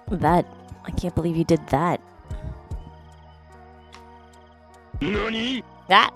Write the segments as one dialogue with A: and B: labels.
A: That... I can't believe you did that.
B: NANI?!
A: That!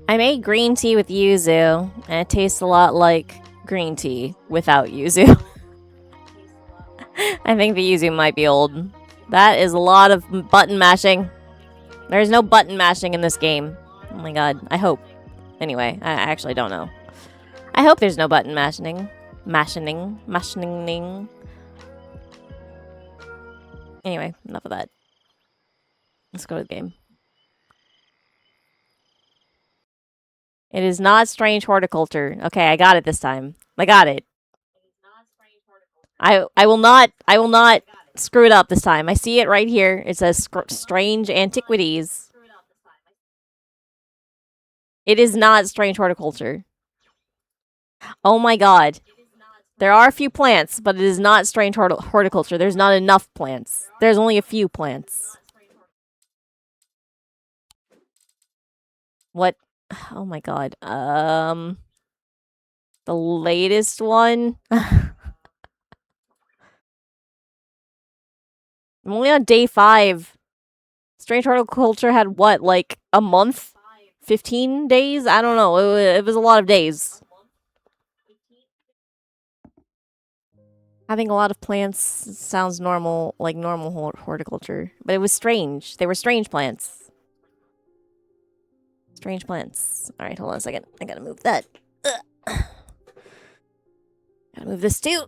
A: I made green tea with yuzu, and it tastes a lot like green tea without yuzu. I think the yuzu might be old. That is a lot of button mashing. There's no button mashing in this game. Oh my god, I hope. Anyway, I actually don't know. I hope there's no button mashing. Mashing. Anyway, enough of that. Let's go to the game. It is not strange horticulture. Okay, I got it this time. I got it. I will not screw it up this time. I see it right here. It says strange antiquities. It is not strange horticulture. Oh my god. There are a few plants, but it is not strange horticulture. There's not enough plants. There's only a few plants. What? Oh my god. The latest one? I'm only on day 5. Strange horticulture had what, like a month? 15 days? I don't know. It was a lot of days. Having a lot of plants sounds normal, like normal horticulture. But it was strange. They were strange plants. Strange plants. Alright, hold on a second. I gotta move that. Gotta move this too.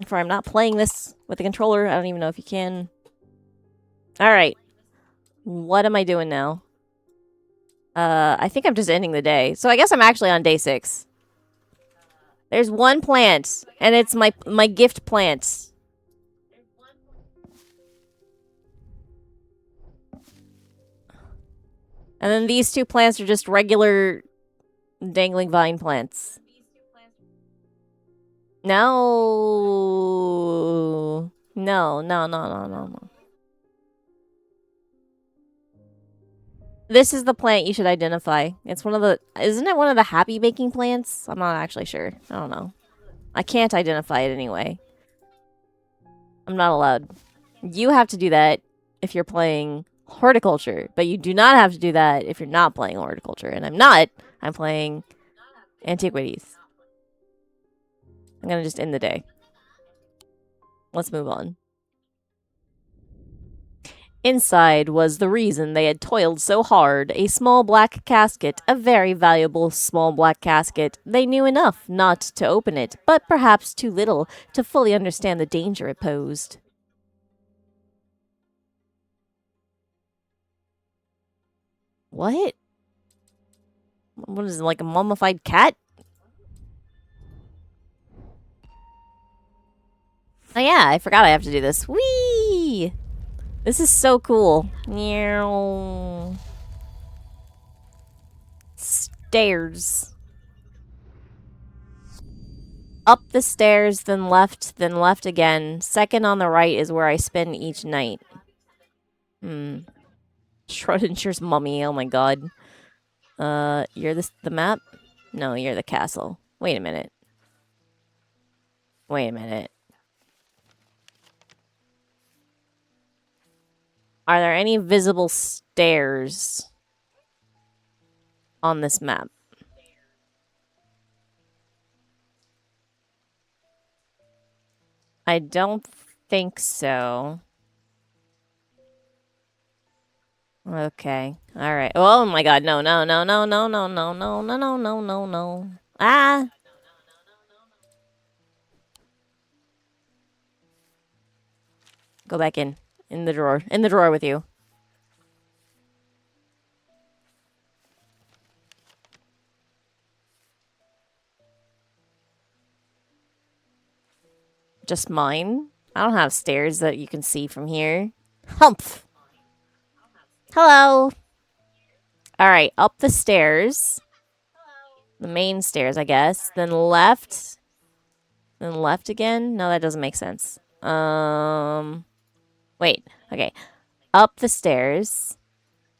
A: For I'm not playing this with the controller. I don't even know if you can. Alright. What am I doing now? I think I'm just ending the day. So I guess I'm actually on day 6. There's one plant, and it's my gift plant. And then these 2 plants are just regular dangling vine plants. No. No. This is the plant you should identify. It's one of the... Isn't it one of the happy baking plants? I'm not actually sure. I don't know. I can't identify it anyway. I'm not allowed. You have to do that if you're playing horticulture, but you do not have to do that if you're not playing horticulture. And I'm not. I'm playing Antiquities. I'm gonna just end the day. Let's move on. Inside was the reason they had toiled so hard, a small black casket, a very valuable small black casket. They knew enough not to open it, but perhaps too little to fully understand the danger it posed. What? What is it, like a mummified cat? Oh yeah, I forgot I have to do this. Whee! This is so cool. Stairs. Up the stairs, then left again. Second on the right is where I spend each night. Schrodinger's mummy, oh my god. You're the map? No, you're the castle. Wait a minute. Are there any visible stairs on this map? I don't think so. Okay. All right. Oh my god. No, no, no, no, no, no, no, no, no, no, no, no, no. Ah. Go back in. In the drawer. In the drawer with you. Just mine? I don't have stairs that you can see from here. Humph. Hello. All right. Up the stairs. The main stairs, I guess. Then left. Then left again? No, that doesn't make sense. Wait. Okay. Up the stairs.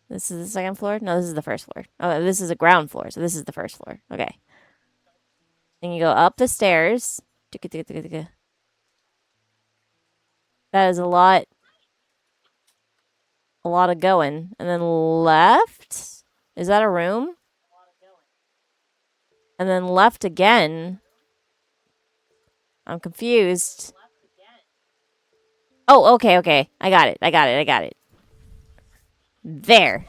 A: This is the second floor? No, this is the first floor. Oh, this is a ground floor, so this is the first floor. Okay. Then you go up the stairs. That is a lot of going. And then left? Is that a room? And then left again. I'm confused. Oh, okay, okay. I got it. I got it. I got it. There.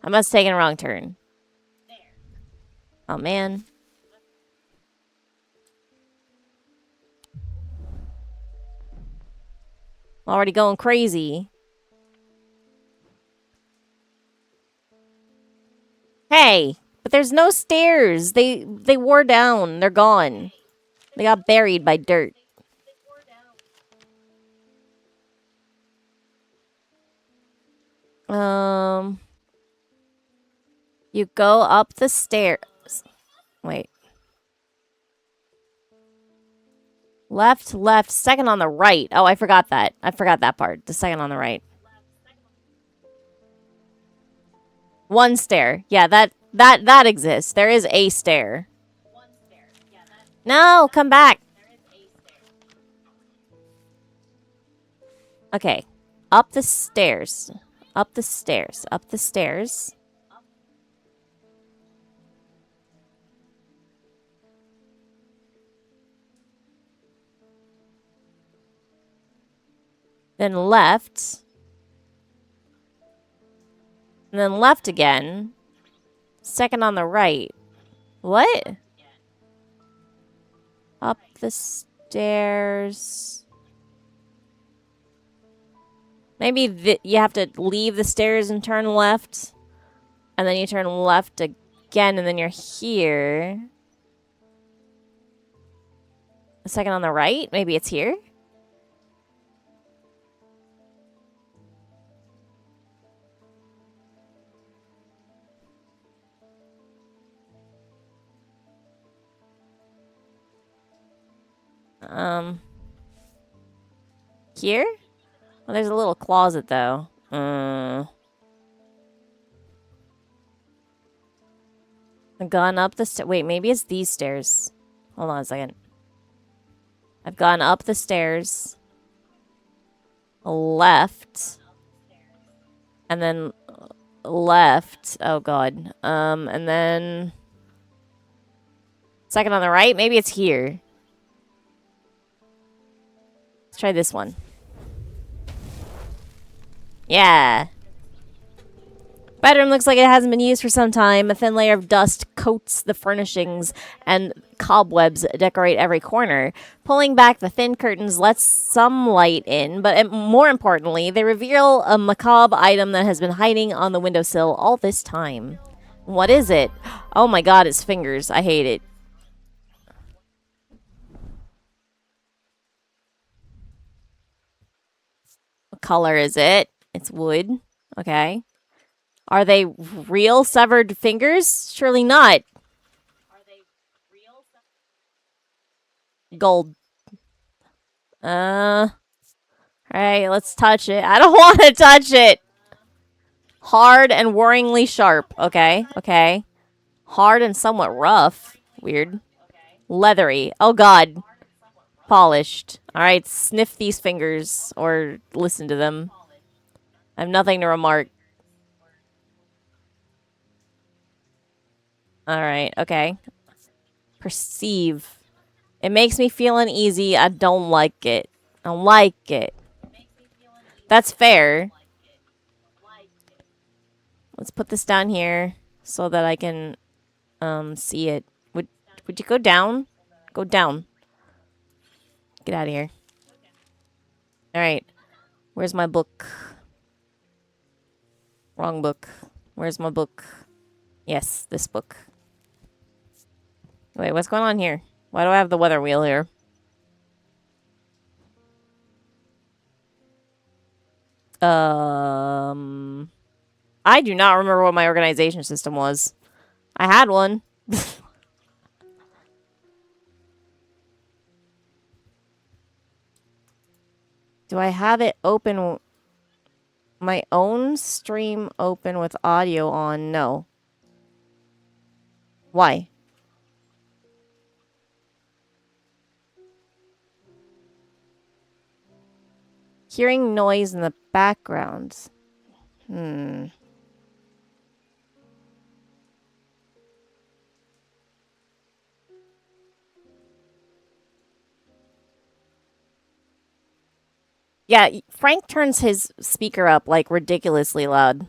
A: I must have taken a wrong turn. Oh, man. I'm already going crazy. Hey, but there's no stairs. They wore down. They're gone. They got buried by dirt. You go up the stairs. Wait. Left, left, second on the right. Oh, I forgot that. I forgot that part. The second on the right. One stair. Yeah, that exists. There is a stair. No, come back. Okay. Up the stairs. Up the stairs. Up the stairs. Then left. And then left again. Second on the right. What? Up the stairs. Maybe you have to leave the stairs and turn left. And then you turn left again, and then you're here. A second on the right? Maybe it's here? Here? Well, there's a little closet, though. I've gone up the wait, maybe it's these stairs. Hold on a second. I've gone up the stairs. Left. And then left. Oh, God. And then... Second on the right? Maybe it's here. Let's try this one. Yeah. Bedroom looks like it hasn't been used for some time. A thin layer of dust coats the furnishings, and cobwebs decorate every corner. Pulling back the thin curtains lets some light in, but more importantly, they reveal a macabre item that has been hiding on the windowsill all this time. What is it? Oh my god, it's fingers. I hate it. What color is it? It's wood. Okay. Are they real severed fingers? Surely not. Gold. Alright, let's touch it. I don't want to touch it. Hard and worryingly sharp. Okay, okay. Hard and somewhat rough. Weird. Leathery. Oh god. Polished. Alright, sniff these fingers or listen to them. I have nothing to remark. Alright, okay. Perceive. It makes me feel uneasy. I don't like it. I don't like it. That's fair. Let's put this down here so that I can see it. Would you go down? Go down. Get out of here. All right. Where's my book? Wrong book. Where's my book? Yes, this book. Wait, what's going on here? Why do I have the weather wheel here? I do not remember what my organization system was. I had one. Do I have it open? My own stream open with audio on? No. Why? Hearing noise in the background. Yeah, Frank turns his speaker up like ridiculously loud.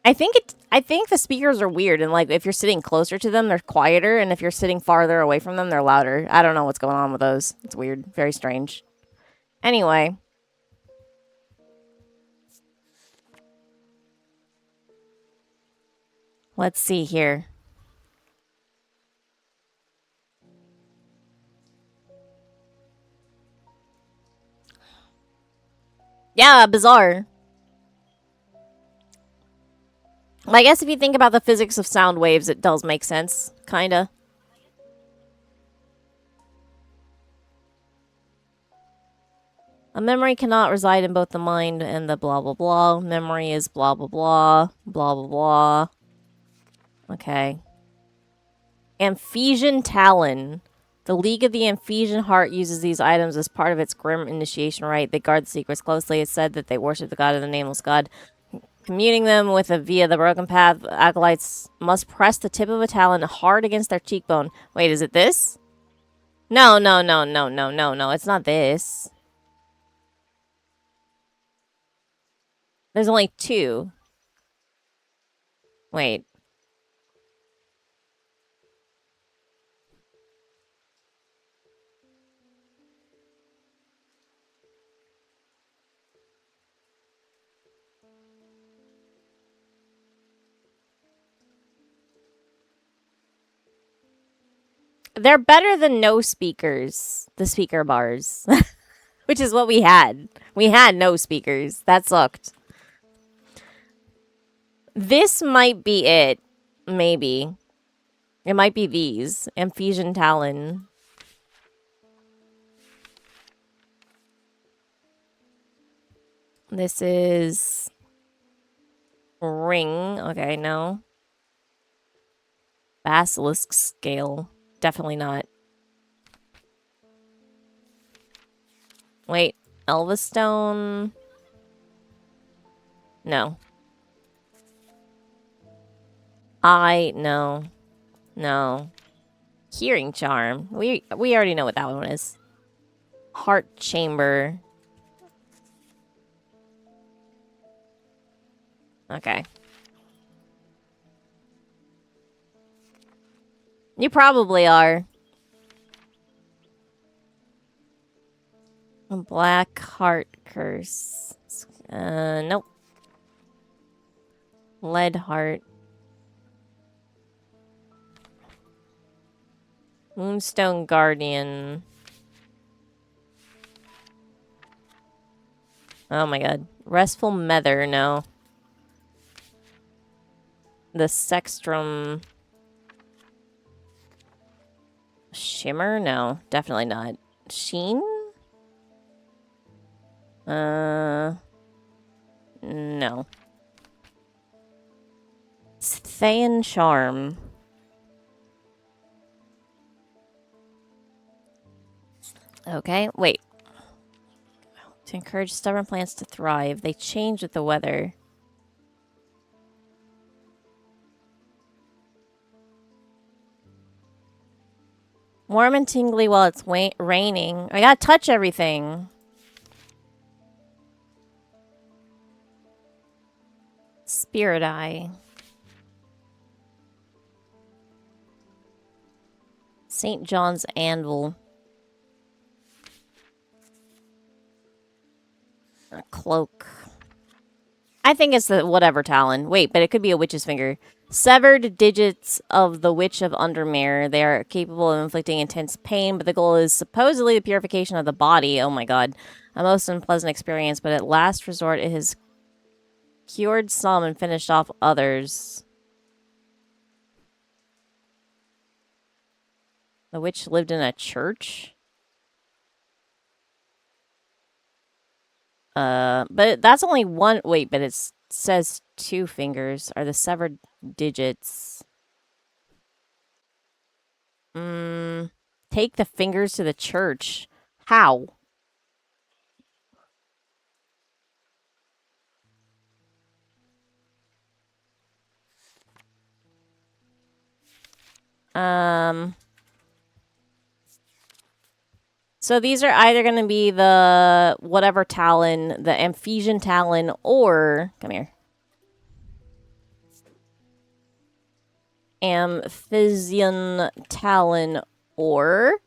A: I think the speakers are weird, and like if you're sitting closer to them, they're quieter, and if you're sitting farther away from them, they're louder. I don't know what's going on with those. It's weird, very strange. Anyway, let's see here. Yeah, bizarre. I guess if you think about the physics of sound waves, it does make sense, kinda. A memory cannot reside in both the mind and the blah blah blah. Memory is blah blah blah. Blah blah blah. Okay. Amphesian Talon. The League of the Amphesian Heart uses these items as part of its grim initiation rite. They guard the secrets closely. It's said that they worship the god of the nameless god. Communing them with a via the broken path, acolytes must press the tip of a talon hard against their cheekbone. Wait, is it this? No, no, no, no, no, no, no. It's not this. There's only two. Wait. They're better than no speakers. The speaker bars. Which is what we had. We had no speakers. That sucked. This might be it. Maybe. It might be these. Amphesian Talon. This is... Ring. Okay, no. Basilisk Scale. Definitely not. Wait. Elvis Stone. No. No. No. Hearing Charm. We already know what that one is. Heart Chamber. Okay. You probably are. A Black Heart Curse. Nope. Lead Heart. Moonstone Guardian. Oh my god. Restful Mether, no. The Sextrum. Shimmer? No, definitely not. Sheen? No. Thayan Charm. Okay, wait. To encourage stubborn plants to thrive, they change with the weather. Warm and tingly while it's raining. I gotta touch everything. Spirit Eye. St. John's Anvil. A cloak. I think it's the whatever talon. Wait, but it could be a witch's finger. Severed digits of the Witch of Undermere. They are capable of inflicting intense pain, but the goal is supposedly the purification of the body. Oh my god. A most unpleasant experience, but at last resort it has cured some and finished off others. The witch lived in a church? But that's only one. Wait, but it says 2 fingers are the severed digits. Take the fingers to the church. How? So these are either going to be the whatever talon, the Amphesian talon, or come here. Amphisian talon or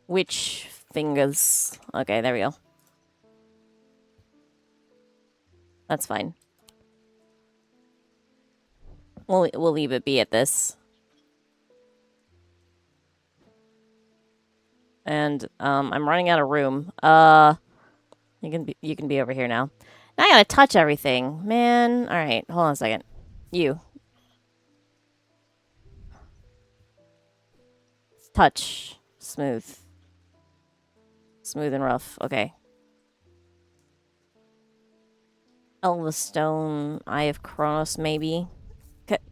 A: witch fingers. Okay, there we go. That's fine. We'll leave it be at this. And I'm running out of room. You can be over here now. Now I gotta touch everything, man. All right, hold on a second. You touch smooth, smooth and rough. Okay. Elva Stone, Eye of Kronos, maybe.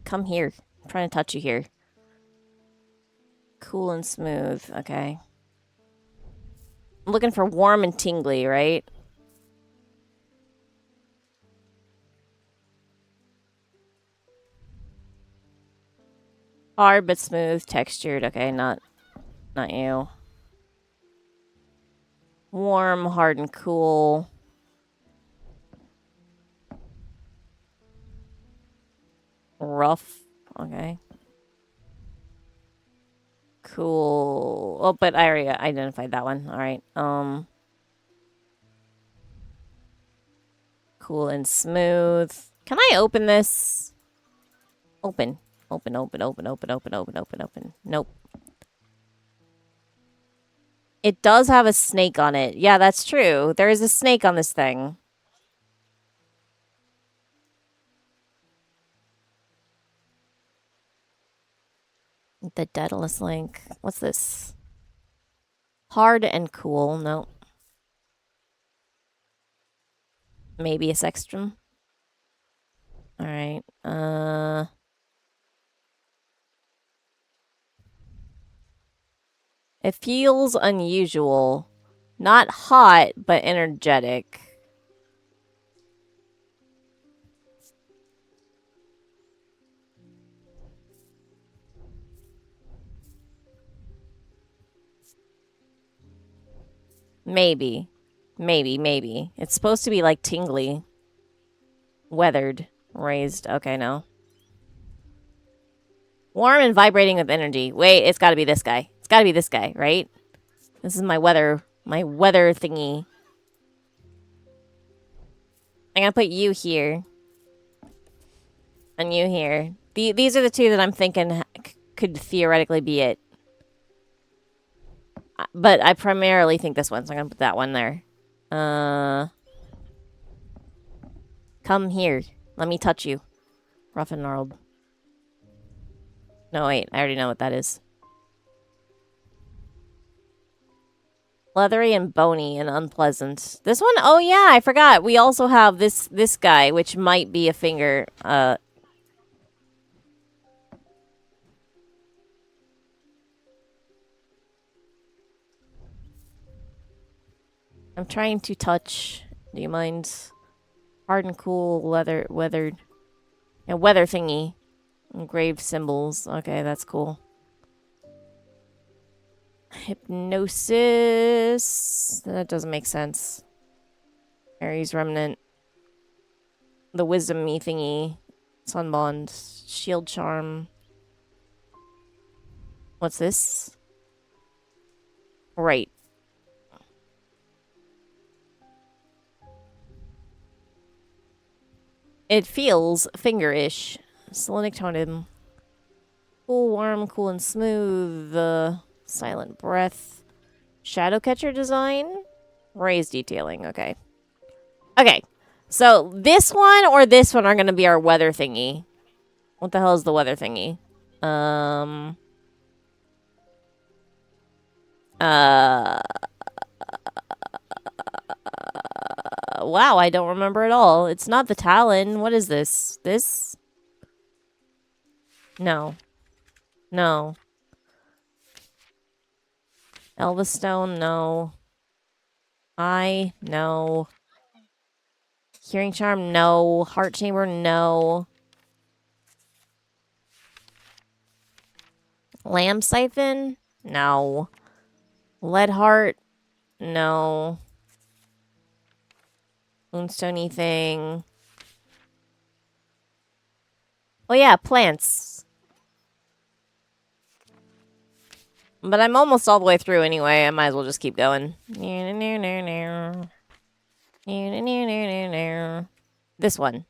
A: Come here. I'm trying to touch you here. Cool and smooth. Okay. I'm looking for warm and tingly, right? Hard but smooth, textured. Okay, not you. Warm, hard, and cool. Rough. Okay. Cool. Oh, but I already identified that one. All right. Cool and smooth. Can I open this? Open. Open, open, open, open, open, open, open, open. Nope. It does have a snake on it. Yeah, that's true. There is a snake on this thing. The Daedalus Link. What's this? Hard and cool. Nope. Maybe a sextrum. All right. It feels unusual. Not hot, but energetic. Maybe. Maybe. It's supposed to be like tingly. Weathered. Raised. Okay, no. Warm and vibrating with energy. Wait, it's gotta be this guy. It's gotta be this guy, right? This is my weather thingy. I'm gonna put you here. And you here. These are the 2 that I'm thinking could theoretically be it. But I primarily think this one, so I'm gonna put that one there. Come here. Let me touch you. Rough and gnarled. No, wait. I already know what that is. Leathery and bony and unpleasant. This one? Oh, yeah. I forgot. We also have this guy, which might be a finger. I'm trying to touch. Do you mind? Hard and cool, weathered. Yeah, weather thingy. Engraved symbols. Okay, that's cool. Hypnosis. That doesn't make sense. Aries Remnant. The Wisdom Me thingy. Sunbond. Shield Charm. What's this? Right. It feels finger-ish. Selenic Totem. Cool, warm, cool, and smooth. Silent Breath. Shadow Catcher design? Raised detailing. Okay. Okay. So this one or this one are going to be our weather thingy. What the hell is the weather thingy? Wow, I don't remember at all. It's not the Talon. What is this? This? No. No. Elvastone, no. No. Hearing Charm, no. Heart Chamber, no. Lamb Siphon? No. Lead Heart? No. Moonstony thing. Oh yeah, plants. But I'm almost all the way through anyway. I might as well just keep going. This one.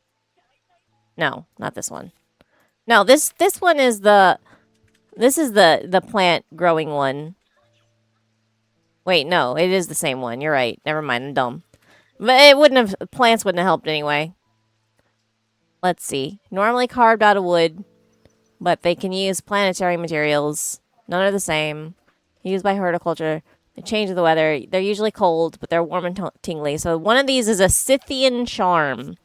A: No, not this one. No, this one is the... This is the plant growing one. Wait, no, it is the same one. You're right. Never mind, I'm dumb. But it wouldn't have... Plants wouldn't have helped anyway. Let's see. Normally carved out of wood, but they can use planetary materials. None are the same. Used by horticulture. They change the weather. They're usually cold, but they're warm and tingly. So one of these is a Scythian charm.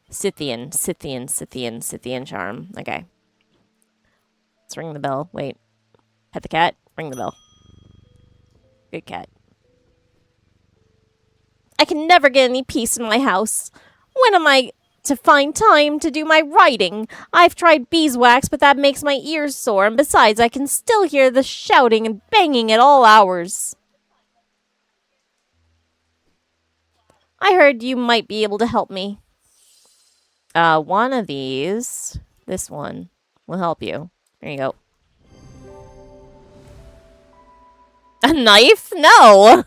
A: Scythian charm. Okay. Let's ring the bell. Wait. Pet the cat. Ring the bell. Good cat. I can never get any peace in my house. When am I to find time to do my writing? I've tried beeswax, but that makes my ears sore, and besides, I can still hear the shouting and banging at all hours. I heard you might be able to help me. One of these, this one, will help you. There you go. A knife? No!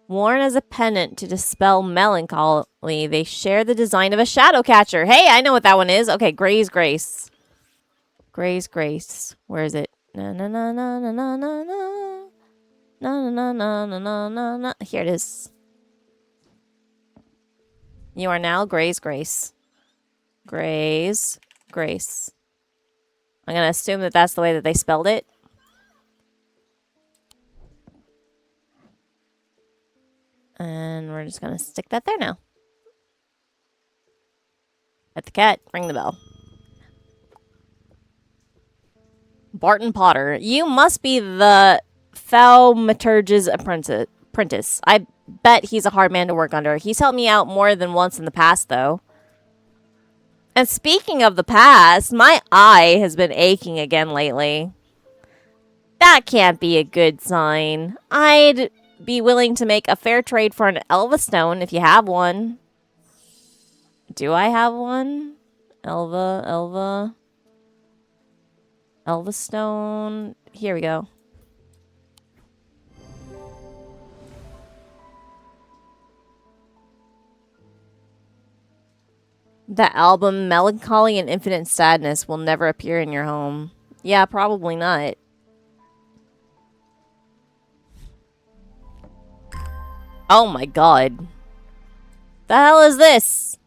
A: Worn as a pendant to dispel melancholy, they share the design of a shadow catcher. Hey, I know what that one is. Okay, Gray's Grace. Gray's Grace. Where is it? Na na na na na na na na. Na na na na na na na. Here it is. You are now Gray's Grace. Gray's Grace. I'm going to assume that that's the way that they spelled it. And we're just going to stick that there now. Pet the cat. Ring the bell. Barton Potter. You must be the Thaumaturge's apprentice. I bet he's a hard man to work under. He's helped me out more than once in the past, though. And speaking of the past, my eye has been aching again lately. That can't be a good sign. I'd be willing to make a fair trade for an Elvastone if you have one. Do I have one? Elvastone. Here we go. The album Melancholy and Infinite Sadness will never appear in your home. Yeah, probably not. Oh my god. The hell is this?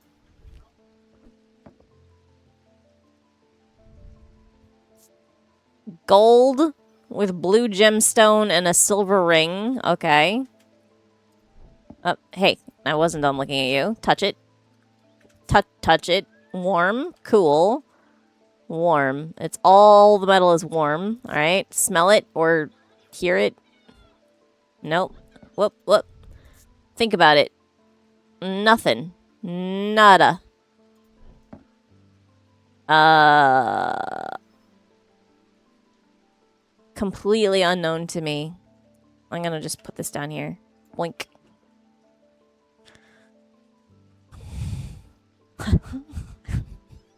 A: Gold with blue gemstone and a silver ring. Okay. Hey, I wasn't done looking at you. Touch it. Touch it. Warm. Cool. Warm. It's all the metal is warm. Alright. Smell it or hear it. Nope. Whoop. Think about it. Nothing. Nada. Completely unknown to me. I'm gonna just put this down here. Boink.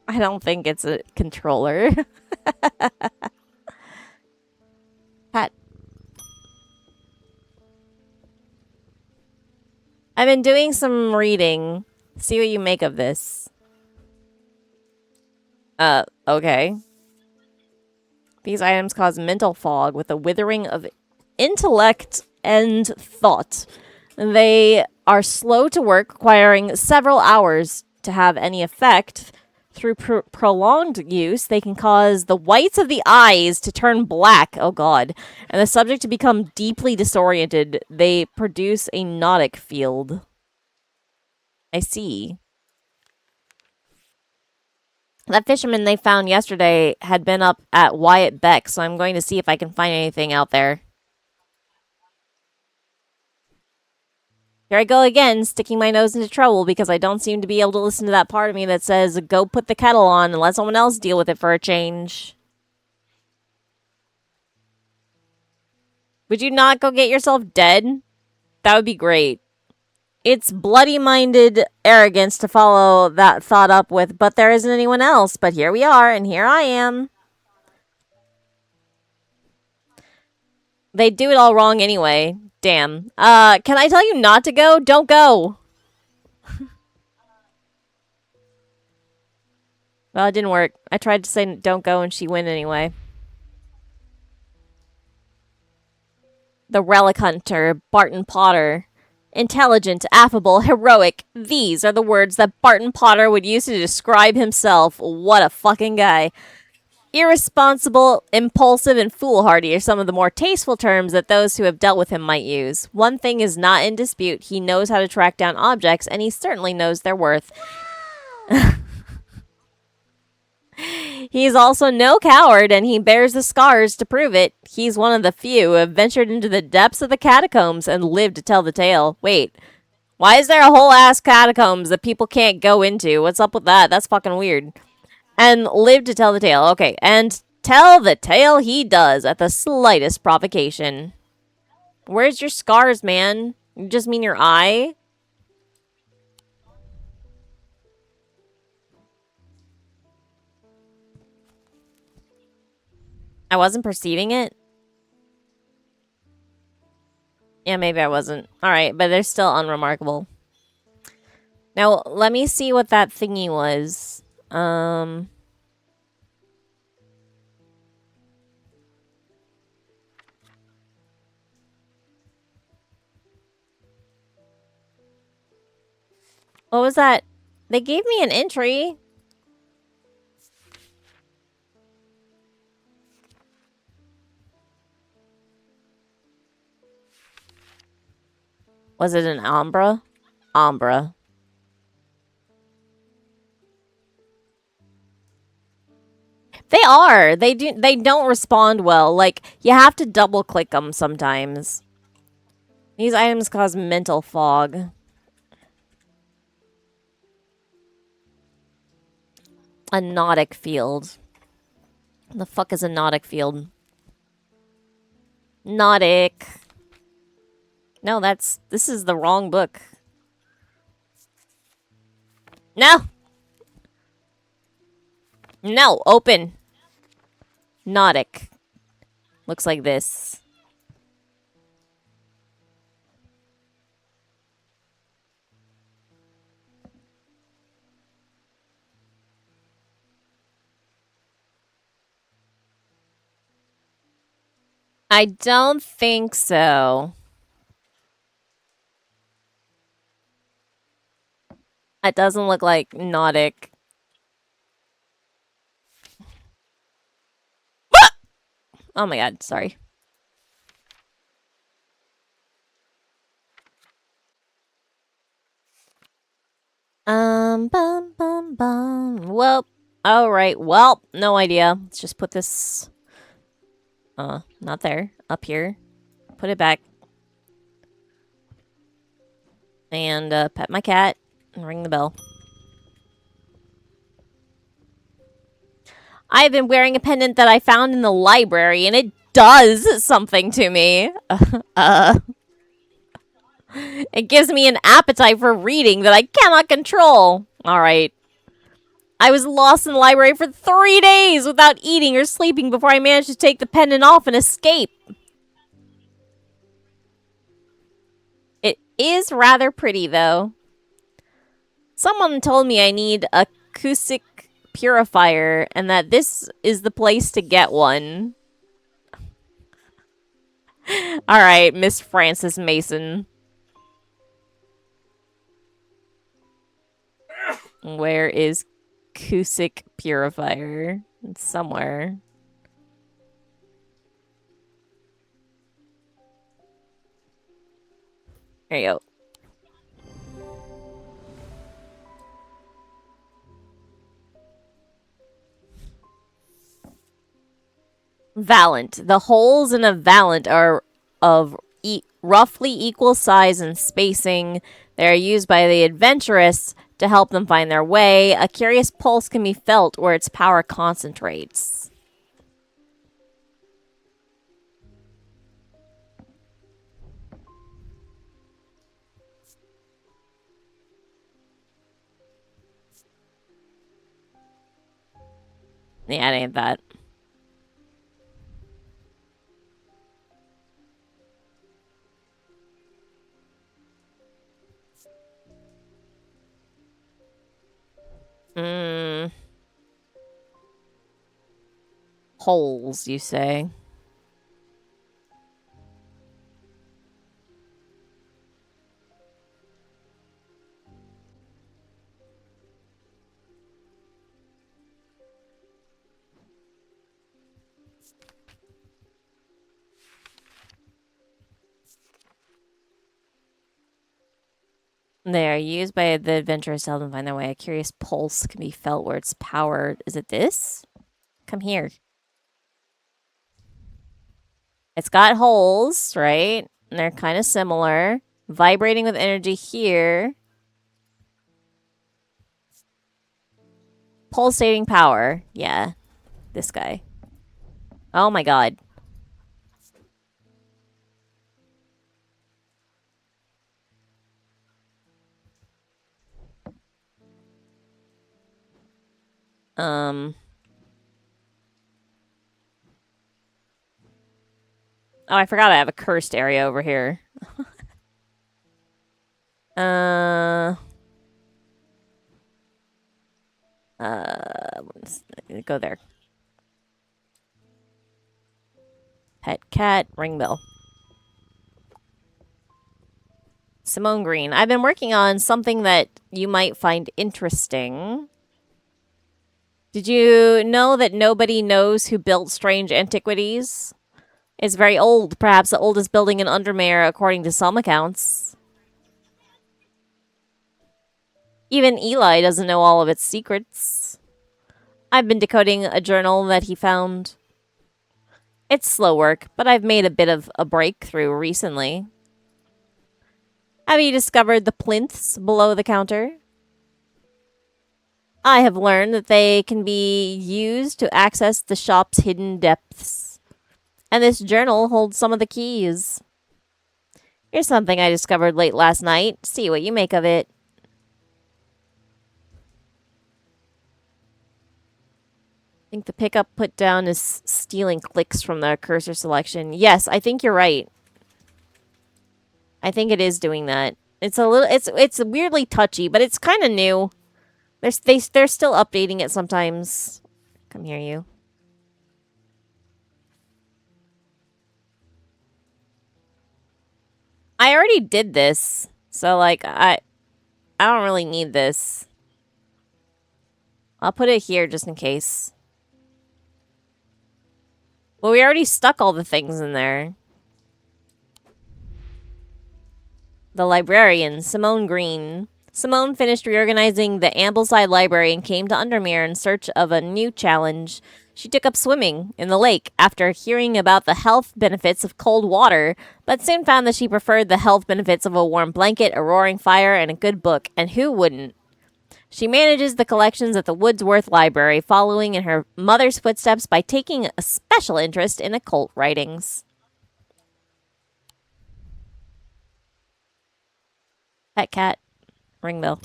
A: I don't think it's a controller. Pat. I've been doing some reading. See what you make of this. Okay. These items cause mental fog with a withering of intellect and thought. They are slow to work, requiring several hours to have any effect. Through prolonged use, they can cause the whites of the eyes to turn black, oh god, and the subject to become deeply disoriented. They produce a hypnotic field. I see. That fisherman they found yesterday had been up at Wyatt Beck, so I'm going to see if I can find anything out there. Here I go again, sticking my nose into trouble because I don't seem to be able to listen to that part of me that says, go put the kettle on and let someone else deal with it for a change. Would you not go get yourself dead? That would be great. It's bloody-minded arrogance to follow that thought up with, but there isn't anyone else. But here we are, and here I am. They do it all wrong anyway. Damn. Can I tell you not to go? Don't go. Well, it didn't work. I tried to say don't go, and she went anyway. The relic hunter, Barton Potter. Intelligent, affable, heroic. These are the words that Barton Potter would use to describe himself. What a fucking guy. Irresponsible, impulsive, and foolhardy are some of the more tasteful terms that those who have dealt with him might use. One thing is not in dispute. He knows how to track down objects, and he certainly knows their worth. He's also no coward, and he bears the scars to prove it. He's one of the few who have ventured into the depths of the catacombs and lived to tell the tale. Wait, why is there a whole ass catacombs that people can't go into? What's up with that? That's fucking weird. And lived to tell the tale. Okay, and tell the tale he does at the slightest provocation. Where's your scars, man? You just mean your eye? I wasn't perceiving it? Yeah, maybe I wasn't. Alright, but they're still unremarkable. Now, let me see what that thingy was. What was that? They gave me an entry. Was it an Umbra? Umbra. They are. They don't respond well. Like, you have to double click them sometimes. These items cause mental fog. A hypnotic field. What the fuck is a hypnotic field? Hypnotic. No, this is the wrong book. No! No, open. Hypnotic. Looks like this. I don't think so. It doesn't look like hypnotic. Oh my god, sorry. Bum, bum, bum. Well, alright, well, no idea. Let's just put this, not there. Up here. Put it back. And, pet my cat. And ring the bell. I've been wearing a pendant that I found in the library, and it does something to me. It gives me an appetite for reading that I cannot control. All right. I was lost in the library for 3 days without eating or sleeping before I managed to take the pendant off and escape. It is rather pretty, though. Someone told me I need a acoustic purifier and that this is the place to get one. All right, Miss Frances Mason. Where is acoustic purifier? It's somewhere. There you go. Valant. The holes in a valant are of roughly equal size and spacing. They are used by the adventurous to help them find their way. A curious pulse can be felt where its power concentrates. Yeah, it ain't that. Hmm. Holes, you say? They are used by the adventurers to help them find their way. A curious pulse can be felt where it's powered. Is it this? Come here. It's got holes, right? And they're kind of similar. Vibrating with energy here. Pulsating power. Yeah. This guy. Oh my god. Um. Oh, I forgot I have a cursed area over here. uh. Go there. Pet cat, ring bell. Simone Green. I've been working on something that you might find interesting. Did you know that nobody knows who built Strange Antiquities? It's very old, perhaps the oldest building in Undermere, according to some accounts. Even Eli doesn't know all of its secrets. I've been decoding a journal that he found. It's slow work, but I've made a bit of a breakthrough recently. Have you discovered the plinths below the counter? I have learned that they can be used to access the shop's hidden depths. And this journal holds some of the keys. Here's something I discovered late last night. See what you make of it. I think the pickup put down is stealing clicks from the cursor selection. Yes, I think you're right. I think it is doing that. It's a little it's weirdly touchy, but it's kind of new. They're still updating it sometimes. Come here, you. I already did this. So like I don't really need this. I'll put it here just in case. Well, we already stuck all the things in there. The librarian, Simone Green. Simone finished reorganizing the Ambleside Library and came to Undermere in search of a new challenge. She took up swimming in the lake after hearing about the health benefits of cold water, but soon found that she preferred the health benefits of a warm blanket, a roaring fire, and a good book. And who wouldn't? She manages the collections at the Woodsworth Library, following in her mother's footsteps by taking a special interest in occult writings. Pet cat, ring bell.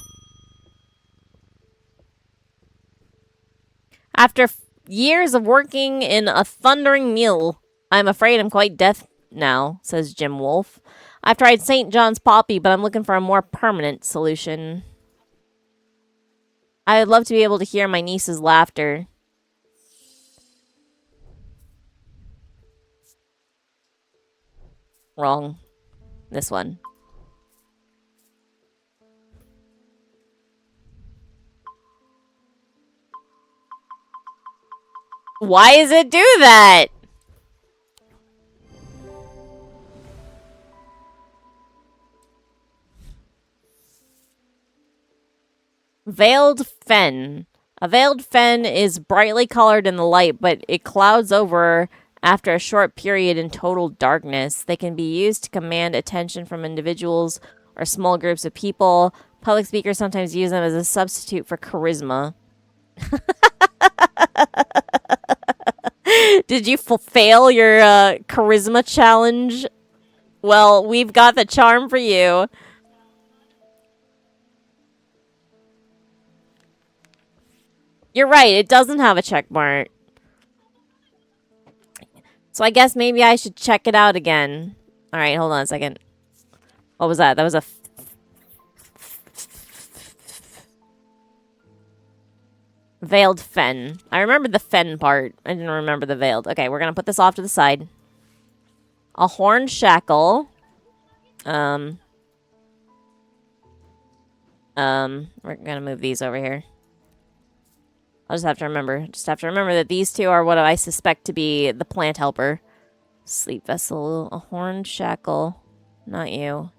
A: After years of working in a thundering mill, I'm afraid I'm quite deaf now, says Jim Wolfe. I've tried St. John's Poppy, but I'm looking for a more permanent solution. I would love to be able to hear my niece's laughter. Wrong. This one. Why does it do that? Veiled fen. A veiled fen is brightly colored in the light, but it clouds over after a short period in total darkness. They can be used to command attention from individuals or small groups of people. Public speakers sometimes use them as a substitute for charisma. Did you fail your charisma challenge? Well, we've got the charm for you. You're right, it doesn't have a check mark. So I guess maybe I should check it out again. Alright, hold on a second. What was that? That was a... Veiled fen. I remember the fen part. I didn't remember the veiled. Okay, we're gonna put this off to the side. A horn shackle. We're gonna move these over here. I'll just have to remember. Just have to remember that these two are what I suspect to be the plant helper. Sleep vessel, a horn shackle. Not you.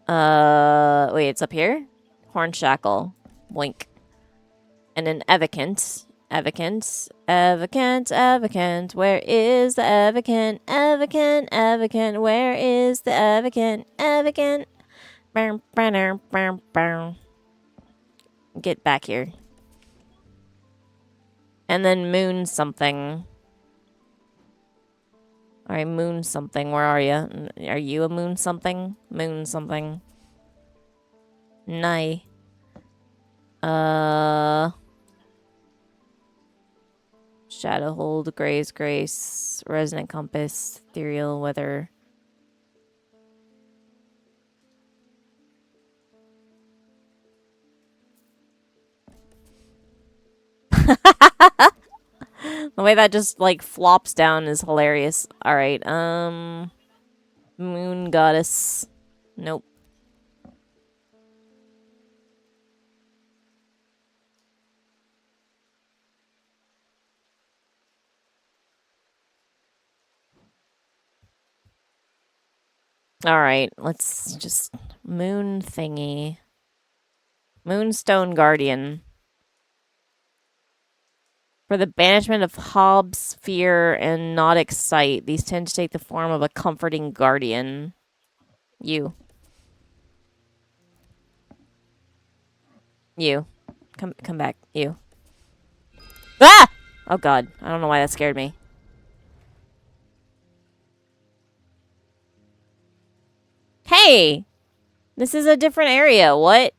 A: Wait, it's up here? Horn shackle. Boink. And an evocant. Evocant. Evocant. Evocant. Where is the evocant? Evocant. Evocant. Where is the evocant? Evocant. Get back here. And then moon something. Alright, moon something. Where are you? Are you a moon something? Moon something. Nay. Shadowhold, Gray's Grace, Resonant Compass, Ethereal Weather. The way that just, like, flops down is hilarious. Alright, Moon Goddess. Nope. Alright, let's just... Moon thingy. Moonstone Guardian. For the banishment of Hobbs, fear, and Nautic sight, these tend to take the form of a comforting guardian. You. You. Come back. You. Ah! Oh god. I don't know why that scared me. Hey! This is a different area. What?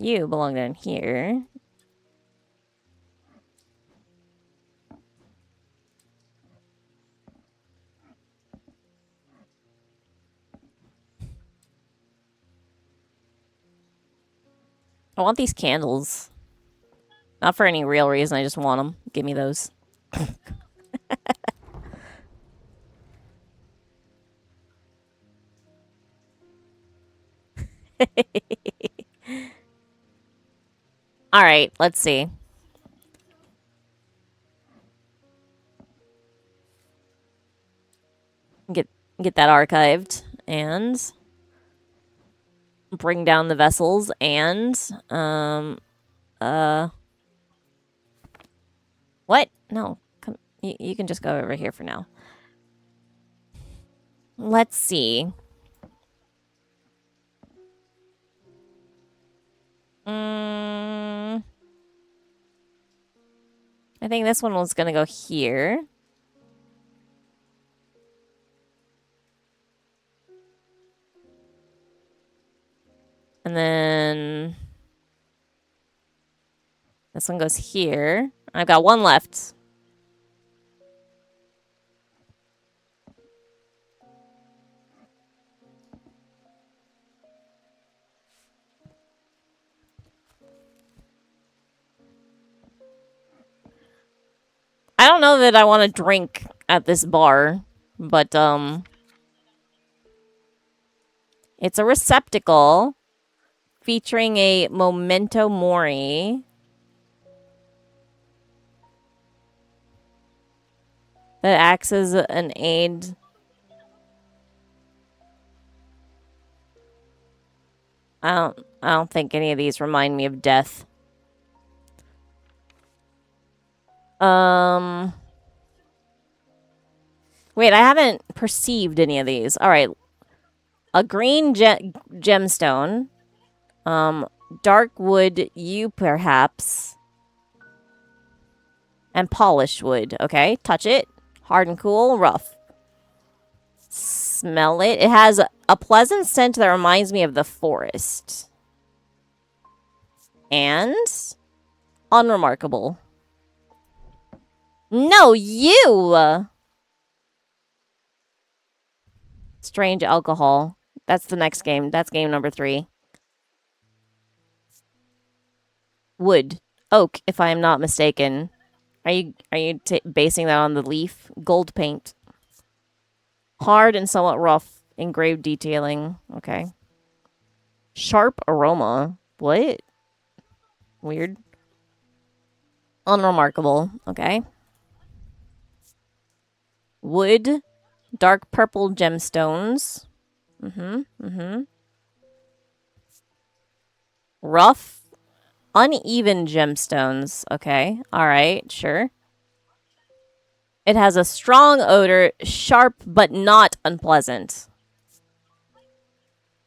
A: You belong down here. I want these candles. Not for any real reason, I just want them. Give me those. Alright, let's see. Get that archived. And... bring down the vessels and... What? No. Come... You can just go over here for now. Let's see. I think this one was gonna go here. And then this one goes here. I've got one left. I don't know that I want to drink at this bar, but it's a receptacle featuring a memento mori that acts as an aid. I don't think any of these remind me of death. Wait, I haven't perceived any of these. All right. A green gemstone. Dark wood, you perhaps. And polished wood. Okay, touch it. Hard and cool, rough. Smell it. It has a pleasant scent that reminds me of the forest. And unremarkable. No, you! Strange alcohol. That's the next game. That's game number 3. Wood. Oak, if I am not mistaken. Are you basing that on the leaf? Gold paint. Hard and somewhat rough. Engraved detailing. Okay. Sharp aroma. What? Weird. Unremarkable. Okay. Wood. Dark purple gemstones. Rough. Uneven gemstones. Okay. Alright. Sure. It has a strong odor. Sharp, but not unpleasant.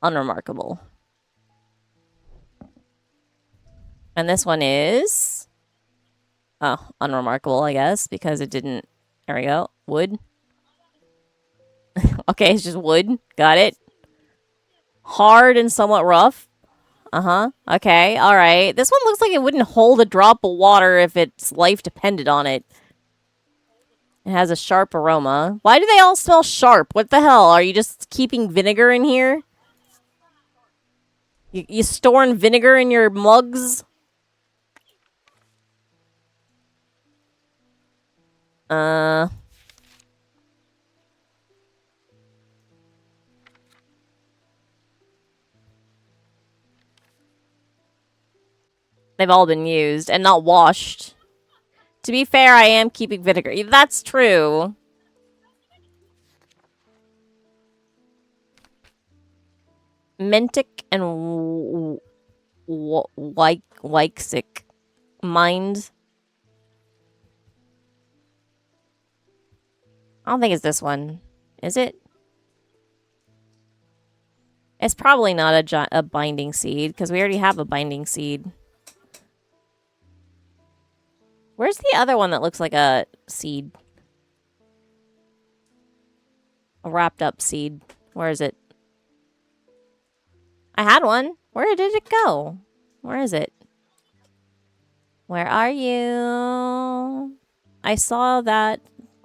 A: Unremarkable. And this one is... Oh, unremarkable, I guess, because it didn't... There we go. Wood. Okay, it's just wood. Got it. Hard and somewhat rough. Okay, alright. This one looks like it wouldn't hold a drop of water if its life depended on it. It has a sharp aroma. Why do they all smell sharp? What the hell? Are you just keeping vinegar in here? You storing vinegar in your mugs? They've all been used and not washed. To be fair, I am keeping vinegar. That's true. Mentic and Weixic. Mind. I don't think it's this one. Is it? It's probably not a binding seed, because we already have a binding seed. Where's the other one that looks like a seed? A wrapped up seed. Where is it? I had one. Where did it go? Where is it? Where are you? I saw that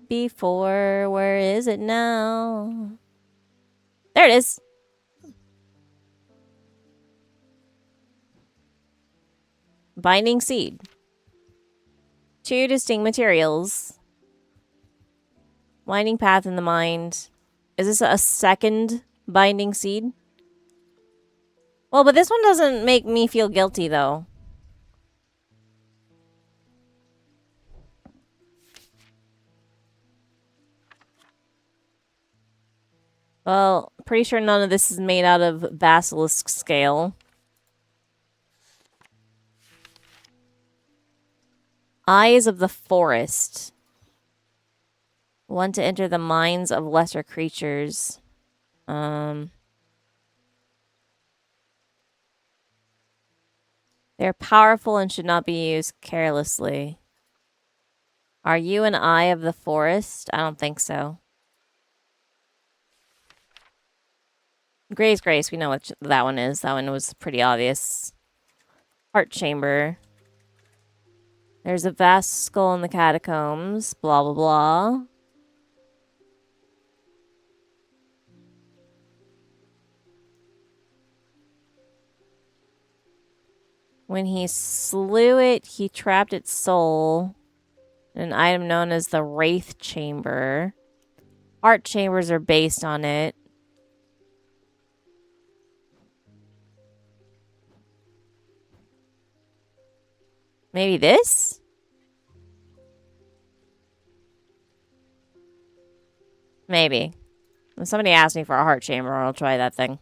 A: before. Where is it now? There it is. Binding seed. 2 distinct materials. Winding path in the mind. Is this a second binding seed? Well, but this one doesn't make me feel guilty, though. Well, pretty sure none of this is made out of basilisk scale. Eyes of the forest. One to enter the minds of lesser creatures. They're powerful and should not be used carelessly. Are you an eye of the forest? I don't think so. Gray's Grace, we know what that one is. That one was pretty obvious. Heart chamber. There's a vast skull in the catacombs. Blah, blah, blah. When he slew it, he trapped its soul in an item known as the Wraith Chamber. Heart chambers are based on it. Maybe this? Maybe. When somebody asks me for a heart chamber, I'll try that thing.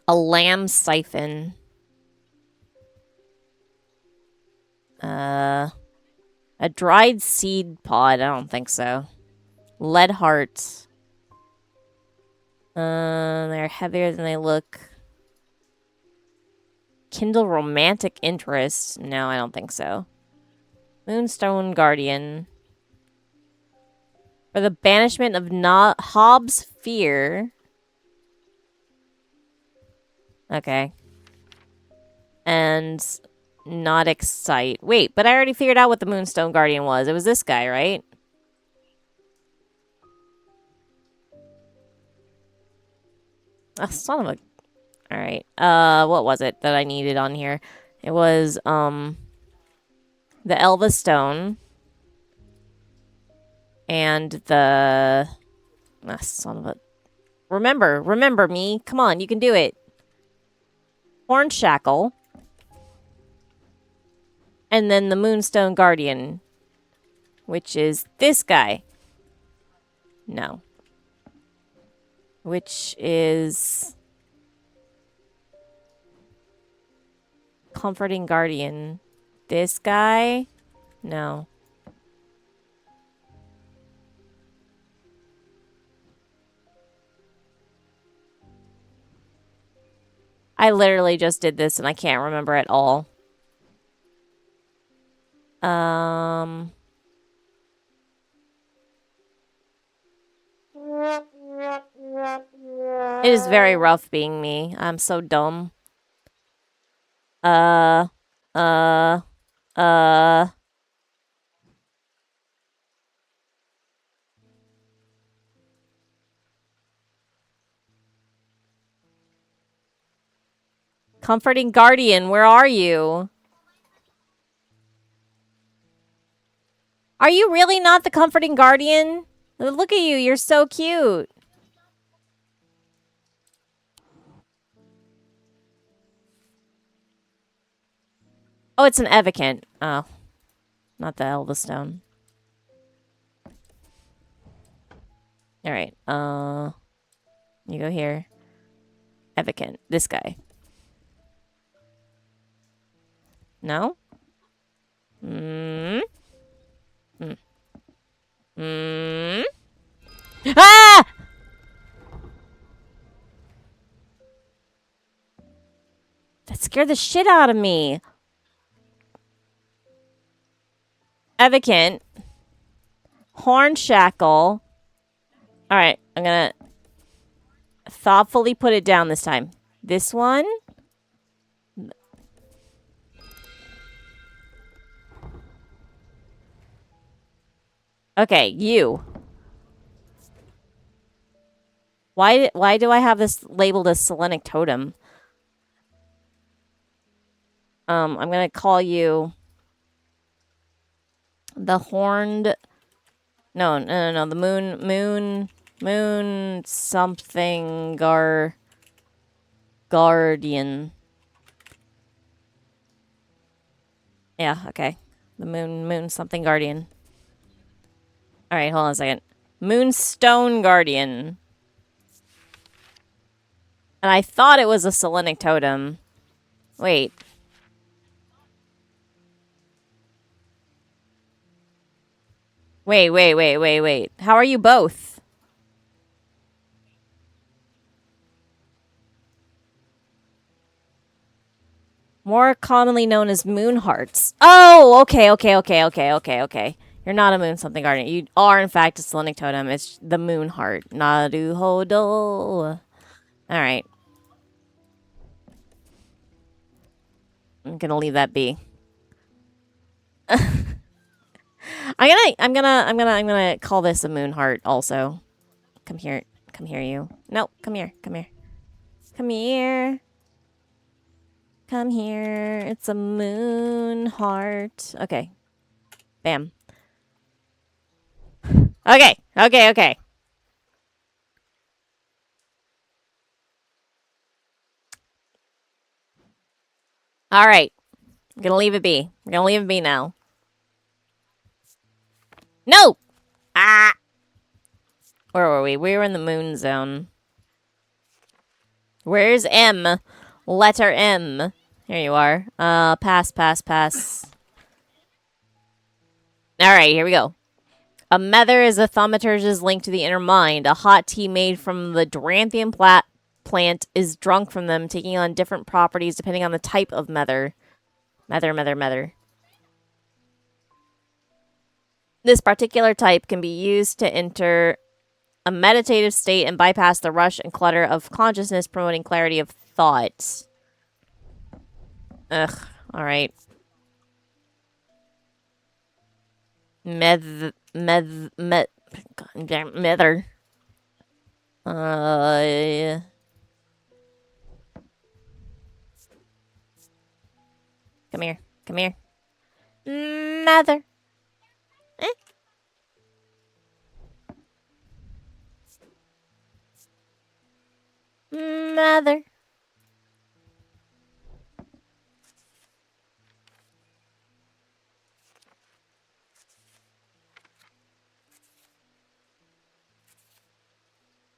A: A lamb siphon. A dried seed pod. I don't think so. Lead heart. They're heavier than they look. Kindle romantic interest. No, I don't think so. Moonstone Guardian. For the banishment of Hobbs' fear. Okay. And not excite. Wait, but I already figured out what the Moonstone Guardian was. It was this guy, right? Oh, son of a... Alright. What was it that I needed on here? It was, the Elva Stone. And the... Ah, son of a... Remember me. Come on, you can do it. Hornshackle. And then the Moonstone Guardian. Which is this guy. No. Which is... Comforting Guardian. This guy? No. I literally just did this and I can't remember at all. It is very rough being me. I'm so dumb. Uh. Comforting Guardian, where are you? Are you really not the Comforting Guardian? Look at you, you're so cute. Oh, it's an Evocant. Oh. Not the Elvastone. Alright, you go here. Evocant. This guy. No? Ah! That scared the shit out of me. Evocant. Hornshackle. Alright, I'm gonna thoughtfully put it down this time. This one. Okay, you. Why do I have this labeled as Selenic Totem? I'm gonna call you the Horned... No. The moon something guardian. Yeah, okay. The moon something guardian. Alright, hold on a second. Moonstone Guardian. And I thought it was a Selenic Totem. Wait. Wait. How are you both? More commonly known as moon hearts. Oh, okay. You're not a moon something garden. You are, in fact, a Selenic totem. It's the moon heart. Naruhodo. All right. I'm gonna leave that be. I'm gonna call this a moon heart also. Come here. Come here, you. No, come here. Come here. Come here. Come here. It's a moon heart. Okay. Bam. Okay. All right. I'm gonna leave it be. I'm gonna leave it be now. No! Ah! Where were we? We were in the moon zone. Where's M? Letter M. Here you are. Pass. Alright, here we go. A mether is a thaumaturge's link to the inner mind. A hot tea made from the Duranthium plant is drunk from them, taking on different properties depending on the type of mether. Mether. This particular type can be used to enter a meditative state and bypass the rush and clutter of consciousness, promoting clarity of thought. Ugh. All right. Mether. Uh. Come here. Come here. Mether. Eh. Mether.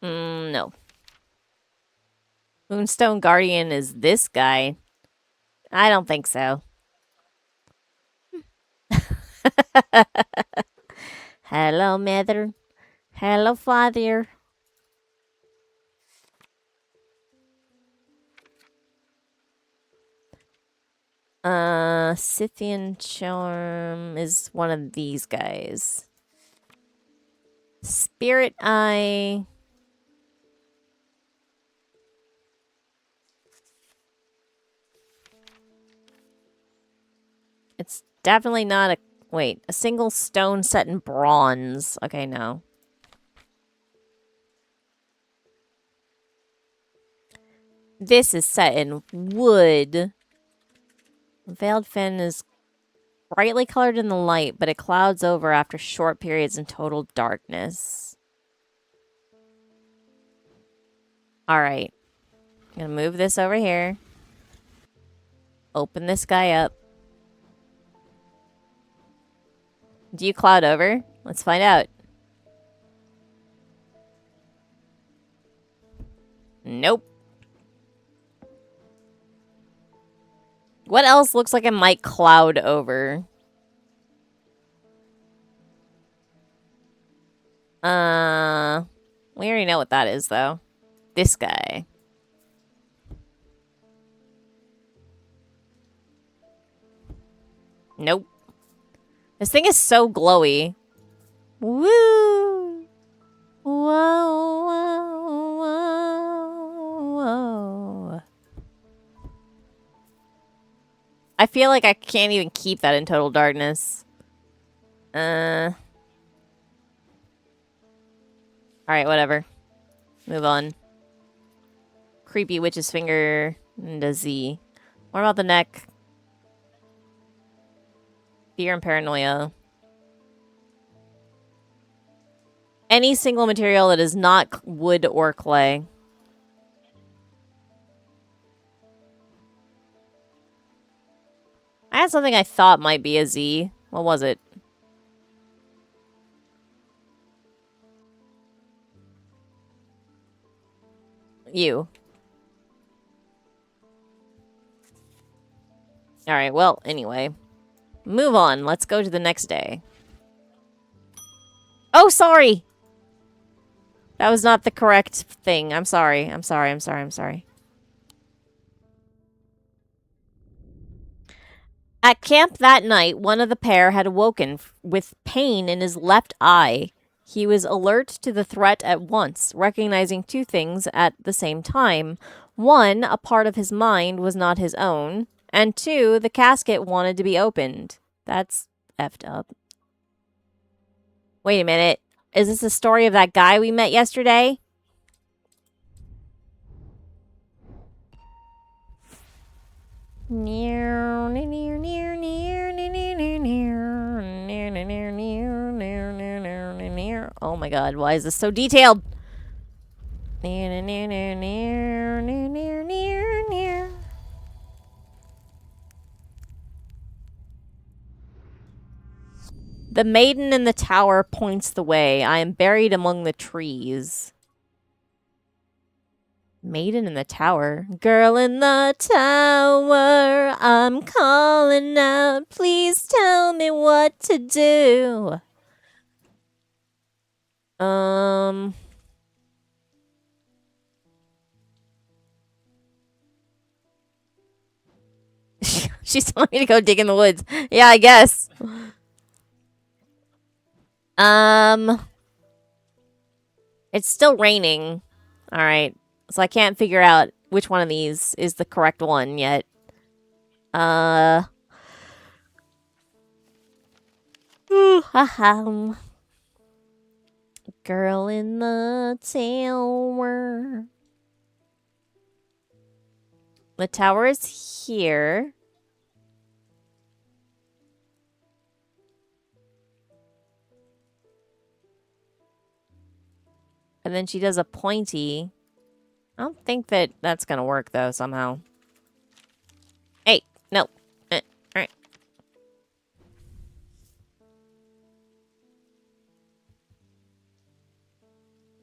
A: No. Moonstone Guardian is this guy. I don't think so. Hello, mother. Hello, father. Scythian Charm is one of these guys. Spirit Eye. It's definitely not a... Wait, a single stone set in bronze. Okay, no. This is set in wood. Veiled Fin is brightly colored in the light, but it clouds over after short periods in total darkness. Alright. I'm gonna move this over here. Open this guy up. Do you cloud over? Let's find out. Nope. What else looks like it might cloud over? We already know what that is, though. This guy. Nope. This thing is so glowy. Woo! Whoa. I feel like I can't even keep that in total darkness. Alright, whatever. Move on. Creepy witch's finger and a Z. What about the neck? Fear and paranoia. Any single material that is not wood or clay. I had something I thought might be a Z. What was it? You. Alright, well, anyway. Move on. Let's go to the next day. Oh, sorry. That was not the correct thing. I'm sorry. I'm sorry. I'm sorry. I'm sorry. At camp that night, one of the pair had awoken with pain in his left eye. He was alert to the threat at once, recognizing two things at the same time. One, a part of his mind was not his own, and two, the casket wanted to be opened. That's effed up. Wait a minute. Is this the story of that guy we met yesterday? Oh my god, why is this so detailed? The maiden in the tower points the way. I am buried among the trees. Maiden in the tower. Girl in the tower, I'm calling out. Please tell me what to do. She's telling me to go dig in the woods. Yeah, I guess. It's still raining. All right. So I can't figure out which one of these is the correct one yet. Girl in the tower. The tower is here. And then she does a pointy. I don't think that that's going to work, though, somehow. Hey, no. All right.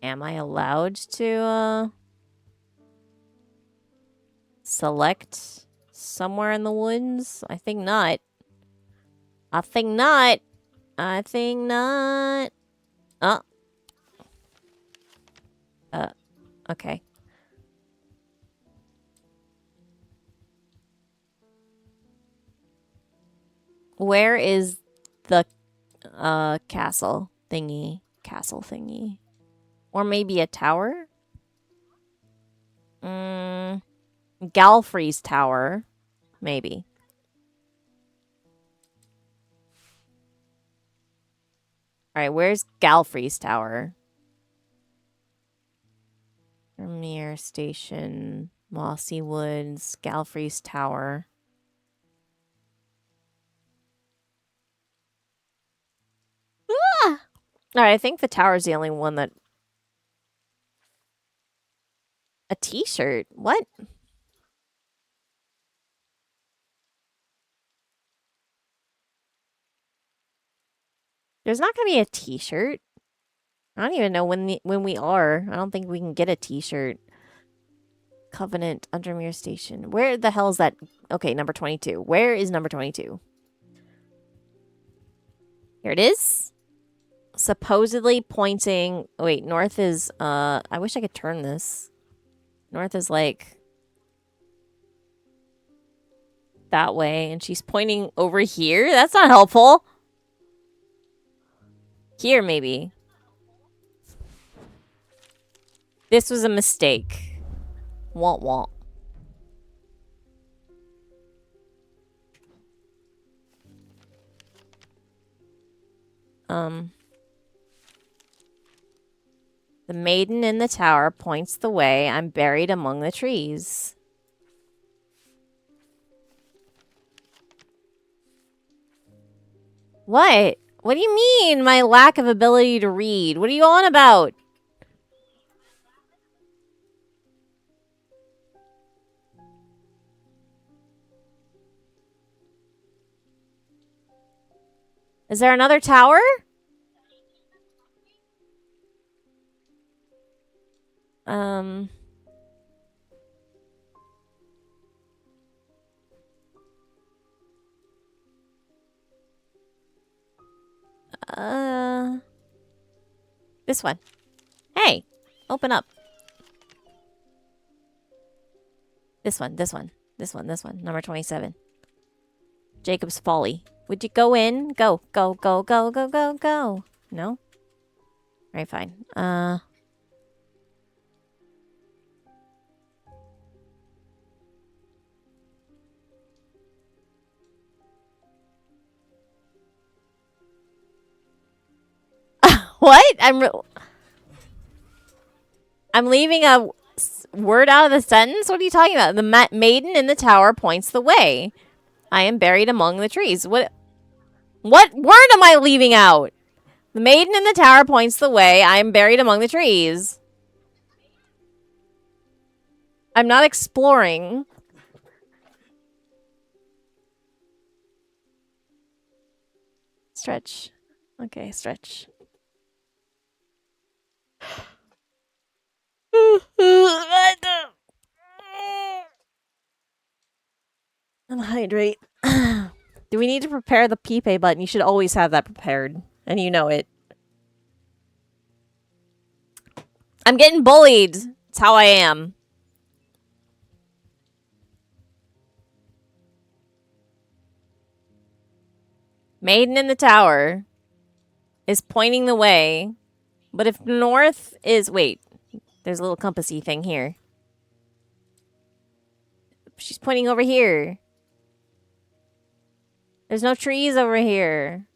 A: Am I allowed to, select somewhere in the woods? I think not. I think not. I think not. Oh. Okay. Where is the castle thingy? Castle thingy. Or maybe a tower? Galfrey's tower. Maybe. Alright, where's Galfrey's tower? Premier Station. Mossy Woods. Galfrey's tower. Ah! Alright, I think the tower's the only one that... A t-shirt? What? There's not gonna be a t-shirt. I don't even know when we are. I don't think we can get a t-shirt. Covenant, Undermere Station. Where the hell is that? Okay, number 22. Where is number 22? Here it is. Supposedly pointing... Oh, wait, north is... I wish I could turn this. North is like... that way, and she's pointing over here? That's not helpful. Here, maybe. This was a mistake. Womp womp. The maiden in the tower points the way. I'm buried among the trees. What? What do you mean, my lack of ability to read? What are you on about? Is there another tower? Uh... This one. Hey, open up. This one, this one, this one, this one. Number 27. Jacob's Folly. Would you go in? Go, go, go, go, go, go, go. No? Alright, fine. What? I'm leaving a word out of the sentence? What are you talking about? The maiden in the tower points the way. I am buried among the trees. What word am I leaving out? The maiden in the tower points the way. I am buried among the trees. I'm not exploring. Stretch. Okay, stretch. And hydrate. Do we need to prepare the Pipe button? You should always have that prepared. And you know it. I'm getting bullied. It's how I am. Maiden in the tower is pointing the way. But if north is... Wait. There's a little compassy thing here. She's pointing over here. There's no trees over here.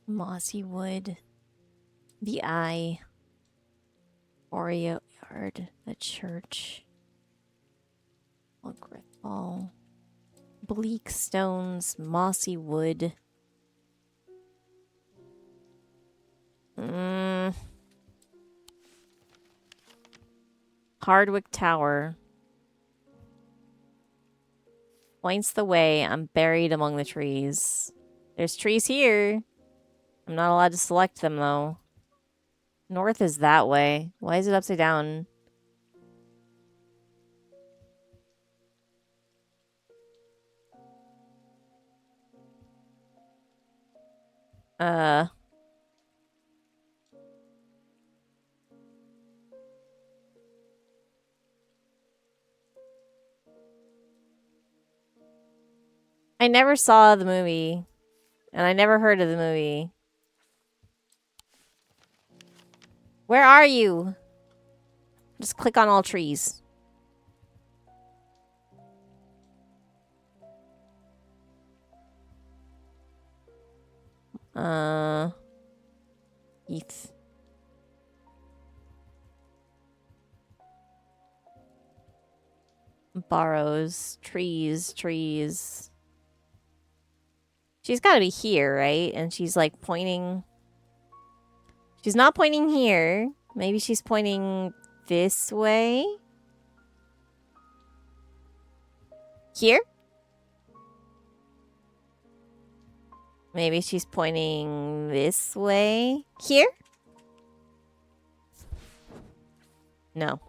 A: Mossy wood. The eye. Oreo yard. The church. Ball. Bleak stones. Mossy wood. Hardwick Tower. Points the way. I'm buried among the trees. There's trees here. I'm not allowed to select them, though. North is that way. Why is it upside down? I never saw the movie. And I never heard of the movie. Where are you? Just click on all trees. Heath. Borrows. Trees. Trees. She's gotta be here, right? And she's like pointing... She's not pointing here. Maybe she's pointing this way? Here? Maybe she's pointing this way? Here? No.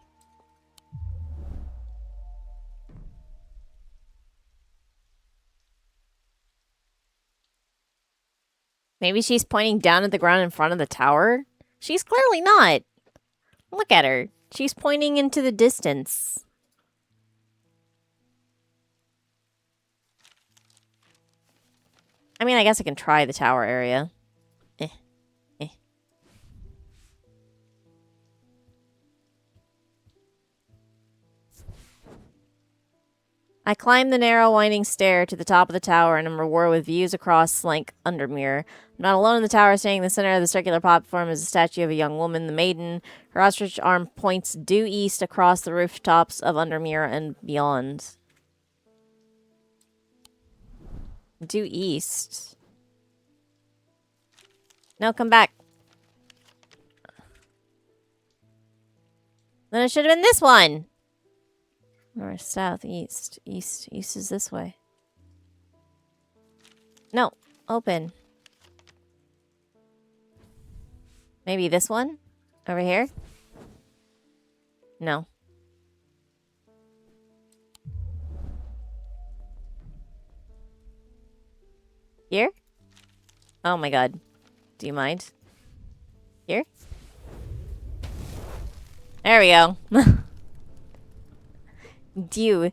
A: Maybe she's pointing down at the ground in front of the tower? She's clearly not. Look at her. She's pointing into the distance. I mean, I guess I can try the tower area. I climb the narrow, winding stair to the top of the tower and am rewarded with views across Slank Undermere. I'm not alone in the tower. Standing in the center of the circular platform is a statue of a young woman, the maiden. Her outstretched arm points due east across the rooftops of Undermere and beyond. Due east. No, come back. Then it should have been this one. North, south, east. East. East is this way. No. Open. Maybe this one? Over here? No. Here? Oh my god. Do you mind? Here? There we go. Due.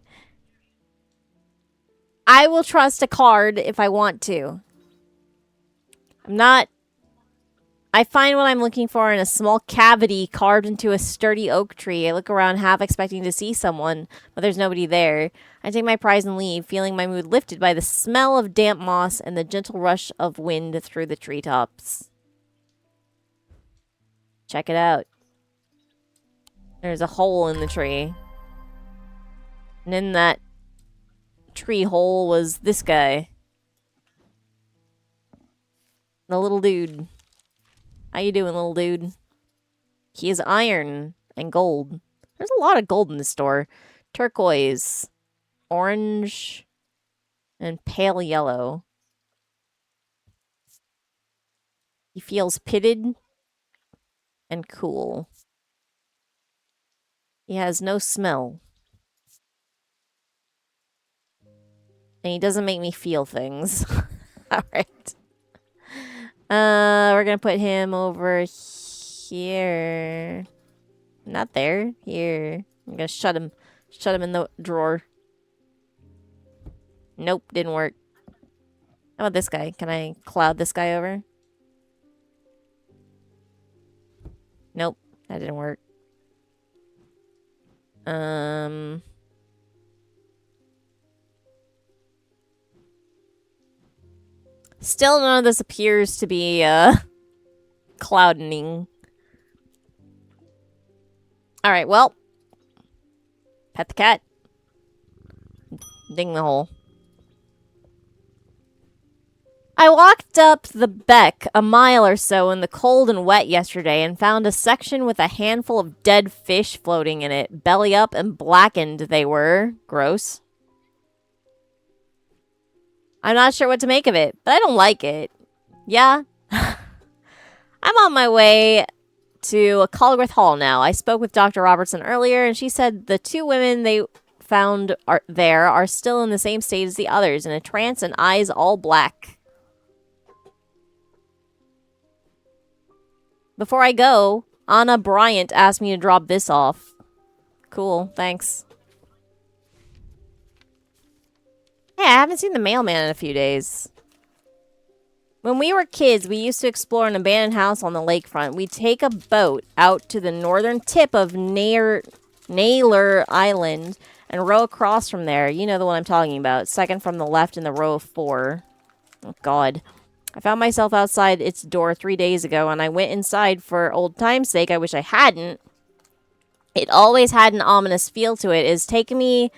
A: I will trust a card if I want to. I'm not... I find what I'm looking for in a small cavity carved into a sturdy oak tree. I look around half expecting to see someone, but there's nobody there. I take my prize and leave, feeling my mood lifted by the smell of damp moss and the gentle rush of wind through the treetops. Check it out. There's a hole in the tree. And in that tree hole was this guy. The little dude. How you doing, little dude? He is iron and gold. There's a lot of gold in the store. Turquoise, orange, and pale yellow. He feels pitted and cool. He has no smell. And he doesn't make me feel things. Alright. We're gonna put him over here. Not there. Here. I'm gonna shut him. Shut him in the drawer. Nope, didn't work. How about this guy? Can I cloud this guy over? Nope, that didn't work. Still none of this appears to be, clouding. Alright, well. Pet the cat. Ding the hole. I walked up the beck a mile or so in the cold and wet yesterday and found a section with a handful of dead fish floating in it. Belly up and blackened they were. Gross. I'm not sure what to make of it, but I don't like it. Yeah. I'm on my way to Colgreth Hall now. I spoke with Dr. Robertson earlier, and she said the two women they found there are still in the same state as the others, in a trance and eyes all black. Before I go, Anna Bryant asked me to drop this off. Cool, thanks. Hey, I haven't seen the mailman in a few days. When we were kids, we used to explore an abandoned house on the lakefront. We'd take a boat out to the northern tip of Naylor Island and row across from there. You know the one I'm talking about. Second from the left in the row of 4. Oh, God. I found myself outside its door 3 days ago, and I went inside for old time's sake. I wish I hadn't. It always had an ominous feel to it. It's taken me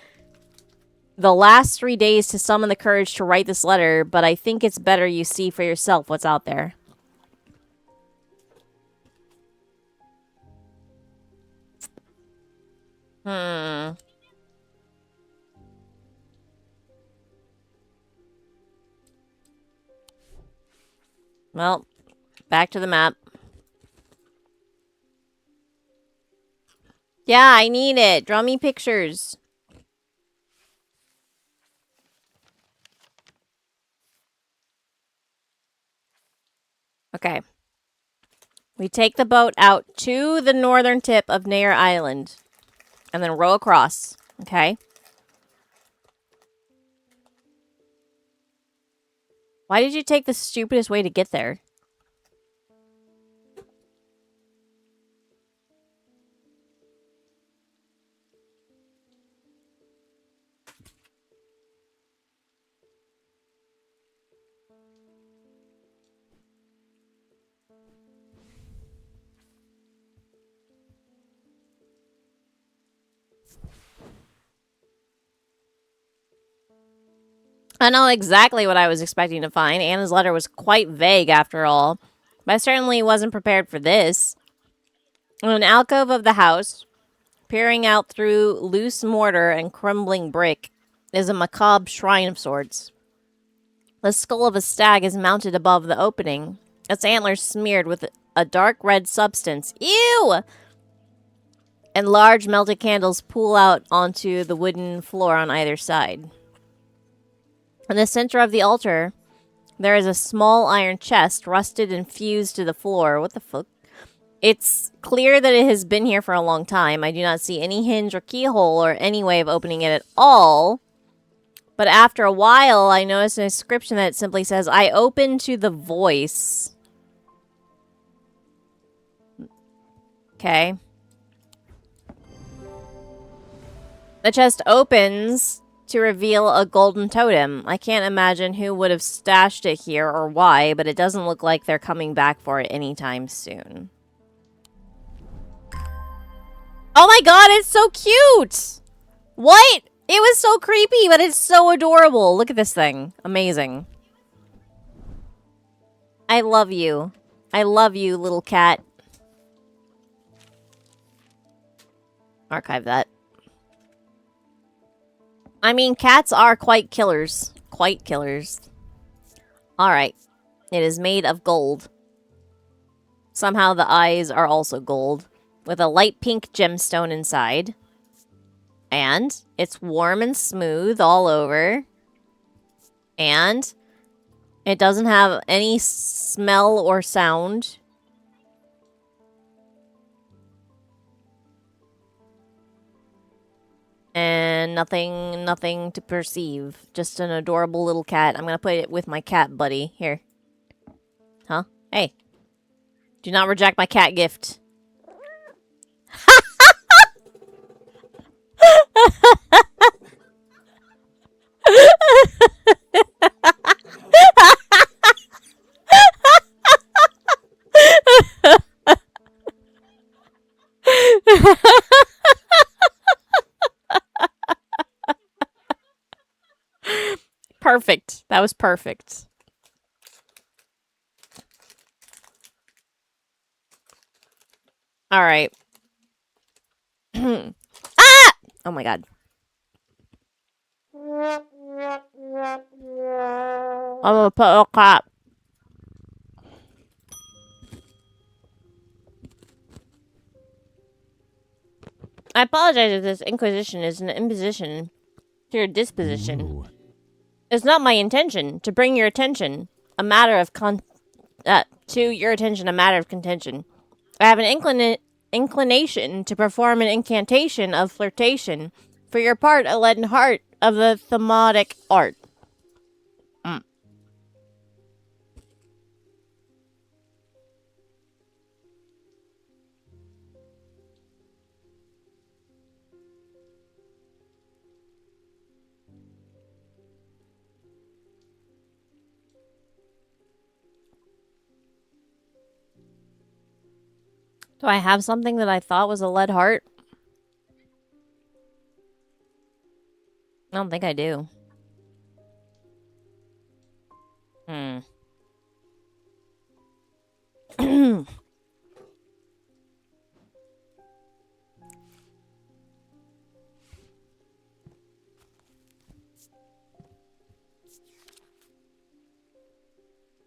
A: the last 3 days to summon the courage to write this letter, but I think it's better you see for yourself what's out there. Well, back to the map. Yeah, I need it. Draw me pictures. Okay. We take the boat out to the northern tip of Nair Island. And then row across. Okay? Why did you take the stupidest way to get there? I know exactly what I was expecting to find. Anna's letter was quite vague after all, but I certainly wasn't prepared for this. In an alcove of the house, peering out through loose mortar and crumbling brick, is a macabre shrine of sorts. The skull of a stag is mounted above the opening, its antlers smeared with a dark red substance. Ew! And large melted candles pool out onto the wooden floor on either side. In the center of the altar, there is a small iron chest, rusted and fused to the floor. What the fuck? It's clear that it has been here for a long time. I do not see any hinge or keyhole or any way of opening it at all. But after a while, I noticed an inscription that simply says, I open to the voice. Okay. The chest opens to reveal a golden totem. I can't imagine who would have stashed it here or why, but it doesn't look like they're coming back for it anytime soon. Oh my god, it's so cute! What? It was so creepy, but it's so adorable. Look at this thing. Amazing. I love you. I love you, little cat. Archive that. I mean, cats are quite killers. Quite killers. Alright. It is made of gold. Somehow the eyes are also gold, with a light pink gemstone inside. And it's warm and smooth all over. And it doesn't have any smell or sound. And nothing to perceive. Just an adorable little cat. I'm gonna put it with my cat buddy. Here. Huh? Hey. Do not reject my cat gift. Perfect. That was perfect. All right. Ah! Oh my god. I'm gonna put a clap. I apologize if this inquisition is an imposition to your disposition.
B: Ooh.
A: It's not my intention to bring your attention a matter of to your attention a matter of contention. I have an inclination to perform an incantation of flirtation for your part, a leaden heart of the thematic art. Do I have something that I thought was a lead heart? I don't think I do.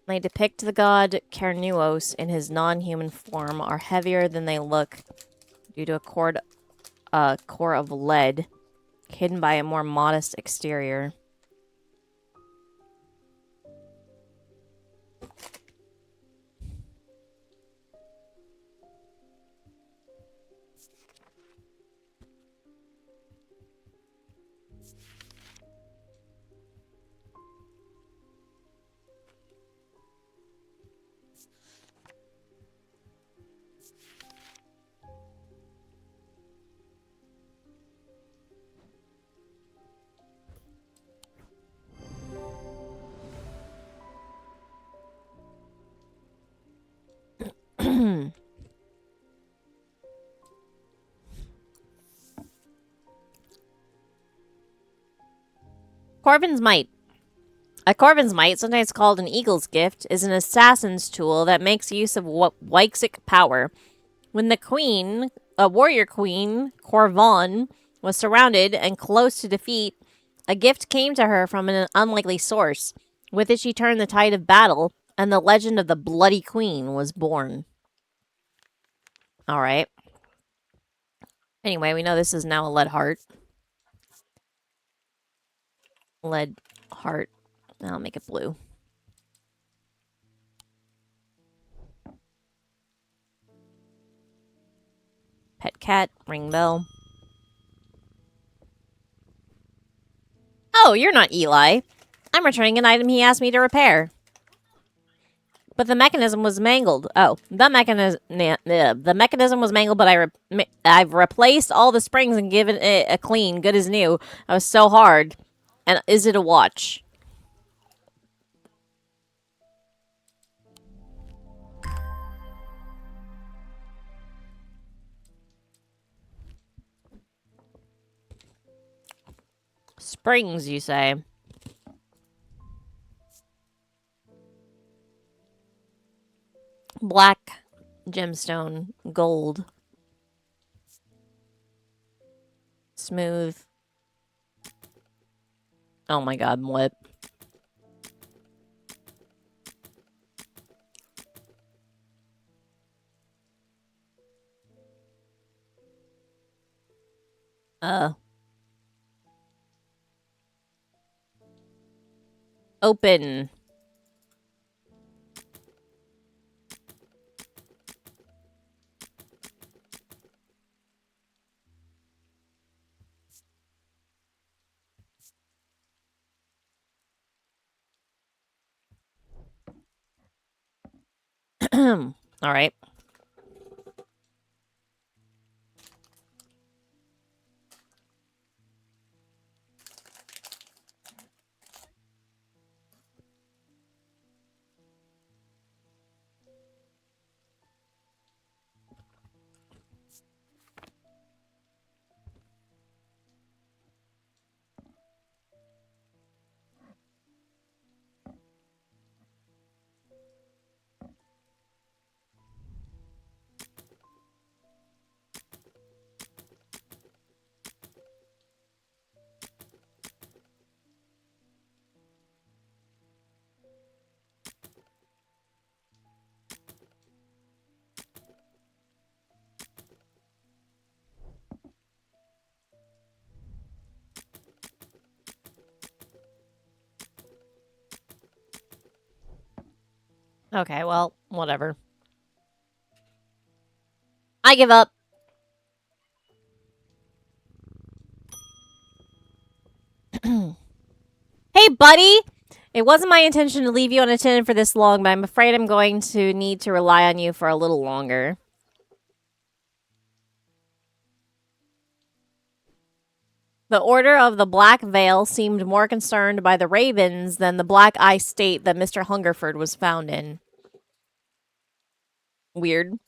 A: They depict the god Carnuos in his non-human form are heavier than they look due to a core of lead hidden by a more modest exterior. Corvin's Might. A Corvin's Might, sometimes called an Eagle's Gift, is an assassin's tool that makes use of Wyxic power. When the queen, a warrior queen, Corvon, was surrounded and close to defeat, a gift came to her from an unlikely source. With it, she turned the tide of battle, and the legend of the Bloody Queen was born. All right. Anyway, we know this is now a lead heart. Lead heart. I'll make it blue. Pet cat, ring bell. Oh, you're not Eli. I'm returning an item he asked me to repair. But the mechanism was mangled. Oh, the mechanism was mangled, but I've replaced all the springs and given it a clean, good as new. That was so hard. And is it a watch? Springs, you say? Black gemstone, gold. Smooth. Oh my god, what? Open. All right. Okay, well, whatever. I give up. Hey, buddy! It wasn't my intention to leave you unattended for this long, but I'm afraid I'm going to need to rely on you for a little longer. The Order of the Black Veil seemed more concerned by the Ravens than the Black Ice state that Mr. Hungerford was found in. Weird.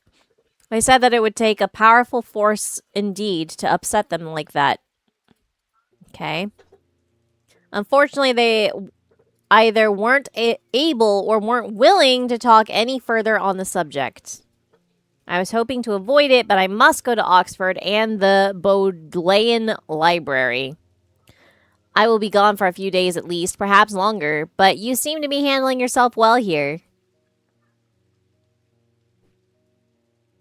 A: They said that it would take a powerful force indeed to upset them like that. Okay. Unfortunately, they either weren't able or weren't willing to talk any further on the subject. I was hoping to avoid it, but I must go to Oxford and the Bodleian Library. I will be gone for a few days at least, perhaps longer, but you seem to be handling yourself well here.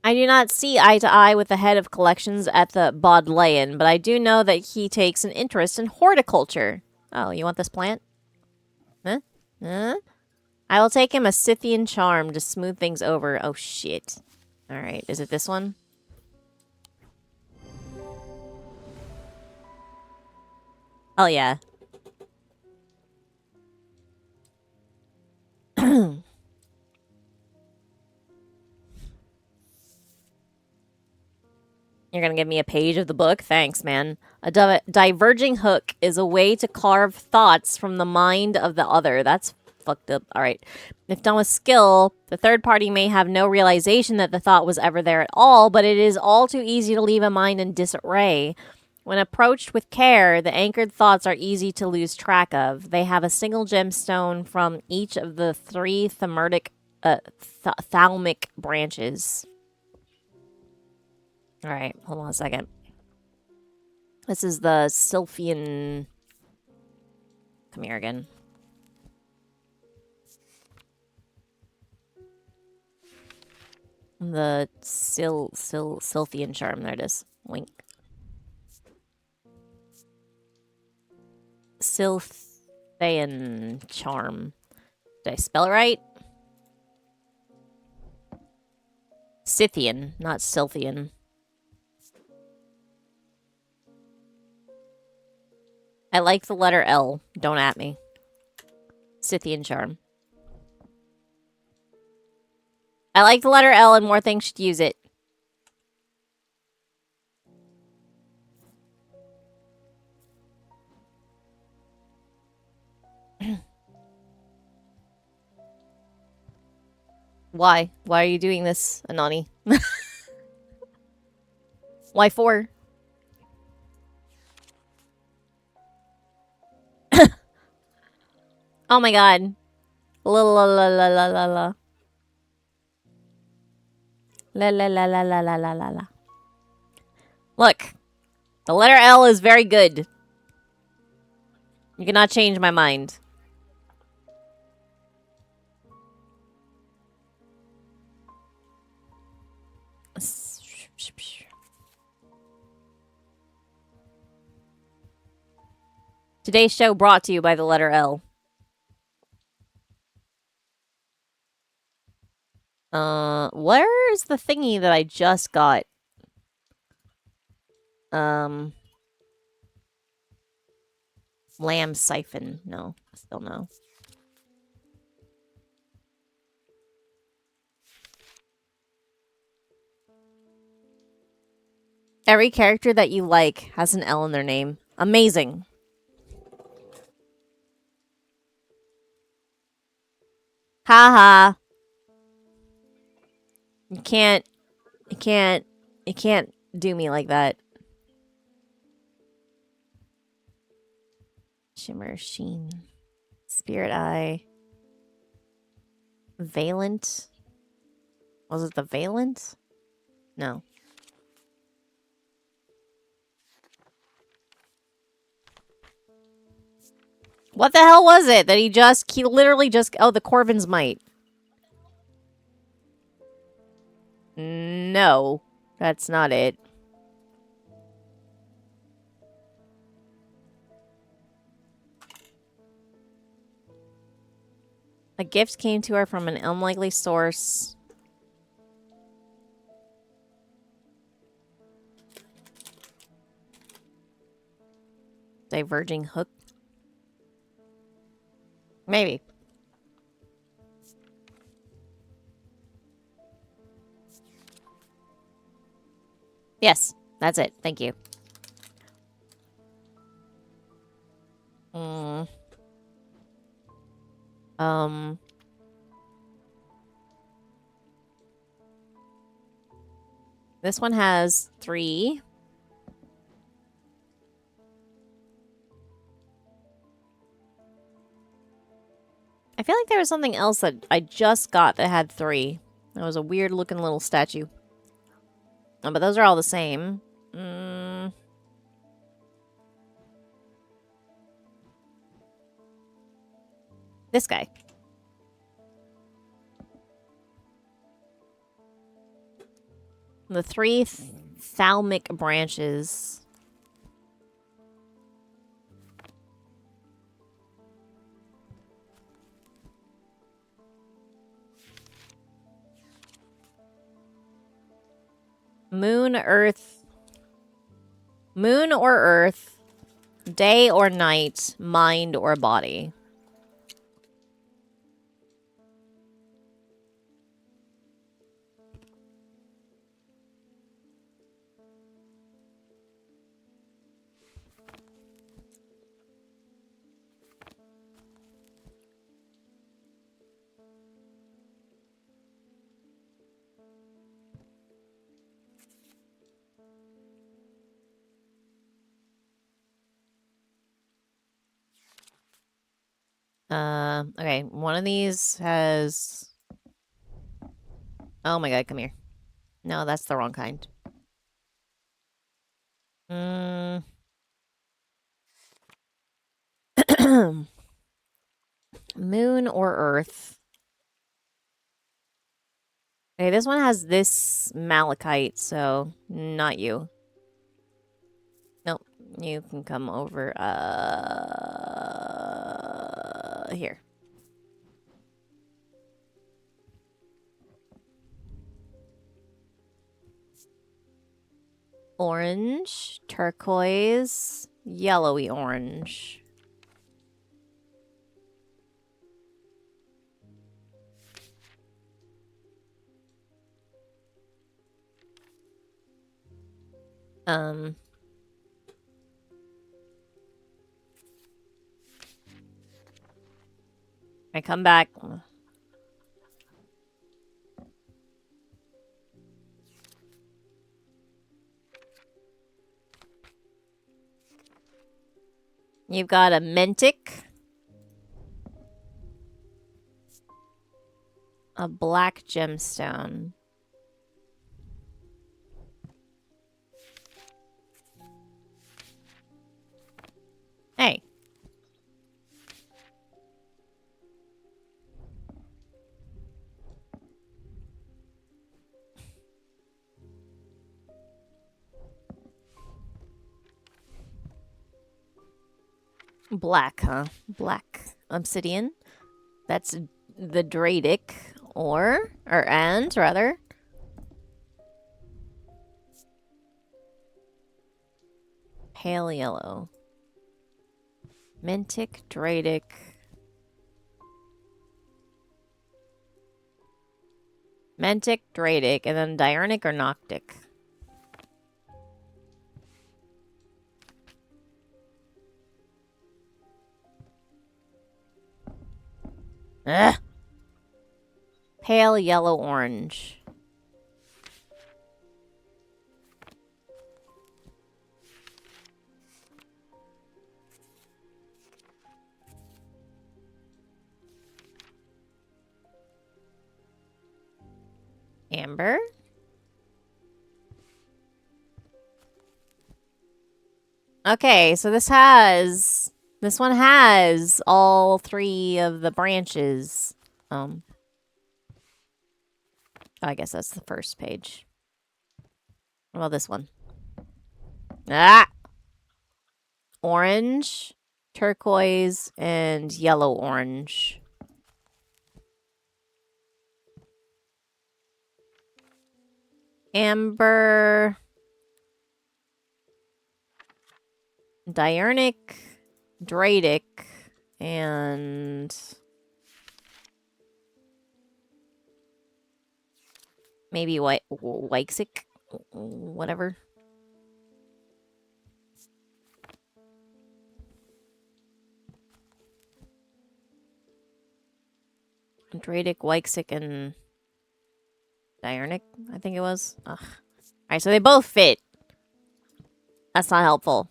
A: I do not see eye to eye with the head of collections at the Bodleian, but I do know that he takes an interest in horticulture. Oh, you want this plant? Huh? Huh? I will take him a Scythian charm to smooth things over. Oh, shit. Alright, is it this one? Oh, yeah. You're gonna give me a page of the book? Thanks, man. A diverging hook is a way to carve thoughts from the mind of the other. That's fucked up. Alright. If done with skill, the third party may have no realization that the thought was ever there at all, but it is all too easy to leave a mind in disarray. When approached with care, the anchored thoughts are easy to lose track of. They have a single gemstone from each of the three thalmic branches. All right, hold on a second. This is the Sylphian. Come here again. The Sylphian charm. There it is. Wink. Sylphian charm. Did I spell it right? Scythian, not Sylphian. I like the letter L. Don't at me. Scythian charm. I like the letter L and more things should use it. Why? Why are you doing this, Anani? Why for? Oh my god. La la la la la la la. La la la la la la la la la. Look. The letter L is very good. You cannot change my mind. Today's show brought to you by the letter L. Where's the thingy that I just got? Lamb siphon. No, still no. Every character that you like has an L in their name. Amazing. Haha. You can't do me like that. Shimmer, sheen, spirit eye, valent. Was it the valent? No. What the hell was it that he literally just, oh, the Corvin's Might. No, that's not it. A gift came to her from an unlikely source. Diverging hook. Maybe. Yes, that's it. Thank you. This one has 3. I feel like there was something else that I just got that had 3. That was a weird looking little statue. Oh, but those are all the same. This guy. The 3 thalmic branches. Moon or earth, day or night, mind or body. Okay, one of these has... Oh my god, come here. No, that's the wrong kind. Mm. Moon or Earth? Okay, this one has this malachite, so not you. Nope, you can come over, here. Orange, turquoise, yellowy orange. I come back. You've got a Mentic, a black gemstone. Hey. Black, huh? Black obsidian. That's the Dradic, and rather. Pale yellow. Mentic, Dradic. Mentic, Dradic, and then Diurnic or Noctic. Ugh. Pale yellow orange. Amber. Okay, so this one has all three of the branches. I guess that's the first page. What about this one? Ah! Orange, turquoise, and yellow orange. Amber, Diurnic, Dradic, and maybe Weixic, whatever. Dradic, Weixic, and Diurnic, I think it was. Ugh. Alright, so they both fit. That's not helpful.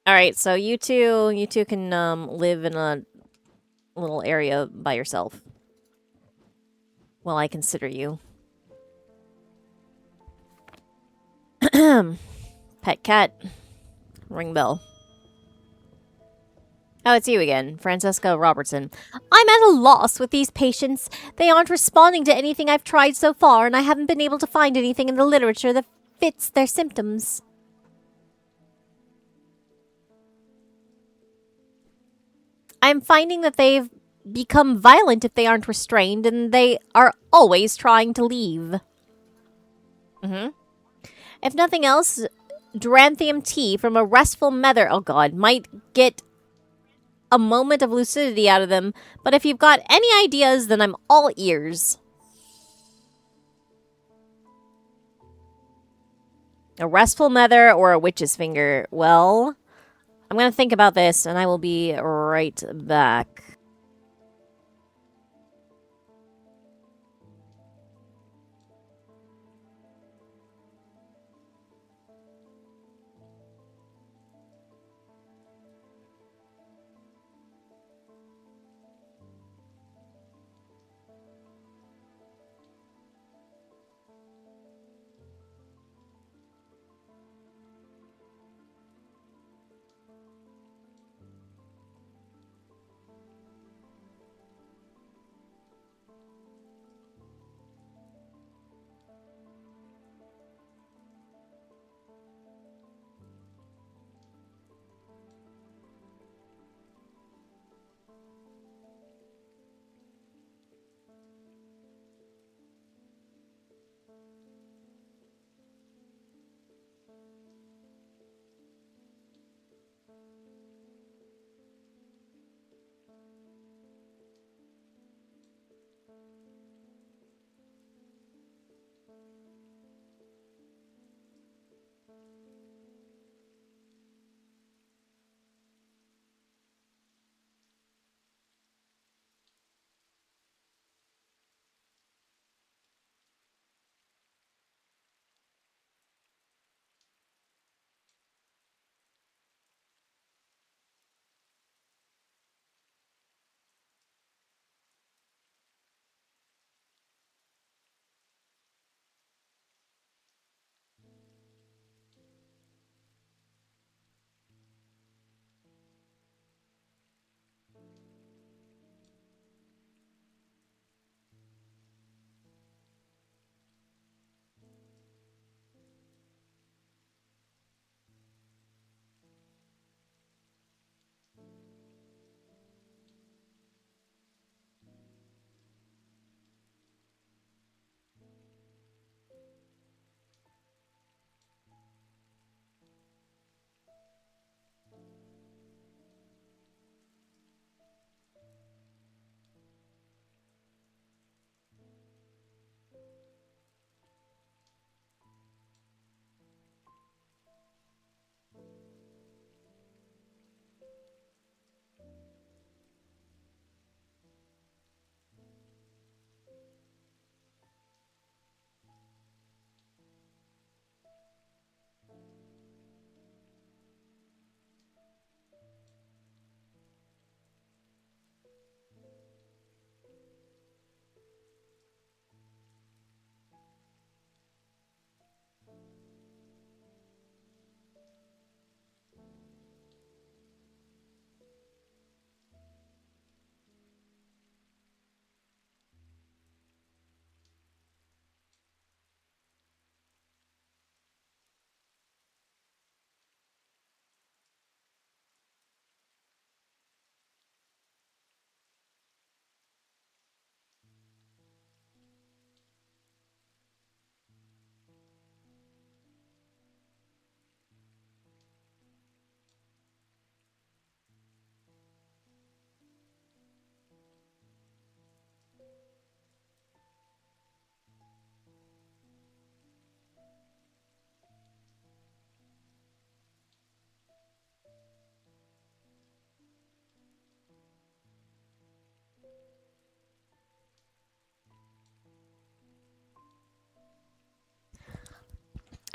A: Alright, so you two can live in a little area by yourself. While I consider you. Pet cat. Ring bell. Oh, it's you again, Francesca Robertson. I'm at a loss with these patients. They aren't responding to anything I've tried so far, and I haven't been able to find anything in the literature that fits their symptoms. I'm finding that they've become violent if they aren't restrained, and they are always trying to leave. If nothing else, Duranthium tea from a restful mother, oh god, might get a moment of lucidity out of them, but if you've got any ideas, then I'm all ears. A restful mother or a witch's finger? Well, I'm gonna think about this, and I will be right back.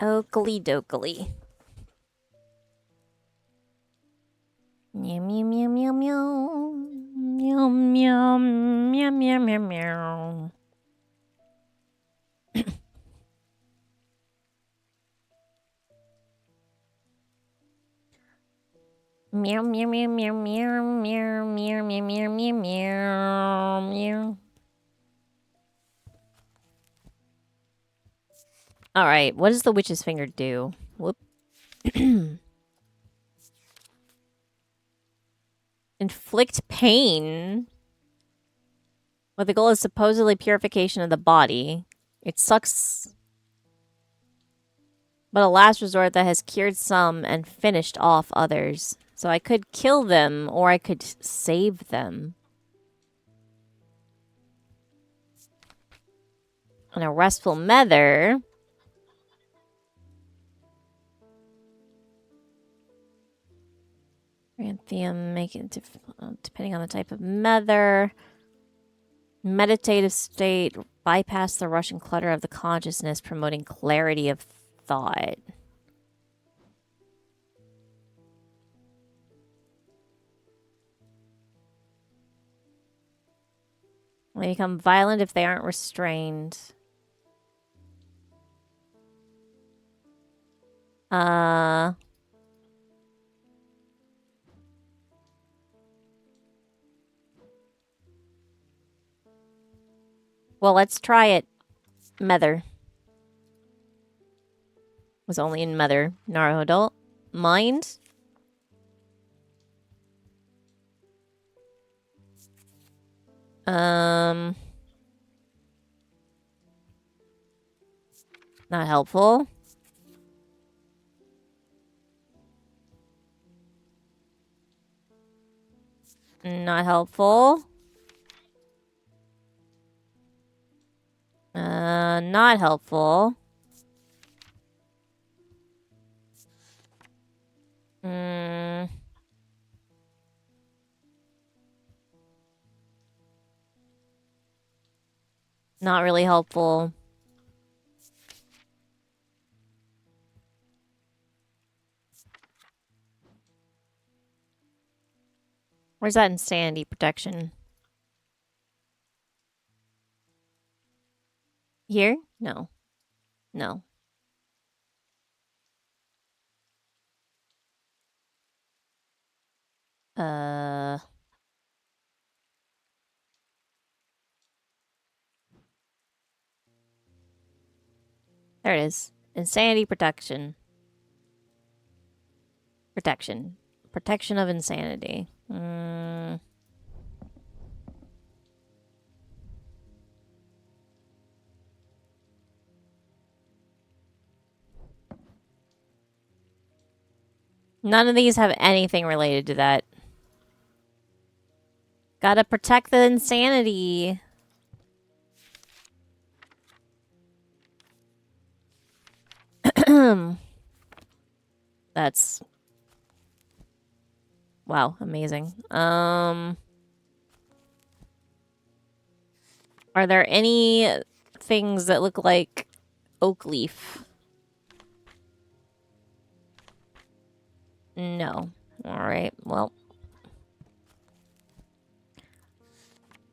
A: Oakley dokley. Meow meow meow meow meow. Meow meow meow meow meow meow. Meow meow meow meow meow meow meow meow meow meow meow meow. All right, what does the witch's finger do? Whoop. Inflict pain. Well, the goal is supposedly purification of the body. It sucks, but a last resort that has cured some and finished off others. So I could kill them, or I could save them. And a restful mether. Ranthium, make it depending on the type of mether. Meditative state, bypass the rush and clutter of the consciousness, promoting clarity of thought. They become violent if they aren't restrained. Well, let's try it. Mether. Was only in Mether. Naruhodo. Mind. Not helpful. Not helpful. Not helpful. Not really helpful. Where's that insanity protection? Here? No. No. There it is. Insanity protection. Protection. Protection of insanity. None of these have anything related to that. Gotta protect the insanity. That's... Wow, amazing. Are there any things that look like oak leaf? No. Alright, well.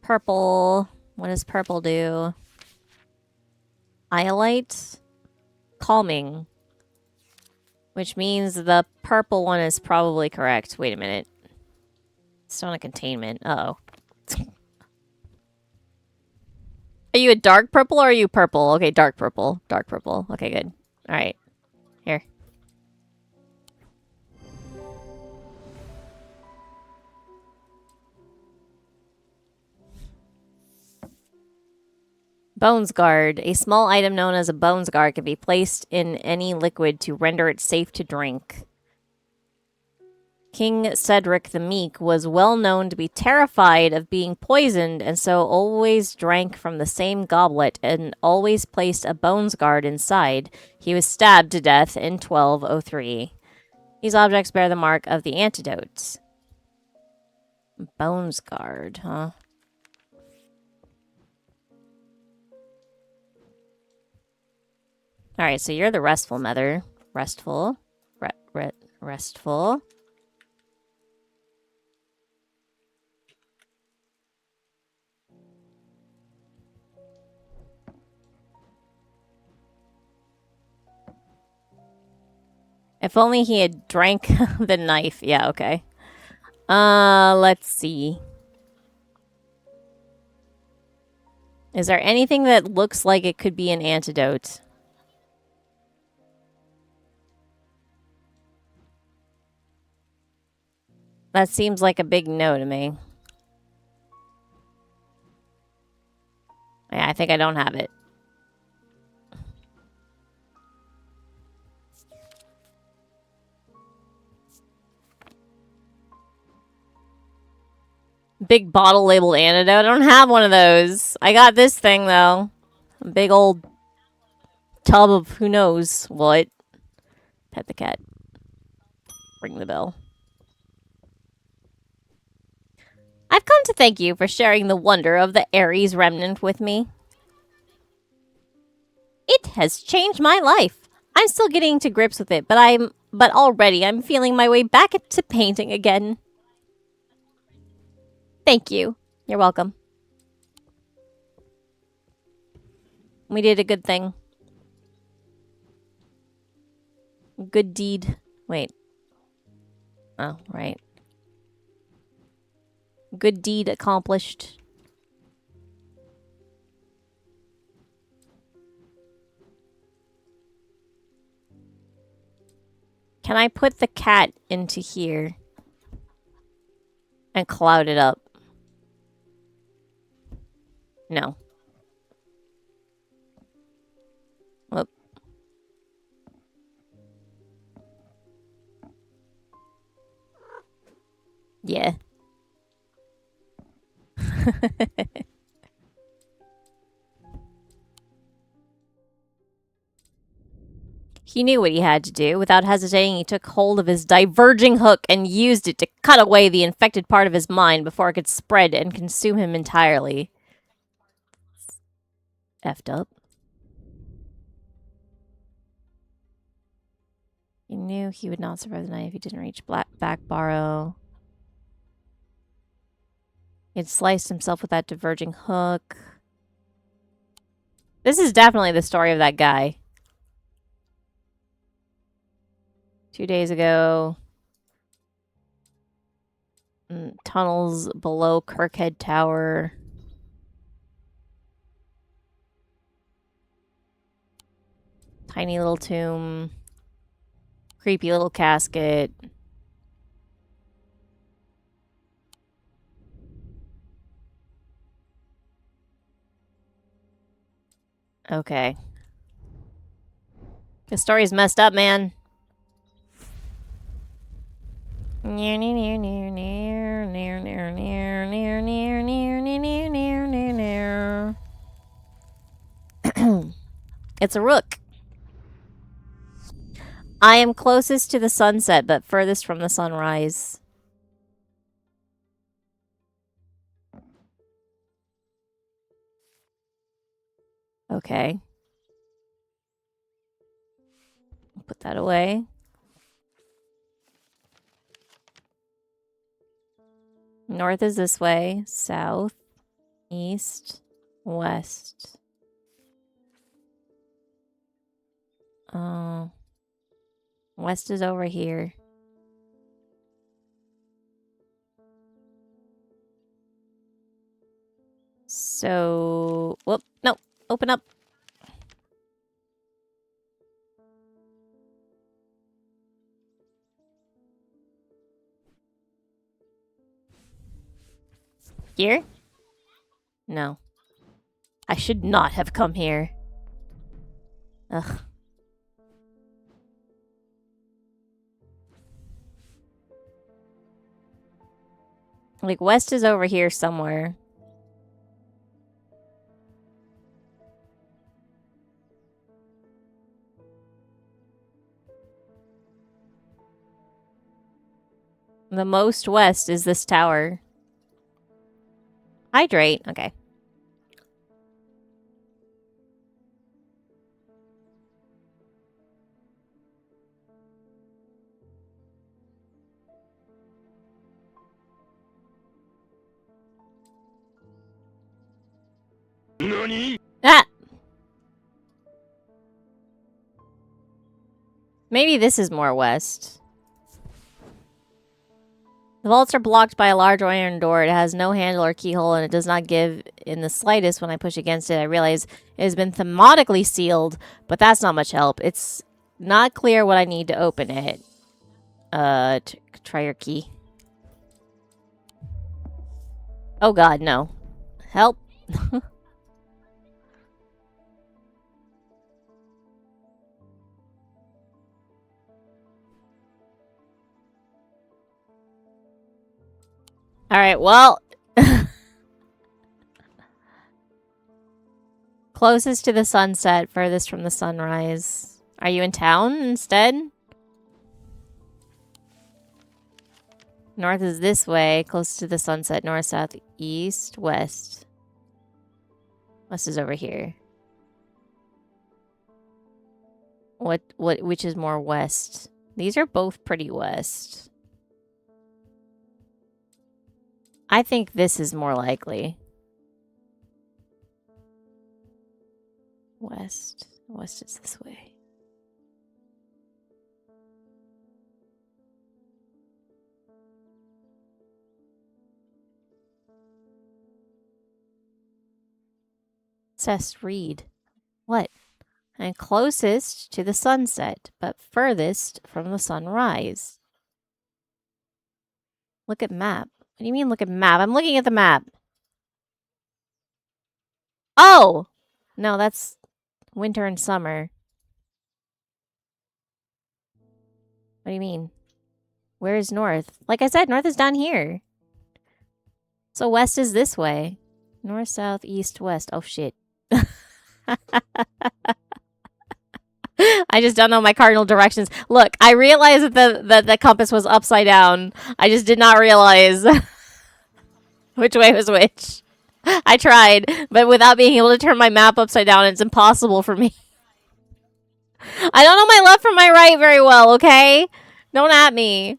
A: Purple. What does purple do? Iolite? Calming. Which means the purple one is probably correct. Wait a minute. Stone of containment. Uh-oh. Are you a dark purple or are you purple? Okay, dark purple. Dark purple. Okay, good. Alright. Here. Bones Guard. A small item known as a Bones Guard can be placed in any liquid to render it safe to drink. King Cedric the Meek was well known to be terrified of being poisoned, and so always drank from the same goblet and always placed a Bones Guard inside. He was stabbed to death in 1203. These objects bear the mark of the antidotes. Bones Guard, huh? Alright, so you're the restful mother. Restful. Restful. If only he had drank the knife. Yeah, okay. Let's see. Is there anything that looks like it could be an antidote? That seems like a big no to me. Yeah, I think I don't have it. Big bottle labeled antidote. I don't have one of those. I got this thing, though. A big old tub of who knows what. Pet the cat. Ring the bell. I've come to thank you for sharing the wonder of the Ares remnant with me. It has changed my life. I'm still getting to grips with it, but already I'm feeling my way back into painting again. Thank you. You're welcome. We did a good thing. Good deed. Wait. Oh, right. Good deed accomplished. Can I put the cat into here and cloud it up? No. Whoop. Yeah. He knew what he had to do. Without hesitating, he took hold of his diverging hook and used it to cut away the infected part of his mind before it could spread and consume him entirely. Effed up. He knew he would not survive the night if he didn't reach back Barrow. He had sliced himself with that diverging hook. This is definitely the story of that guy. 2 days ago. Tunnels below Kirkhead Tower. Tiny little tomb. Creepy little casket. Okay. The story's messed up, man. It's a rook. I am closest to the sunset, but furthest from the sunrise. Okay. Put that away. North is this way. South. East. West. Oh. West is over here. So... Whoop. No. Open up. Here? No. I should not have come here. Ugh. Like, west is over here somewhere. The most west is this tower. Hydrate. Okay.
B: NANI?!
A: Ah! Maybe this is more west. The vaults are blocked by a large iron door. It has no handle or keyhole, and it does not give in the slightest when I push against it. I realize it has been thematically sealed, but that's not much help. It's not clear what I need to open it. Try your key. Oh god, no. Help. Alright, well... Closest to the sunset, furthest from the sunrise. Are you in town instead? North is this way, close to the sunset. North, south, east, west. West is over here. Which is more west? These are both pretty west. I think this is more likely. West. West is this way. Cess, read. What? And closest to the sunset, but furthest from the sunrise. Look at map. What do you mean look at map? I'm looking at the map. Oh! No, that's winter and summer. What do you mean? Where is north? Like I said, north is down here. So west is this way. North, south, east, west. Oh, shit. I just don't know my cardinal directions. Look, I realized that the compass was upside down. I just did not realize which way was which. I tried, but without being able to turn my map upside down, it's impossible for me. I don't know my left from my right very well, okay? Don't at me.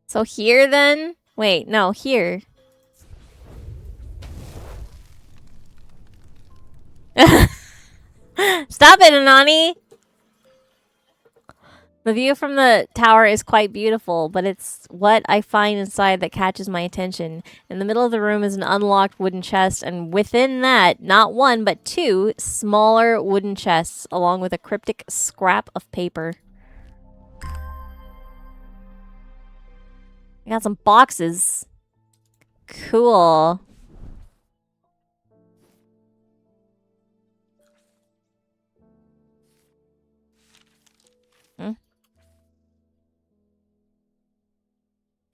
A: So here then? Wait, no, here. Stop it, Anani! The view from the tower is quite beautiful, but it's what I find inside that catches my attention. In the middle of the room is an unlocked wooden chest, and within that, not one, but two smaller wooden chests, along with a cryptic scrap of paper. I got some boxes. Cool.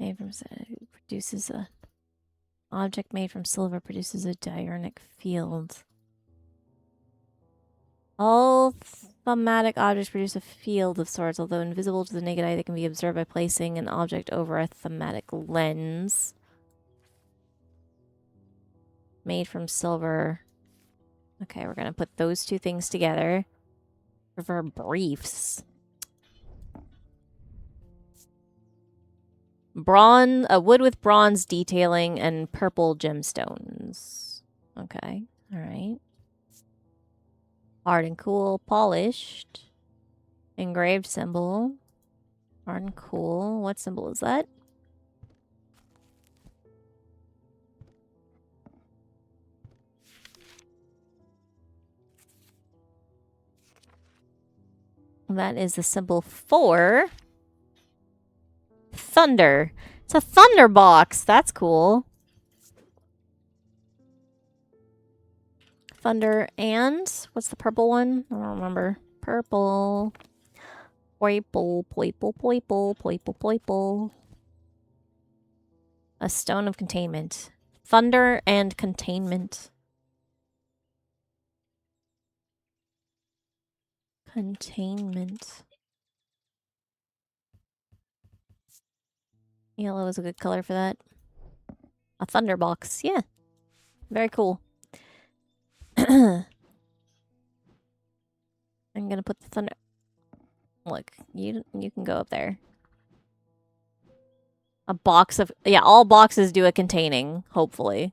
A: Made from produces a object made from silver produces a diurnal field. All thematic objects produce a field of sorts, although invisible to the naked eye, they can be observed by placing an object over a thematic lens. Made from silver. Okay, we're gonna put those two things together. For briefs. Wood with bronze detailing and purple gemstones. Okay, alright. Hard and cool, polished. Engraved symbol. Hard and cool. What symbol is that? That is the symbol for thunder. It's a thunder box. That's cool. Thunder and what's the purple one? I don't remember. Purple. Purple, purple, purple, purple, purple. A stone of containment. Thunder and containment. Containment. Yellow is a good color for that. A thunder box. Yeah. Very cool. I'm gonna put the thunder... Look, you can go up there. A box of... Yeah, all boxes do a containing, hopefully.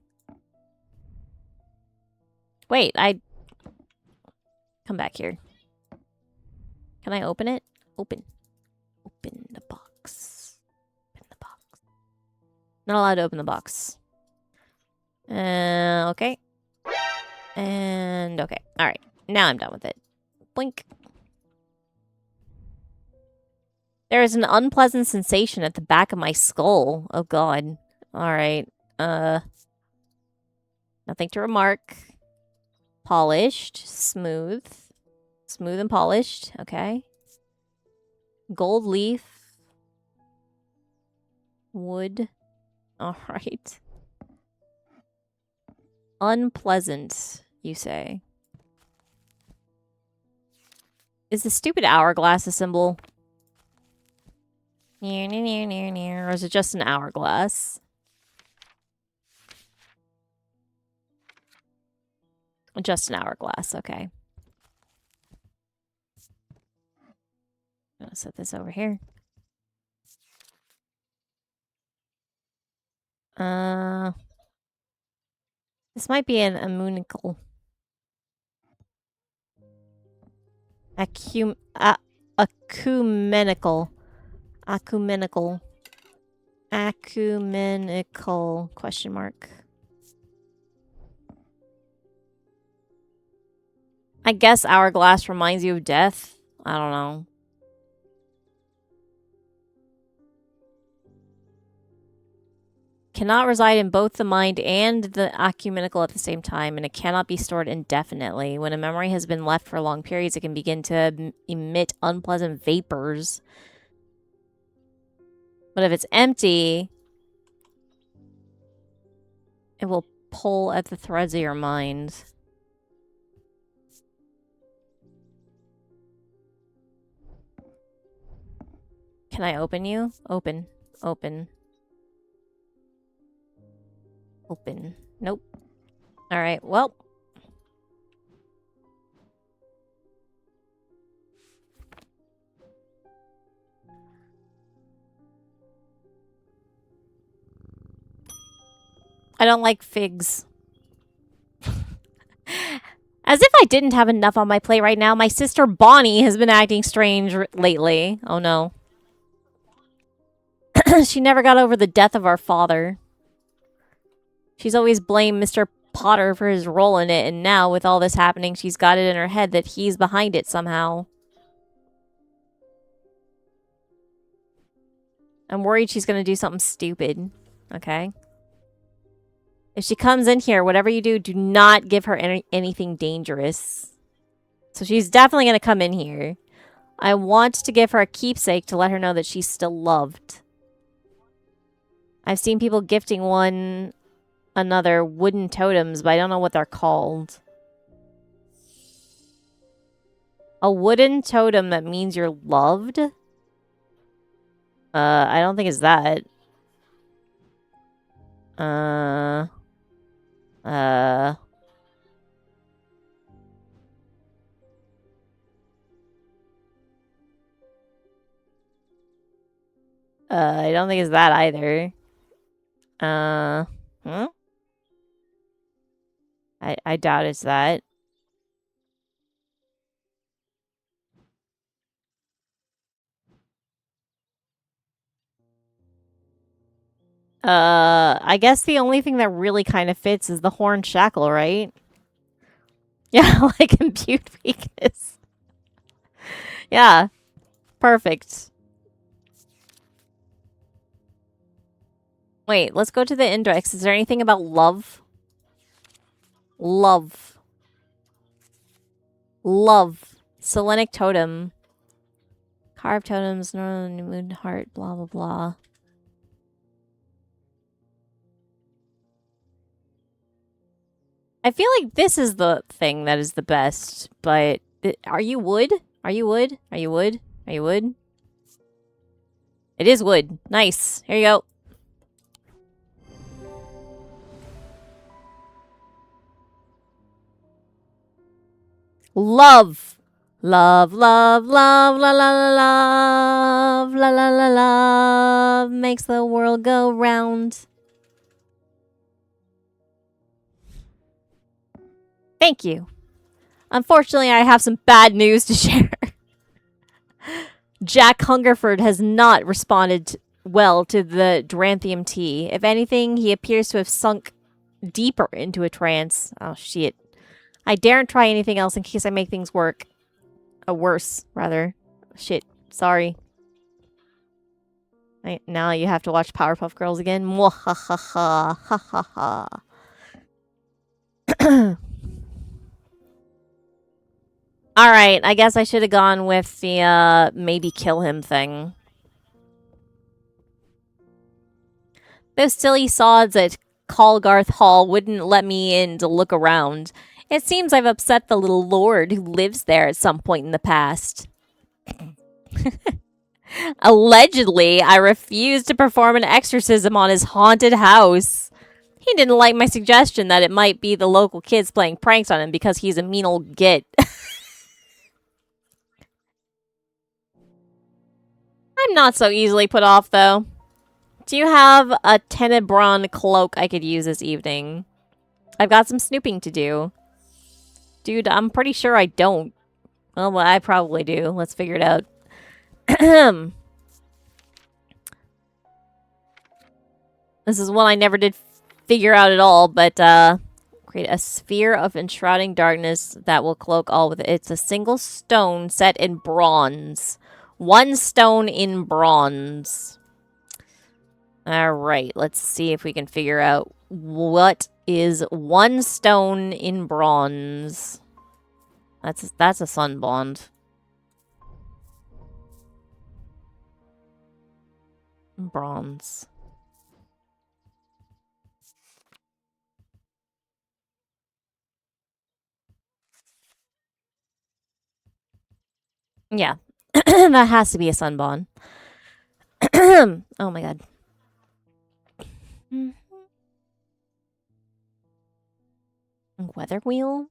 A: Wait, come back here. Can I open it? Open. Open the box. Open the box. Not allowed to open the box. Okay. And okay. Alright. Now I'm done with it. Blink. There is an unpleasant sensation at the back of my skull. Oh god. Alright. Nothing to remark. Polished. Smooth. Smooth and polished. Okay. Gold leaf. Wood. Alright. Unpleasant, you say. Is the stupid hourglass a symbol? Or is it just an hourglass? Just an hourglass, okay. I'm gonna set this over here. This might be an amunical. Ecumenical. Ecumenical. Ecumenical question mark. I guess hourglass reminds you of death. I don't know. Cannot reside in both the mind and the ecumenical at the same time, and it cannot be stored indefinitely. When a memory has been left for long periods, it can begin to emit unpleasant vapors. But if it's empty, it will pull at the threads of your mind. Can I open you? Open. Open. Open. Nope. Alright, well. I don't like figs. As if I didn't have enough on my plate right now, my sister Bonnie has been acting strange lately. Oh no. She never got over the death of our father. She's always blamed Mr. Potter for his role in it, and now, with all this happening, she's got it in her head that he's behind it somehow. I'm worried she's gonna do something stupid. Okay? If she comes in here, whatever you do, do not give her anything dangerous. So she's definitely gonna come in here. I want to give her a keepsake to let her know that she's still loved. I've seen people gifting one another wooden totems, but I don't know what they're called. A wooden totem that means you're loved? I don't think it's that. I don't think it's that either. Hmm? I doubt it's that. I guess the only thing that really kind of fits is the horn shackle, right? Yeah, like impute weakness. Yeah. Perfect. Wait, let's go to the index. Is there anything about love? Love. Love. Selenic totem. Carved totems, northern moon heart, blah, blah, blah. I feel like this is the thing that is the best, but... Are you wood? Are you wood? Are you wood? Are you wood? It is wood. Nice. Here you go. Love. Love, love, love, la la la love, la la la love makes the world go round. Thank you. Unfortunately, I have some bad news to share. Jack Hungerford has not responded well to the Duranthium tea. If anything, he appears to have sunk deeper into a trance. Oh, shit. I daren't try anything else in case I make things worse, rather. Shit. Sorry. Now you have to watch Powerpuff Girls again. Mwahaha. Ha ha ha. Alright, I guess I should have gone with the, maybe kill him thing. Those silly sods at Colgarth Hall wouldn't let me in to look around. It seems I've upset the little lord who lives there at some point in the past. Allegedly, I refused to perform an exorcism on his haunted house. He didn't like my suggestion that it might be the local kids playing pranks on him because he's a mean old git. I'm not so easily put off, though. Do you have a Tenebron cloak I could use this evening? I've got some snooping to do. Dude, I'm pretty sure I don't. Well, I probably do. Let's figure it out. This is one I never did figure out at all, but create a sphere of enshrouding darkness that will cloak all with it. It's a single stone set in bronze. One stone in bronze. Alright, let's see if we can figure out what is one stone in bronze. That's a sun bond. Bronze. Yeah. That has to be a sun bond. Oh my god. Weather wheel?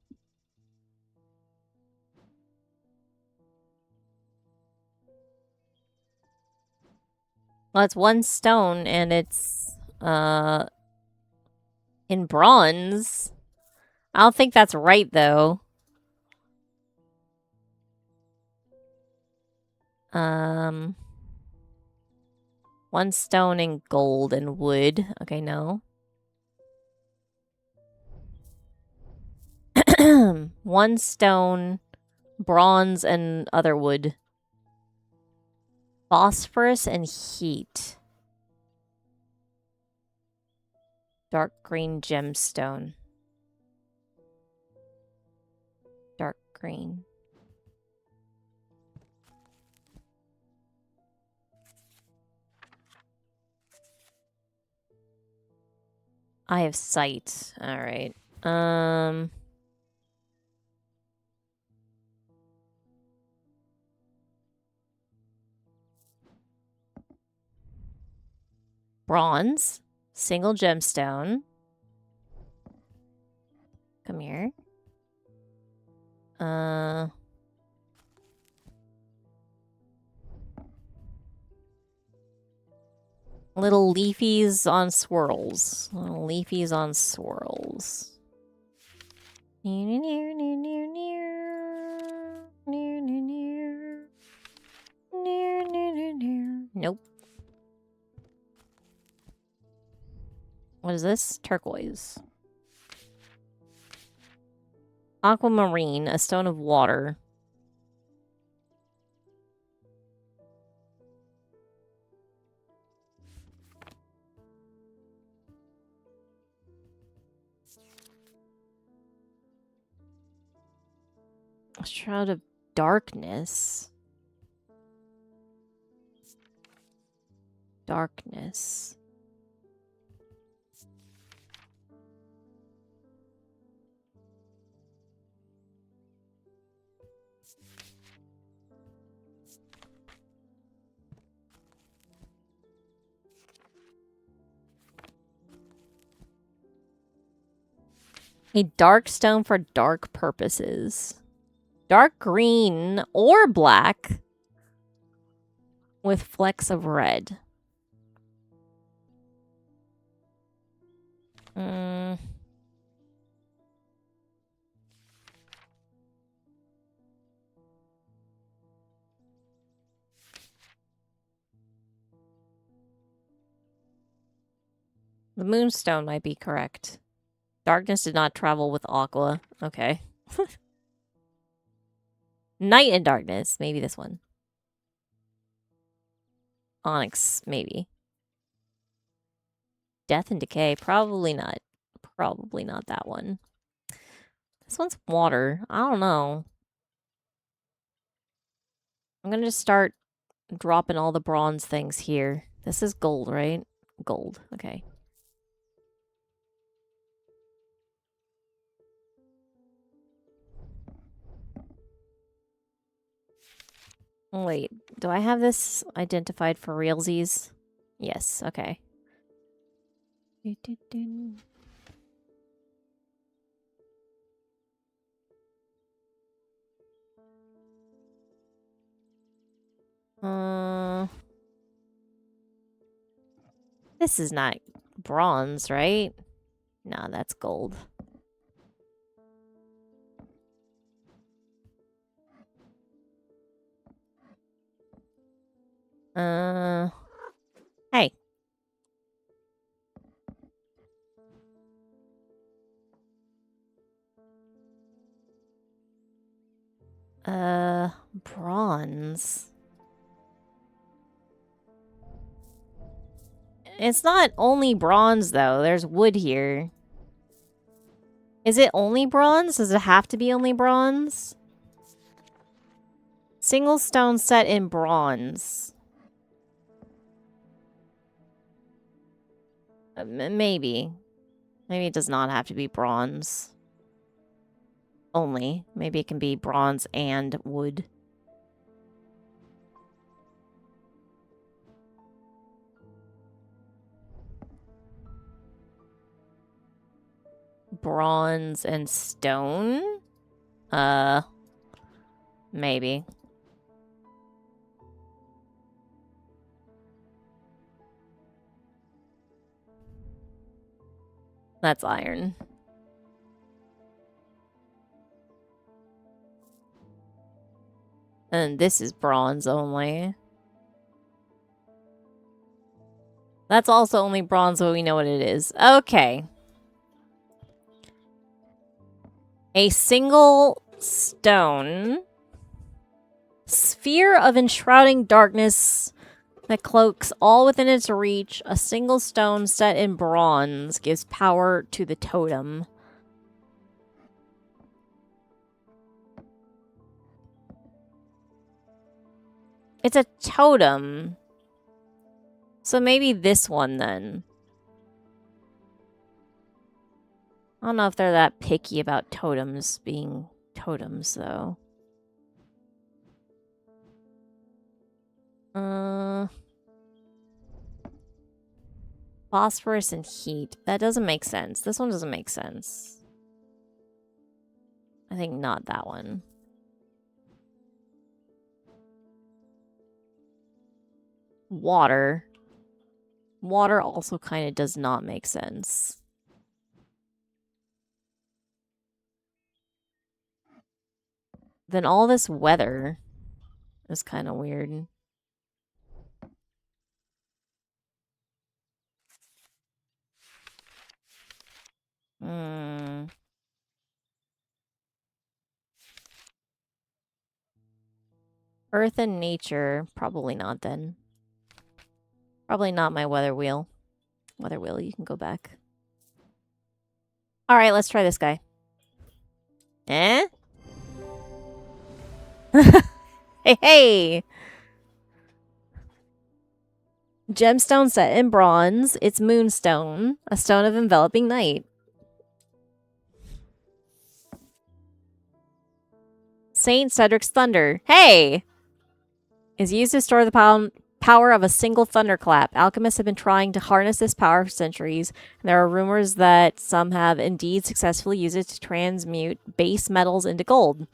A: Well, it's one stone and it's in bronze. I don't think that's right though. One stone in gold and wood. Okay, no. One stone, bronze, and other wood. Phosphorus and heat. Dark green gemstone. Dark green. I have sight. Alright. Bronze. Single gemstone. Come here. Little leafies on swirls. Little leafies on swirls. Nope. What is this? Turquoise. Aquamarine, a stone of water. A shroud of darkness. Darkness. A dark stone for dark purposes. Dark green or black with flecks of red. The moonstone might be correct. Darkness did not travel with aqua. Okay. Night and darkness. Maybe this one. Onyx, maybe. Death and decay. Probably not. Probably not that one. This one's water. I don't know. I'm gonna just start dropping all the bronze things here. This is gold, right? Gold. Okay. Wait, do I have this identified for realsies? Yes, okay. This is not bronze, right? No, that's gold. Hey. Bronze. It's not only bronze, though. There's wood here. Is it only bronze? Does it have to be only bronze? Single stone set in bronze. Maybe. Maybe it does not have to be bronze. Only. Maybe it can be bronze and wood. Bronze and stone? Maybe. That's iron. And this is bronze only. That's also only bronze, but we know what it is. Okay. A single stone. Sphere of enshrouding darkness that cloaks all within its reach. A single stone set in bronze gives power to the totem. It's a totem. So maybe this one then. I don't know if they're that picky about totems being totems, though. Phosphorus and heat. That doesn't make sense. This one doesn't make sense. I think not that one. Water. Water also kind of does not make sense. Then all this weather is kind of weird. Earth and nature. Probably not then. Probably not my weather wheel. Weather wheel, you can go back. Alright, let's try this guy. Eh? Hey, hey! Gemstone set in bronze. It's moonstone. A stone of enveloping night. Saint Cedric's Thunder. Hey! Is used to store the power of a single thunderclap. Alchemists have been trying to harness this power for centuries, and there are rumors that some have indeed successfully used it to transmute base metals into gold.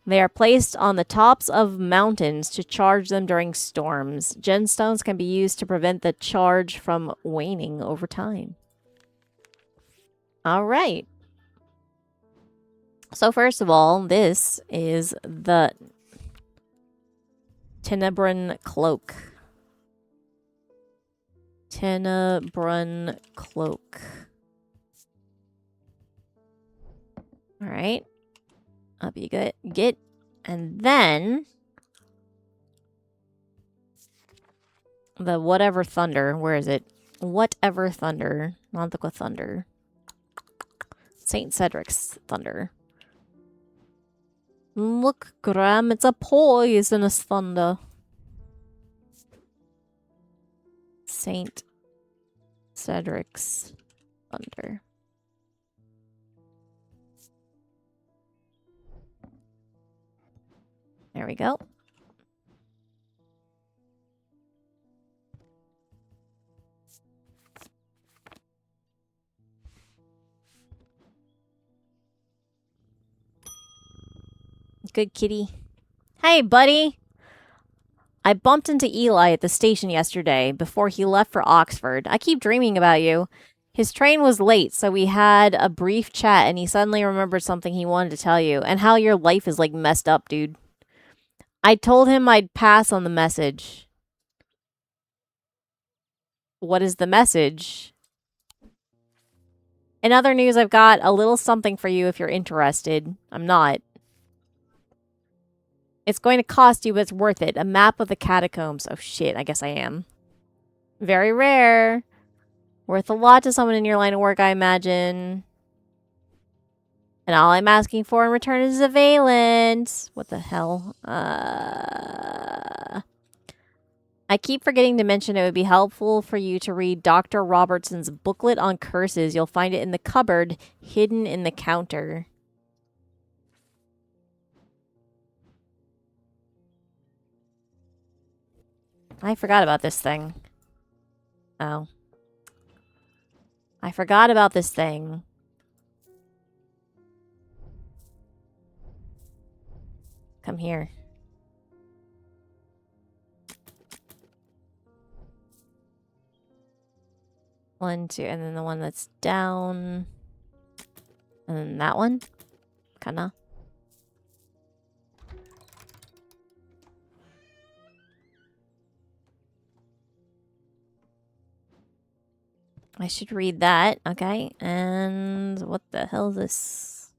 A: They are placed on the tops of mountains to charge them during storms. Gemstones can be used to prevent the charge from waning over time. All right. So first of all, this is the Tenebrun Cloak. Tenebrun Cloak. All right. Up you get. And then the whatever thunder. Where is it? Whatever thunder. Monthicua thunder. St. Cedric's thunder. Look, Graham, it's a poisonous thunder. St. Cedric's thunder. There we go. Good kitty. Hey, buddy. I bumped into Eli at the station yesterday before he left for Oxford. I keep dreaming about you. His train was late, so we had a brief chat and he suddenly remembered something he wanted to tell you and how your life is like messed up, dude. I told him I'd pass on the message. What is the message? In other news, I've got a little something for you if you're interested. I'm not. It's going to cost you, but it's worth it. A map of the catacombs. Oh shit, I guess I am. Very rare. Worth a lot to someone in your line of work, I imagine. And all I'm asking for in return is a valence. What the hell? I keep forgetting to mention it would be helpful for you to read Dr. Robertson's booklet on curses. You'll find it in the cupboard, hidden in the counter. I forgot about this thing. Oh. I forgot about this thing. Come here. One, two, and then the one that's down. And then that one. Kinda. I should read that. Okay. And what the hell is this?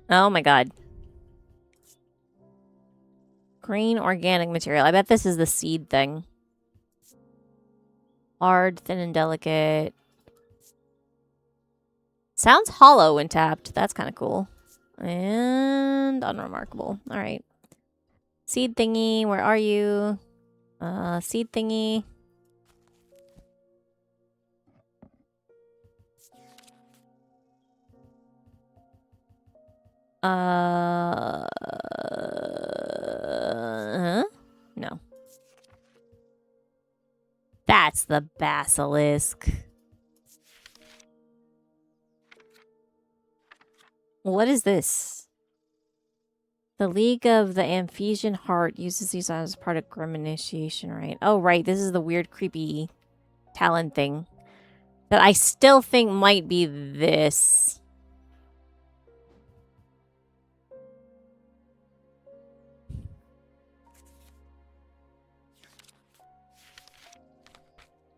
A: Oh my god. Green organic material. I bet this is the seed thing. Hard, thin, and delicate. Sounds hollow when tapped. That's kind of cool. And unremarkable. All right. Seed thingy, where are you? Seed thingy. No. That's the basilisk. What is this? The League of the Amphesian Heart uses these as part of Grim Initiation, right? Oh, right. This is the weird, creepy talon thing that I still think might be this.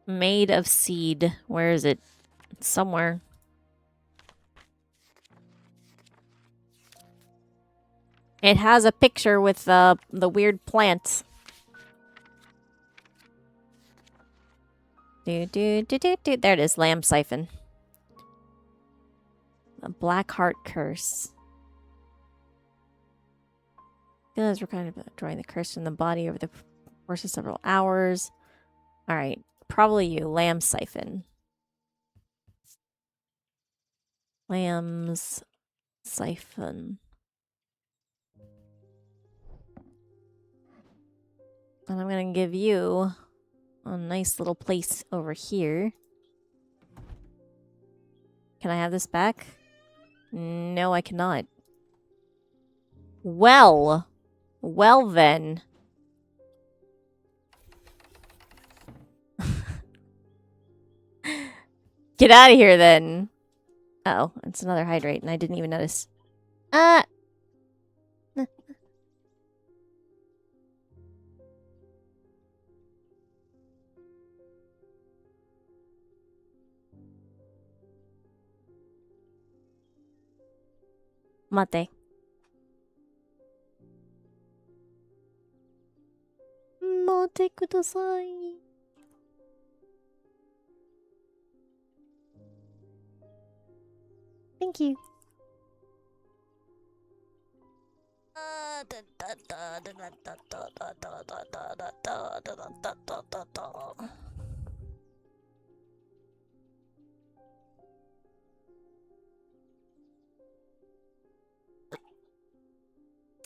A: Made of seed. Where is it? It's somewhere. It has a picture with the weird plant. There it is. Lamb siphon. A black heart curse. As we're kind of drawing the curse from the body over the course of several hours. All right. Probably you. Lamb siphon. Lamb's siphon. And I'm going to give you a nice little place over here. Can I have this back? No, I cannot. Well. Well then. Get out of here then. Uh oh, it's another hydrate and I didn't even notice. Mate. Mate kudasai. Thank you.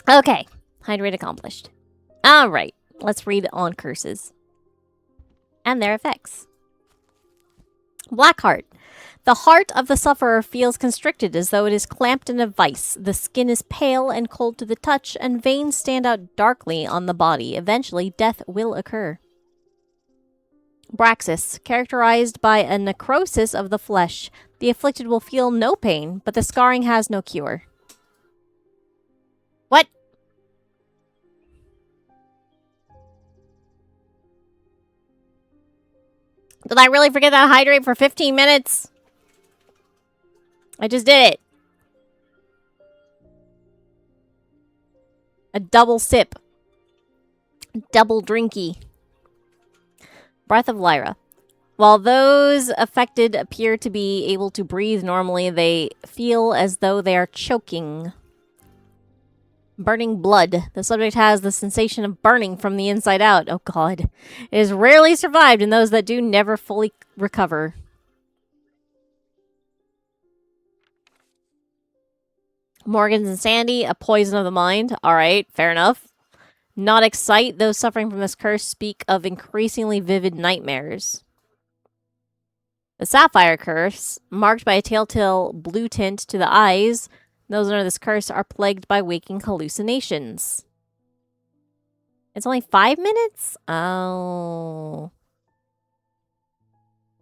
A: Okay, hydrate accomplished. Alright, let's read on curses. And their effects. Black heart. The heart of the sufferer feels constricted as though it is clamped in a vice. The skin is pale and cold to the touch, and veins stand out darkly on the body. Eventually, death will occur. Braxis. Characterized by a necrosis of the flesh. The afflicted will feel no pain, but the scarring has no cure. What? Did I really forget that hydrate for 15 minutes? I just did it. A double sip. Double drinky. Breath of Lyra. While those affected appear to be able to breathe normally, they feel as though they are choking. Burning blood. The subject has the sensation of burning from the inside out. Oh god. It is rarely survived, and those that do never fully recover. Morgan's Insanity, a poison of the mind. Alright, fair enough. Not excite. Those suffering from this curse speak of increasingly vivid nightmares. The Sapphire Curse, marked by a telltale blue tint to the eyes. Those under this curse are plagued by waking hallucinations. It's only 5 minutes? Oh.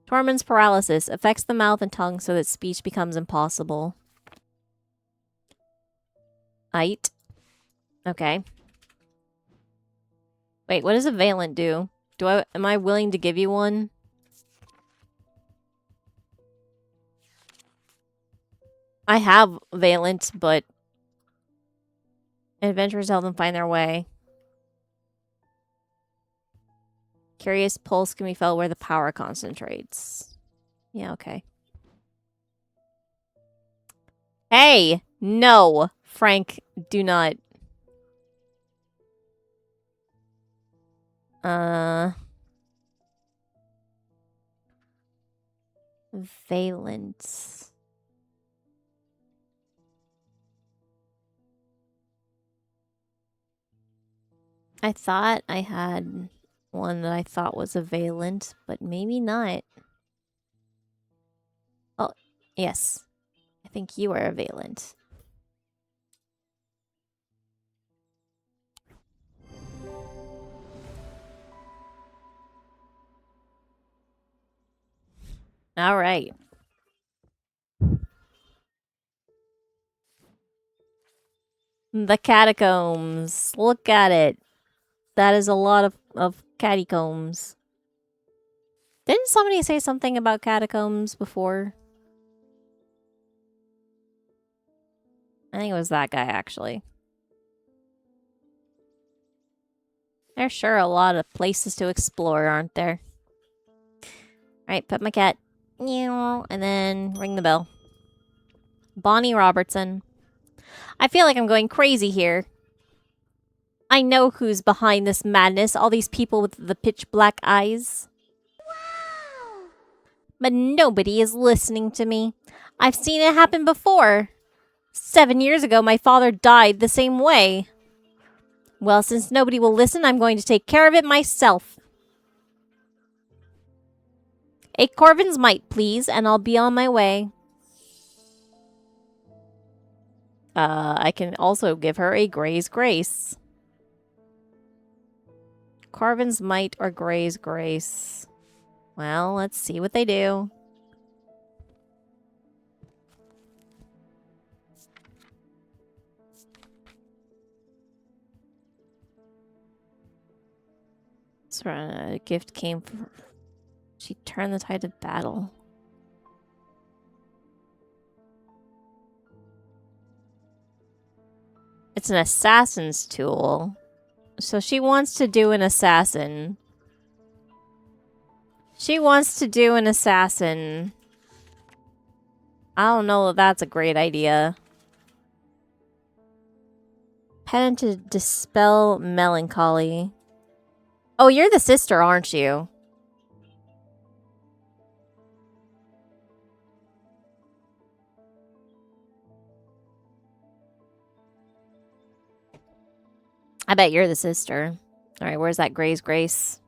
A: Torment's paralysis affects the mouth and tongue so that speech becomes impossible. Ite. Okay. Wait, what does a Valent do? Am I willing to give you one? I have Valent, but adventurers help them find their way. Curious pulse can be felt where the power concentrates. Yeah, okay. Hey! No! Frank, do not. Valence. I thought I had one that I thought was a Valent, but maybe not. Oh, yes. I think you are a Valent. All right. The catacombs. Look at it. That is a lot of catacombs. Didn't somebody say something about catacombs before? I think it was that guy, actually. There's sure a lot of places to explore, aren't there? Alright, pet my cat. And then ring the bell. Bonnie Robertson. I feel like I'm going crazy here. I know who's behind this madness. All these people with the pitch black eyes. Wow. But nobody is listening to me. I've seen it happen before. 7 years ago, my father died the same way. Well, since nobody will listen, I'm going to take care of it myself. A Corvin's might, please, and I'll be on my way. I can also give her a Gray's Grace. Carvin's Might or Gray's Grace. Well, let's see what they do. So, a gift came from... She turned the tide of battle. It's an assassin's tool. So she wants to do an assassin. She wants to do an assassin. I don't know if that's a great idea. Pen to dispel melancholy. Oh, you're the sister, aren't you? I bet you're the sister. Alright, where's that Gray's Grace?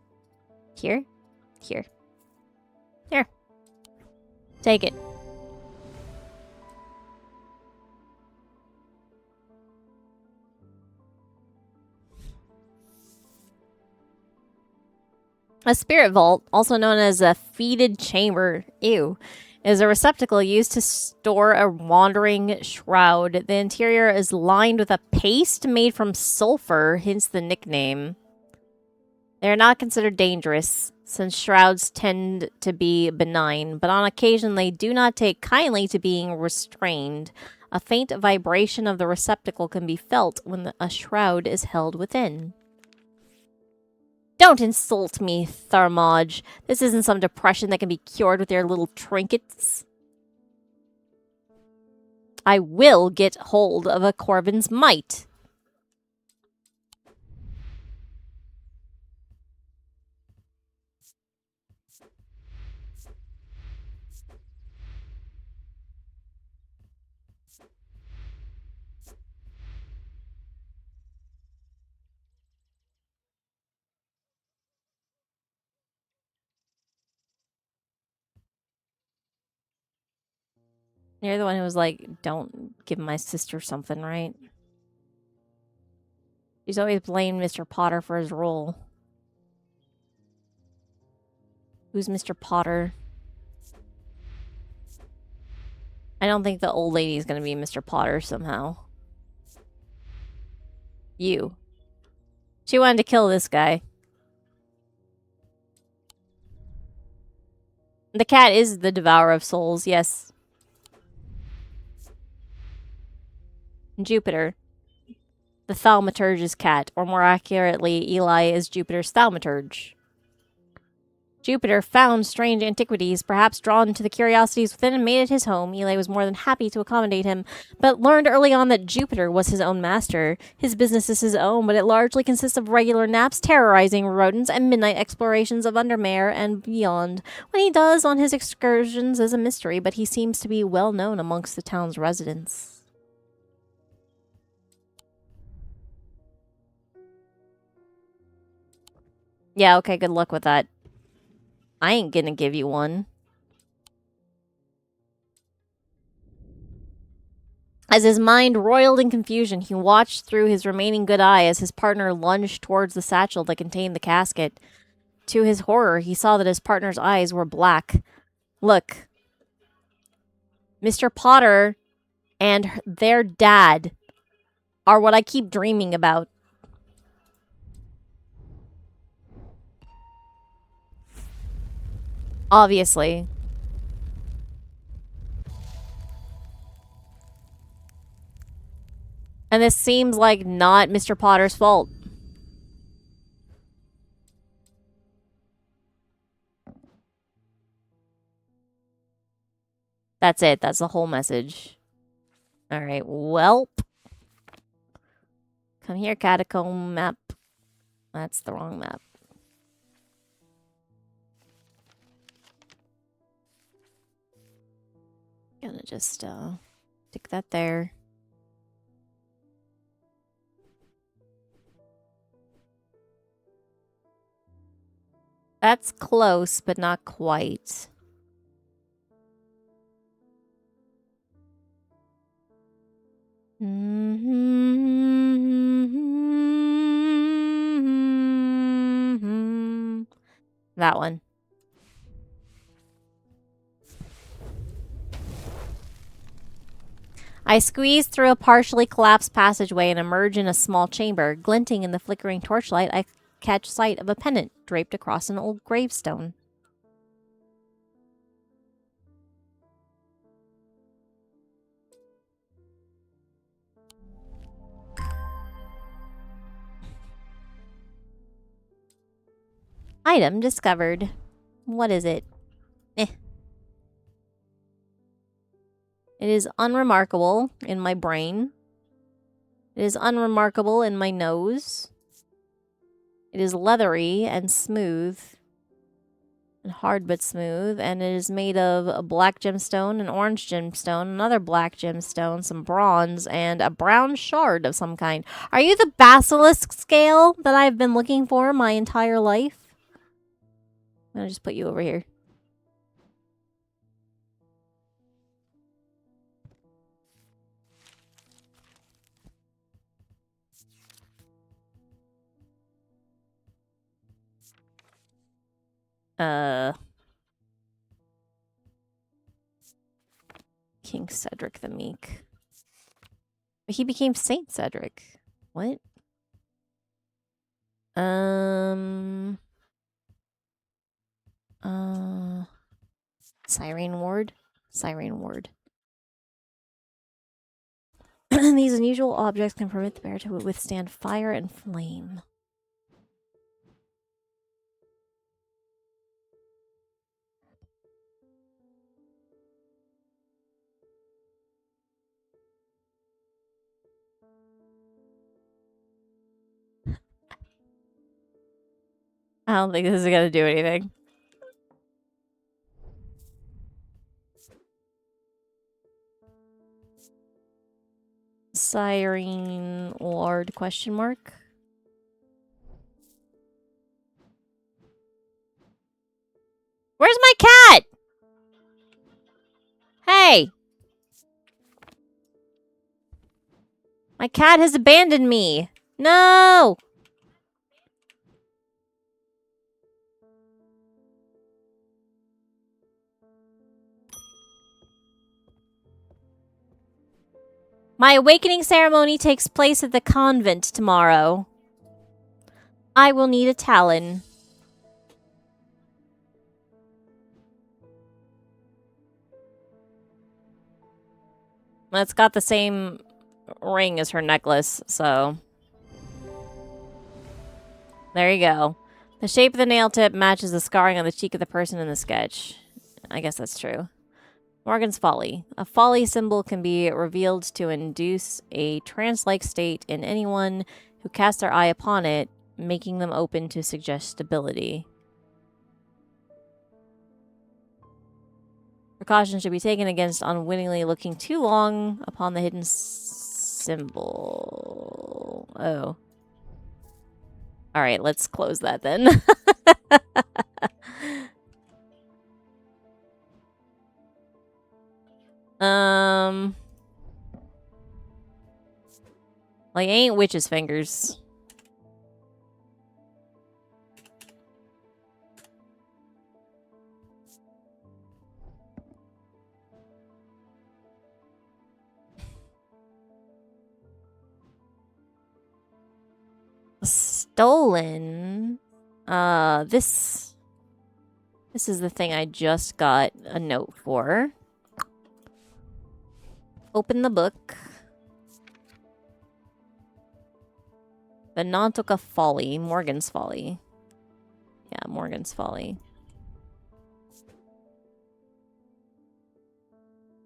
A: Here? Here. Here. Take it. A spirit vault, also known as a fetid chamber, is a receptacle used to store a wandering shroud. The interior is lined with a paste made from sulfur, hence the nickname. They are not considered dangerous, since shrouds tend to be benign, but on occasion they do not take kindly to being restrained. A faint vibration of the receptacle can be felt when a shroud is held within. Don't insult me, Tharmage. This isn't some depression that can be cured with your little trinkets. I will get hold of a Corvin's Might. You're the one who was like, don't give my sister something, right? She's always blamed Mr. Potter for his role. Who's Mr. Potter? I don't think the old lady is going to be Mr. Potter somehow. You. She wanted to kill this guy. The cat is the devourer of souls, yes. Jupiter. The thaumaturge's cat, or more accurately, Eli is Jupiter's thaumaturge. Jupiter found strange antiquities, perhaps drawn to the curiosities within and made it his home. Eli was more than happy to accommodate him, but learned early on that Jupiter was his own master. His business is his own, but it largely consists of regular naps, terrorizing rodents, and midnight explorations of Undermare and beyond. What he does on his excursions is a mystery, but he seems to be well known amongst the town's residents. Yeah, okay, good luck with that. I ain't gonna give you one. As his mind roiled in confusion, he watched through his remaining good eye as his partner lunged towards the satchel that contained the casket. To his horror, he saw that his partner's eyes were black. Look. Mr. Potter and their dad are what I keep dreaming about. Obviously. And this seems like not Mr. Potter's fault. That's it. That's the whole message. Alright, welp. Come here, catacomb map. That's the wrong map. Gonna just stick that there. That's close, but not quite. That one. I squeeze through a partially collapsed passageway and emerge in a small chamber. Glinting in the flickering torchlight, I catch sight of a pennant draped across an old gravestone. Item discovered. What is it? Eh. It is unremarkable in my brain. It is unremarkable in my nose. It is leathery and smooth. And hard but smooth. And it is made of a black gemstone, an orange gemstone, another black gemstone, some bronze, and a brown shard of some kind. Are you the basilisk scale that I've been looking for my entire life? I'm gonna just put you over here. King Cedric the Meek. But he became Saint Cedric. What? Siren Ward? Siren Ward. These unusual objects can permit the bear to withstand fire and flame. I don't think this is gonna do anything. Siren Ward question mark? Where's my cat? Hey! My cat has abandoned me. No! My awakening ceremony takes place at the convent tomorrow. I will need a talon. It's got the same ring as her necklace, so... There you go. The shape of the nail tip matches the scarring on the cheek of the person in the sketch. I guess that's true. Morgan's Folly. A folly symbol can be revealed to induce a trance-like state in anyone who casts their eye upon it, making them open to suggestibility. Precaution should be taken against unwittingly looking too long upon the hidden symbol. Oh. Alright, let's close that then. Like, ain't witch's fingers. Stolen. This is the thing I just got a note for. Open the book. The Nantucket Folly. Morgan's Folly. Yeah, Morgan's Folly.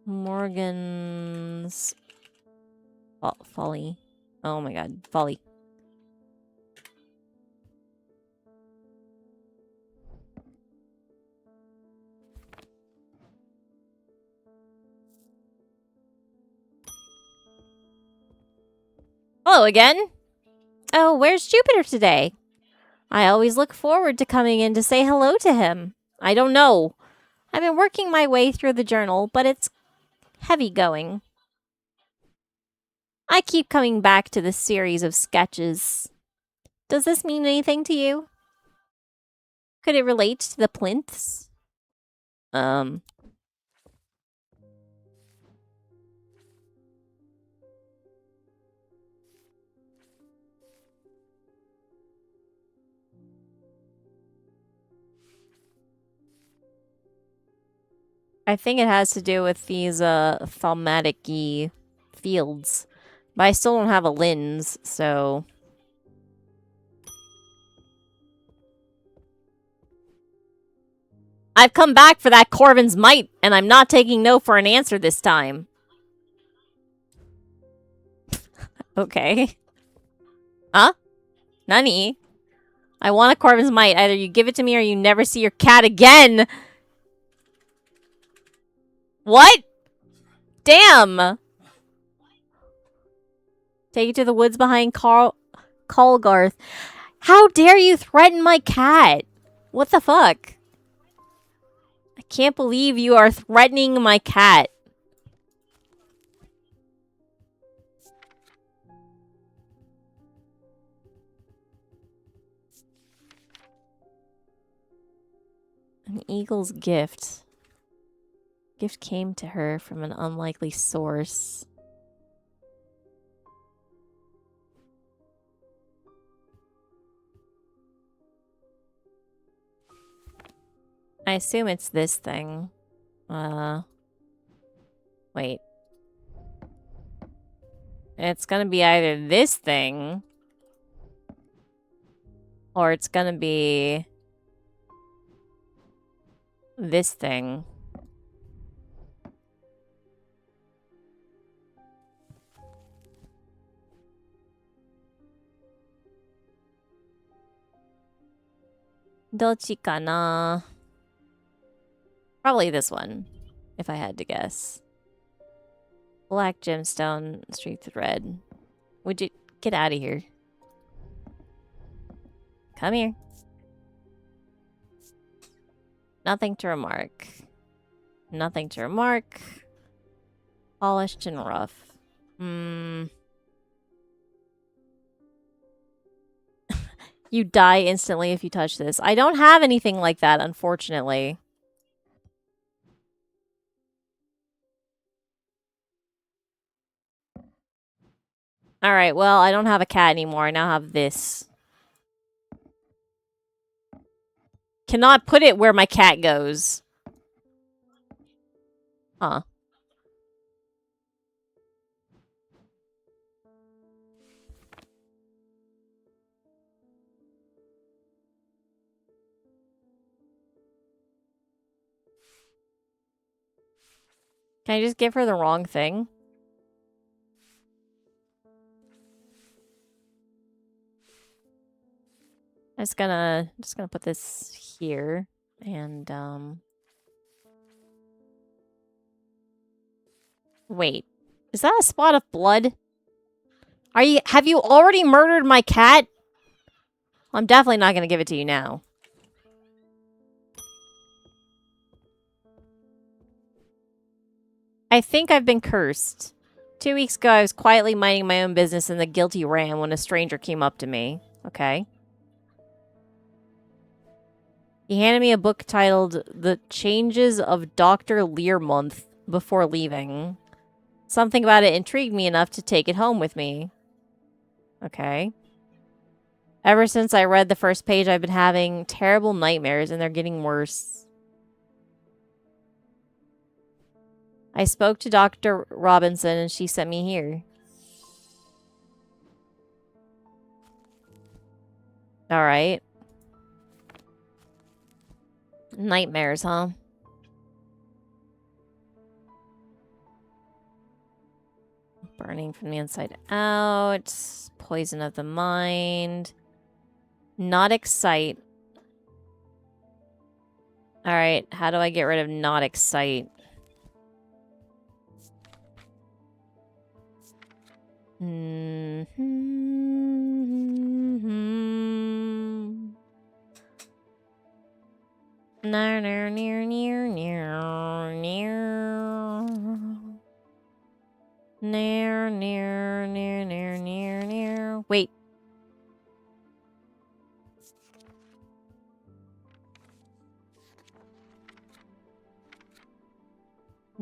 A: Morgan's... Folly. Oh my god. Folly. Hello again. Oh, where's Jupiter today? I always look forward to coming in to say hello to him. I don't know. I've been working my way through the journal, but it's heavy going. I keep coming back to this series of sketches. Does this mean anything to you? Could it relate to the plinths? I think it has to do with these thaumatic-y fields. But I still don't have a lens, so... I've come back for that Corvin's Might, and I'm not taking no for an answer this time. Okay. Huh? Nani? I want a Corvin's Might. Either you give it to me or you never see your cat again! What? Damn! Take it to the woods behind Colgarth. How dare you threaten my cat? What the fuck? I can't believe you are threatening my cat. An eagle's gift. Gift came to her from an unlikely source. I assume it's this thing. Wait. It's gonna be either this thing, or it's gonna be this thing. Dochi kana? Probably this one, if I had to guess. Black gemstone streaked with red. Would you get out of here? Come here. Nothing to remark. Nothing to remark. Polished and rough. You die instantly if you touch this. I don't have anything like that, unfortunately. Alright, well, I don't have a cat anymore. I now have this. Cannot put it where my cat goes. Huh. Can I just give her the wrong thing? I'm just gonna put this here and wait. Is that a spot of blood? Have you already murdered my cat? I'm definitely not gonna give it to you now. I think I've been cursed. 2 weeks ago, I was quietly minding my own business in the guilty ram when a stranger came up to me. Okay. He handed me a book titled The Changes of Dr. Learmonth before leaving. Something about it intrigued me enough to take it home with me. Okay. Ever since I read the first page, I've been having terrible nightmares, and they're getting worse. I spoke to Dr. Robinson, and she sent me here. Alright. Nightmares, huh? Burning from the inside out. Poison of the mind. Not excite. Alright, how do I get rid of not excite? Wait.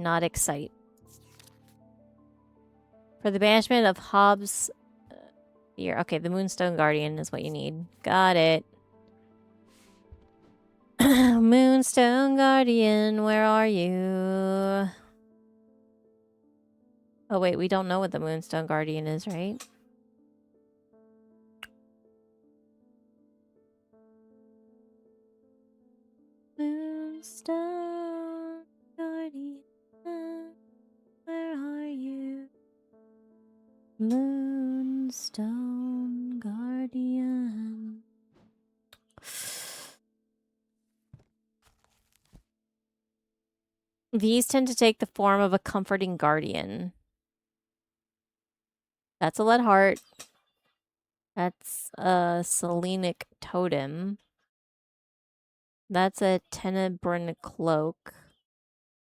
A: Not excite. For the banishment of Hobbs' fear. Okay, the Moonstone Guardian is what you need. Got it. Moonstone Guardian, where are you? Oh wait, we don't know what the Moonstone Guardian is, right? Moonstone Guardian, where are you? Moonstone Guardian. These tend to take the form of a comforting guardian. That's a lead heart. That's a Selenic totem. That's a Tenebrin cloak.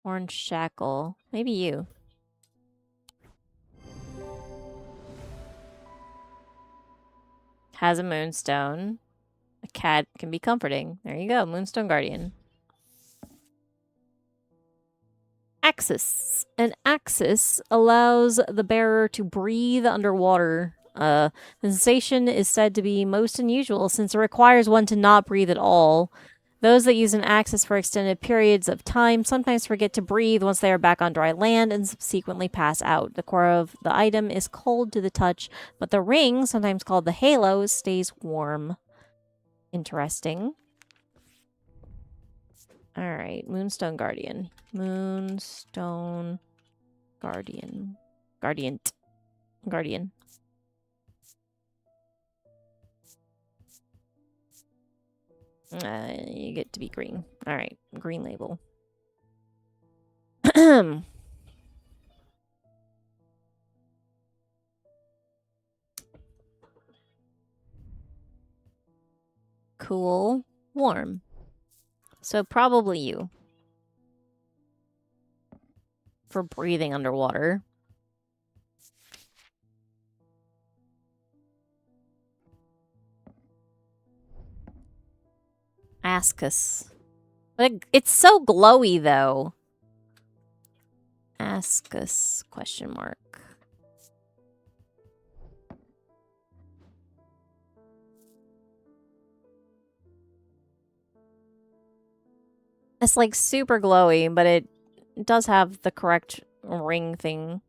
A: Orange shackle. Maybe you. Has a moonstone. A cat can be comforting. There you go, Moonstone Guardian. Axis. An axis allows the bearer to breathe underwater. The sensation is said to be most unusual since it requires one to not breathe at all. Those that use an axis for extended periods of time sometimes forget to breathe once they are back on dry land and subsequently pass out. The core of the item is cold to the touch, but the ring, sometimes called the halo, stays warm. Interesting. Alright, Moonstone Guardian. Moonstone Guardian. Guardian. You get to be green. Alright, green label. Cool. Warm. So probably you. For breathing underwater. Ascus. Like, it's so glowy, though. Ascus, question mark. It's, like, super glowy, but it does have the correct ring thing.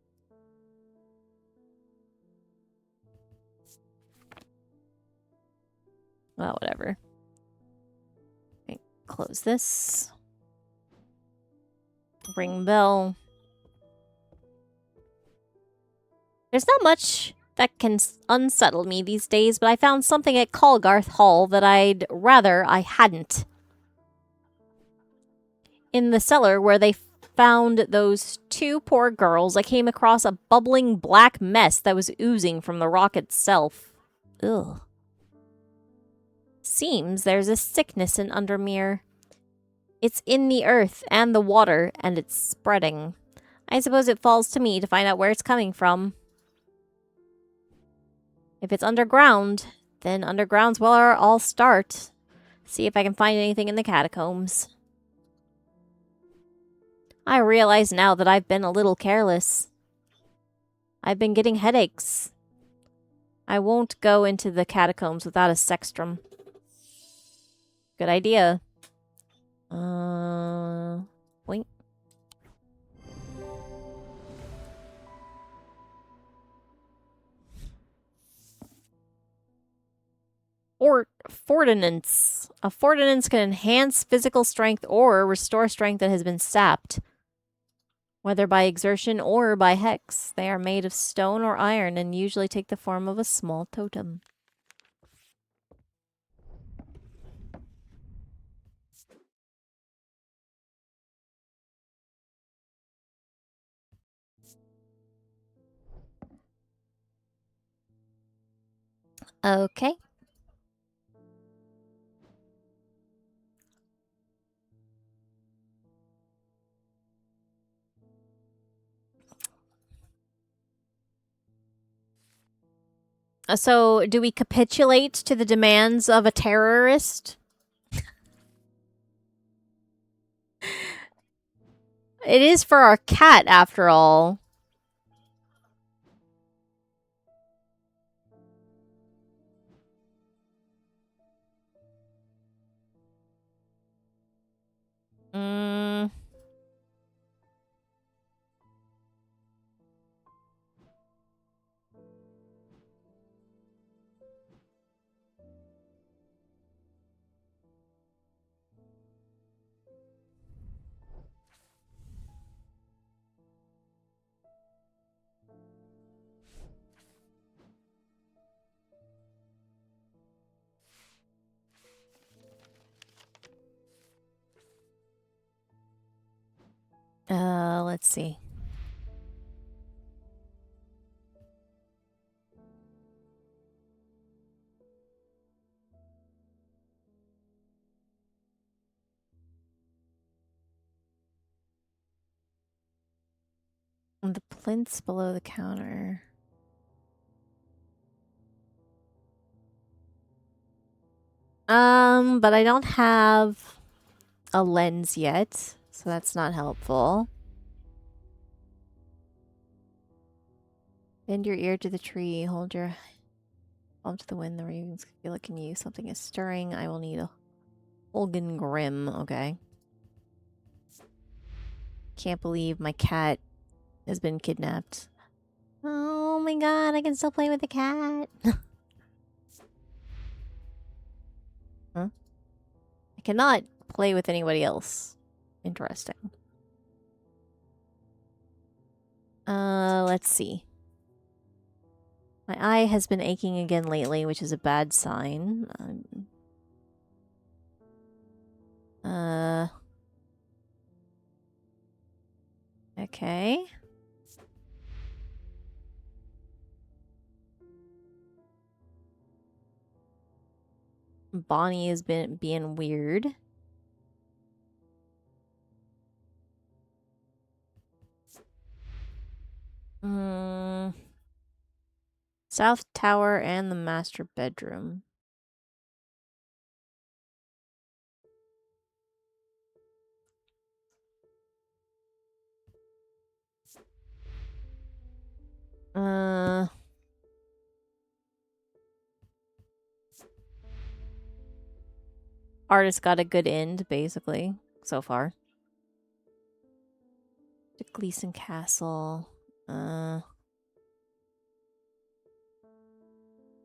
A: Well, whatever. Okay, close this. Ring bell. There's not much that can unsettle me these days, but I found something at Colgarth Hall that I'd rather I hadn't. In the cellar where they found those two poor girls, I came across a bubbling black mess that was oozing from the rock itself. Ugh. Seems there's a sickness in Undermere. It's in the earth and the water, and it's spreading. I suppose it falls to me to find out where it's coming from. If it's underground, then underground's where I'll start. See if I can find anything in the catacombs. I realize now that I've been a little careless. I've been getting headaches. I won't go into the catacombs without a sextrum. Good idea. Wink. Or Fortinance. A Fortinance can enhance physical strength or restore strength that has been sapped. Whether by exertion or by hex, they are made of stone or iron and usually take the form of a small totem. Okay. So, do we capitulate to the demands of a terrorist? It is for our cat, after all. Mm. Let's see. The plinths below the counter. But I don't have a lens yet, so that's not helpful. Bend your ear to the tree. Hold your palm to the wind. The ravens feel it can use. Something is stirring. I will need a Holgen Grim. Okay. Can't believe my cat has been kidnapped. Oh my god, I can still play with the cat. Huh? I cannot play with anybody else. Interesting. Let's see. My eye has been aching again lately, which is a bad sign. Okay. Bonnie has been being weird. South Tower and the master bedroom. Artist got a good end, basically, so far. The Gleason Castle.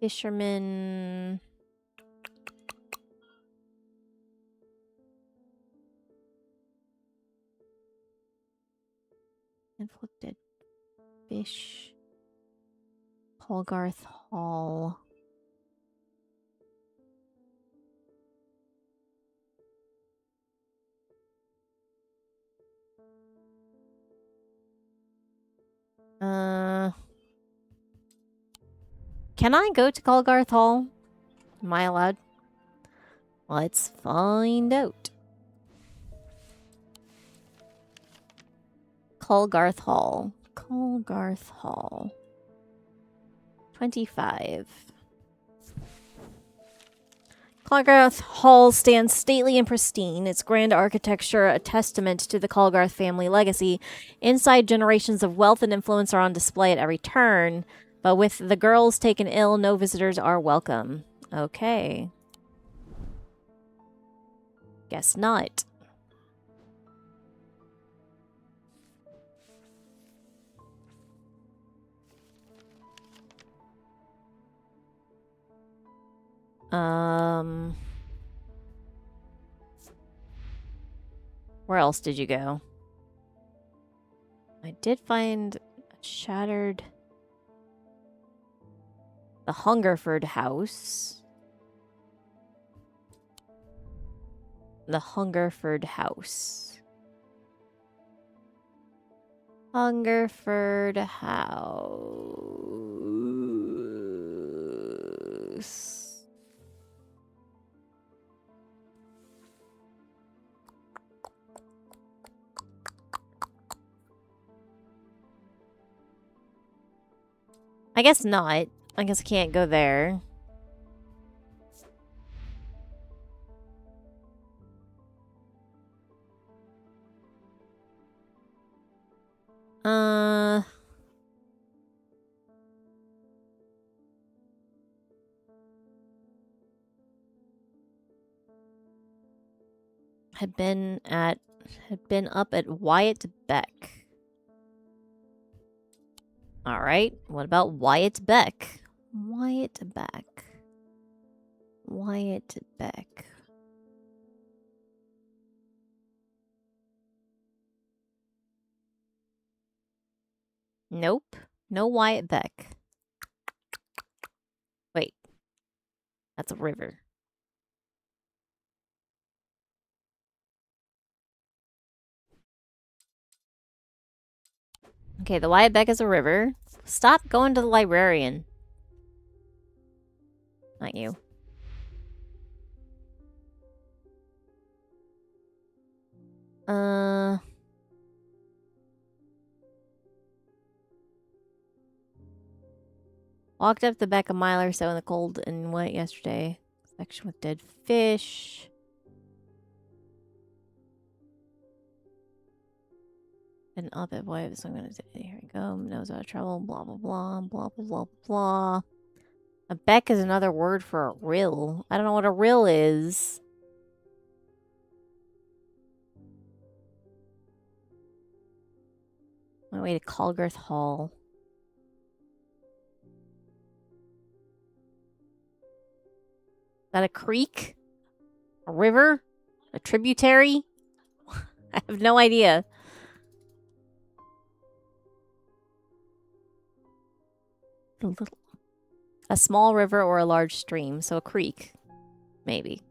A: Fisherman. Inflicted fish. Polgarth Hall. Can I go to Colgarth Hall? Am I allowed? Let's find out. Colgarth Hall. Colgarth Hall. 25. Colgarth Hall stands stately and pristine, its grand architecture a testament to the Colgarth family legacy. Inside, generations of wealth and influence are on display at every turn, but with the girls taken ill, no visitors are welcome. Okay. Guess not. Where else did you go? I did find a shattered... The Hungerford House. The Hungerford House. Hungerford House. I guess not. I guess I can't go there. Had been up at Wyatt Beck. Alright, what about Wyatt Beck? Wyatt Beck. Wyatt Beck. Nope. No Wyatt Beck. Wait. That's a river. Okay, the Wyatt Beck is a river. Stop going to the librarian. Not you. Walked up the Beck a mile or so in the cold and wet yesterday. Section with dead fish. And up at Wyatt, so I'm gonna say, here we go. Nose out of trouble. Blah blah blah. Blah blah blah blah. A Beck is another word for a rill. I don't know what a rill is. My way to Colgarth Hall. Is that a creek? A river? A tributary? I have no idea. A small river or a large stream. So a creek. Maybe.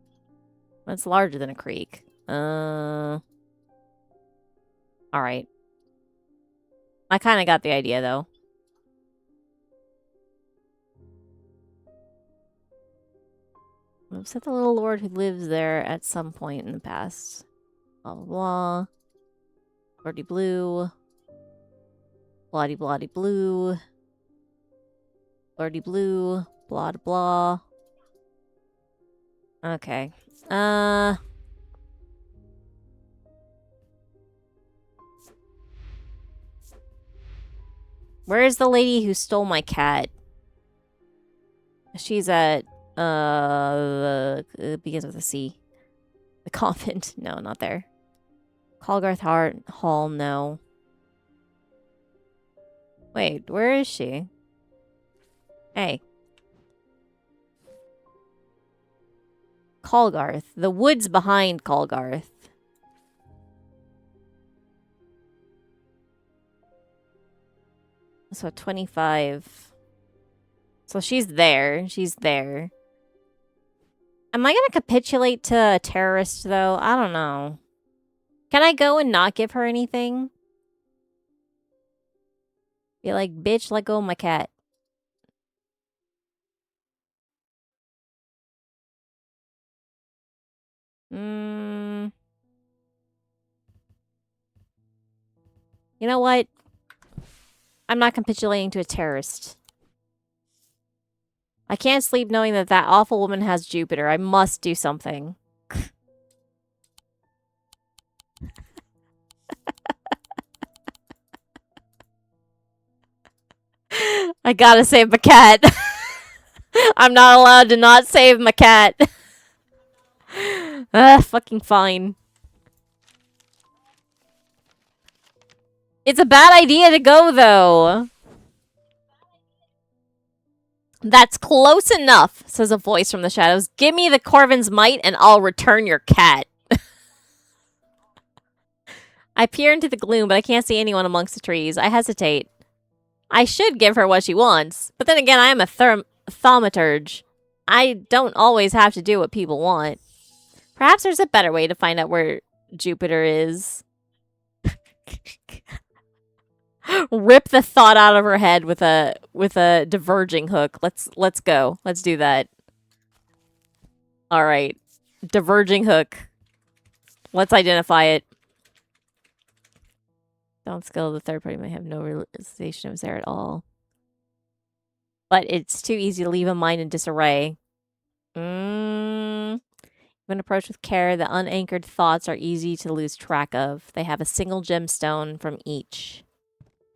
A: That's larger than a creek. Alright. I kind of got the idea, though. Upset the little lord who lives there at some point in the past. Blah, blah, blah. Lordy blue. Bloody, bloody blue. Lordy blue. Blah, blah. Okay. Where is the lady who stole my cat? She's at, it begins with a C. The convent. No, not there. Colgarth Hall, no. Wait, where is she? Hey. Colgarth. The woods behind Colgarth. So 25. So she's there. She's there. Am I gonna capitulate to a terrorist, though? I don't know. Can I go and not give her anything? Be like, bitch, let go of my cat. You know what? I'm not capitulating to a terrorist. I can't sleep knowing that that awful woman has Jupiter. I must do something. I gotta save my cat. I'm not allowed to not save my cat. Fucking fine. It's a bad idea to go, though. That's close enough, says a voice from the shadows. Give me the Corvin's might and I'll return your cat. I peer into the gloom, but I can't see anyone amongst the trees. I hesitate. I should give her what she wants, but then again, I am a thaumaturge. I don't always have to do what people want. Perhaps there's a better way to find out where Jupiter is. Rip the thought out of her head with a diverging hook. Let's go. Let's do that. All right. Diverging hook. Let's identify it. Don't skill. The third party may have no realization it was there at all. But it's too easy to leave a mind in disarray. When approached with care, the unanchored thoughts are easy to lose track of. They have a single gemstone from each.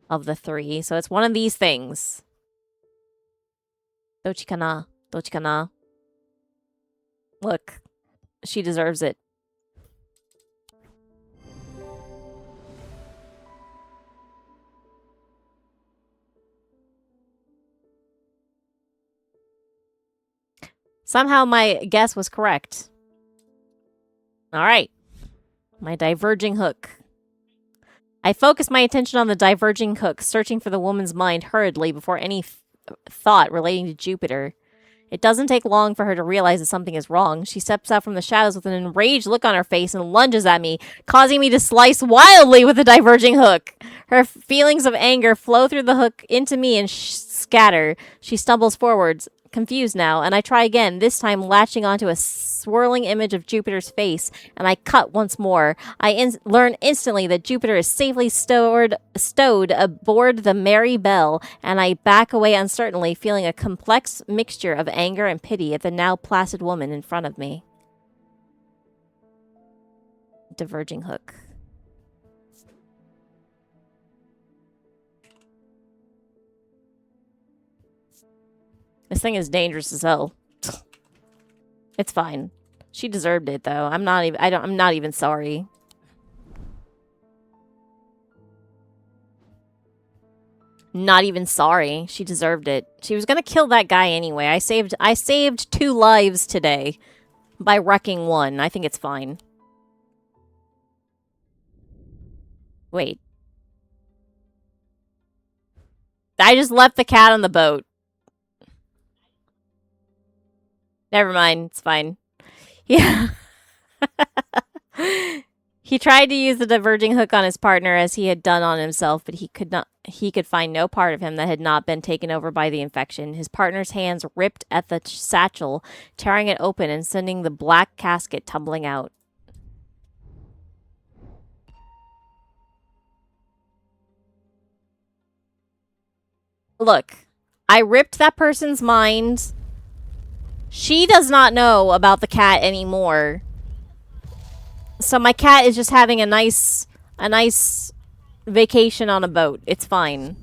A: of the three. So it's one of these things. Dochikana. Dochikana. Look, she deserves it. Somehow my guess was correct. All right. My diverging hook. I focused my attention on the diverging hook, searching for the woman's mind hurriedly before any thought relating to Jupiter. It doesn't take long for her to realize that something is wrong. She steps out from the shadows with an enraged look on her face and lunges at me, causing me to slice wildly with the diverging hook. Her feelings of anger flow through the hook into me and scatter. She stumbles forwards, confused now, and I try again, this time latching onto a swirling image of Jupiter's face, and I cut once more. I learn instantly that Jupiter is safely stowed aboard the Mary Bell, and I back away uncertainly, feeling a complex mixture of anger and pity at the now placid woman in front of me. Diverging hook. This thing is dangerous as hell. It's fine. She deserved it though. I'm not even sorry. Not even sorry. She deserved it. She was gonna kill that guy anyway. I saved 2 lives today by wrecking 1. I think it's fine. Wait. I just left the cat on the boat. Never mind. It's fine. Yeah. He tried to use the diverging hook on his partner as he had done on himself, but he could find no part of him that had not been taken over by the infection. His partner's hands ripped at the satchel, tearing it open and sending the black casket tumbling out. Look, I ripped that person's mind. She does not know about the cat anymore. So my cat is just having a nice vacation on a boat. It's fine.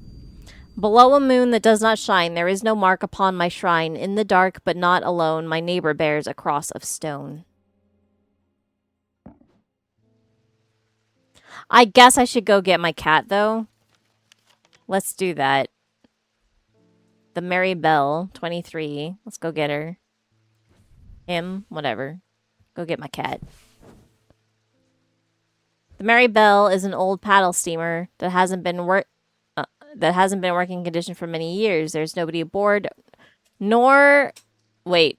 A: Below a moon that does not shine, there is no mark upon my shrine. In the dark, but not alone, my neighbor bears a cross of stone. I guess I should go get my cat, though. Let's do that. The Mary Bell, 23. Let's go get her. Him, whatever. Go get my cat. The Mary Bell is an old paddle steamer that hasn't been working condition for many years. There's nobody aboard,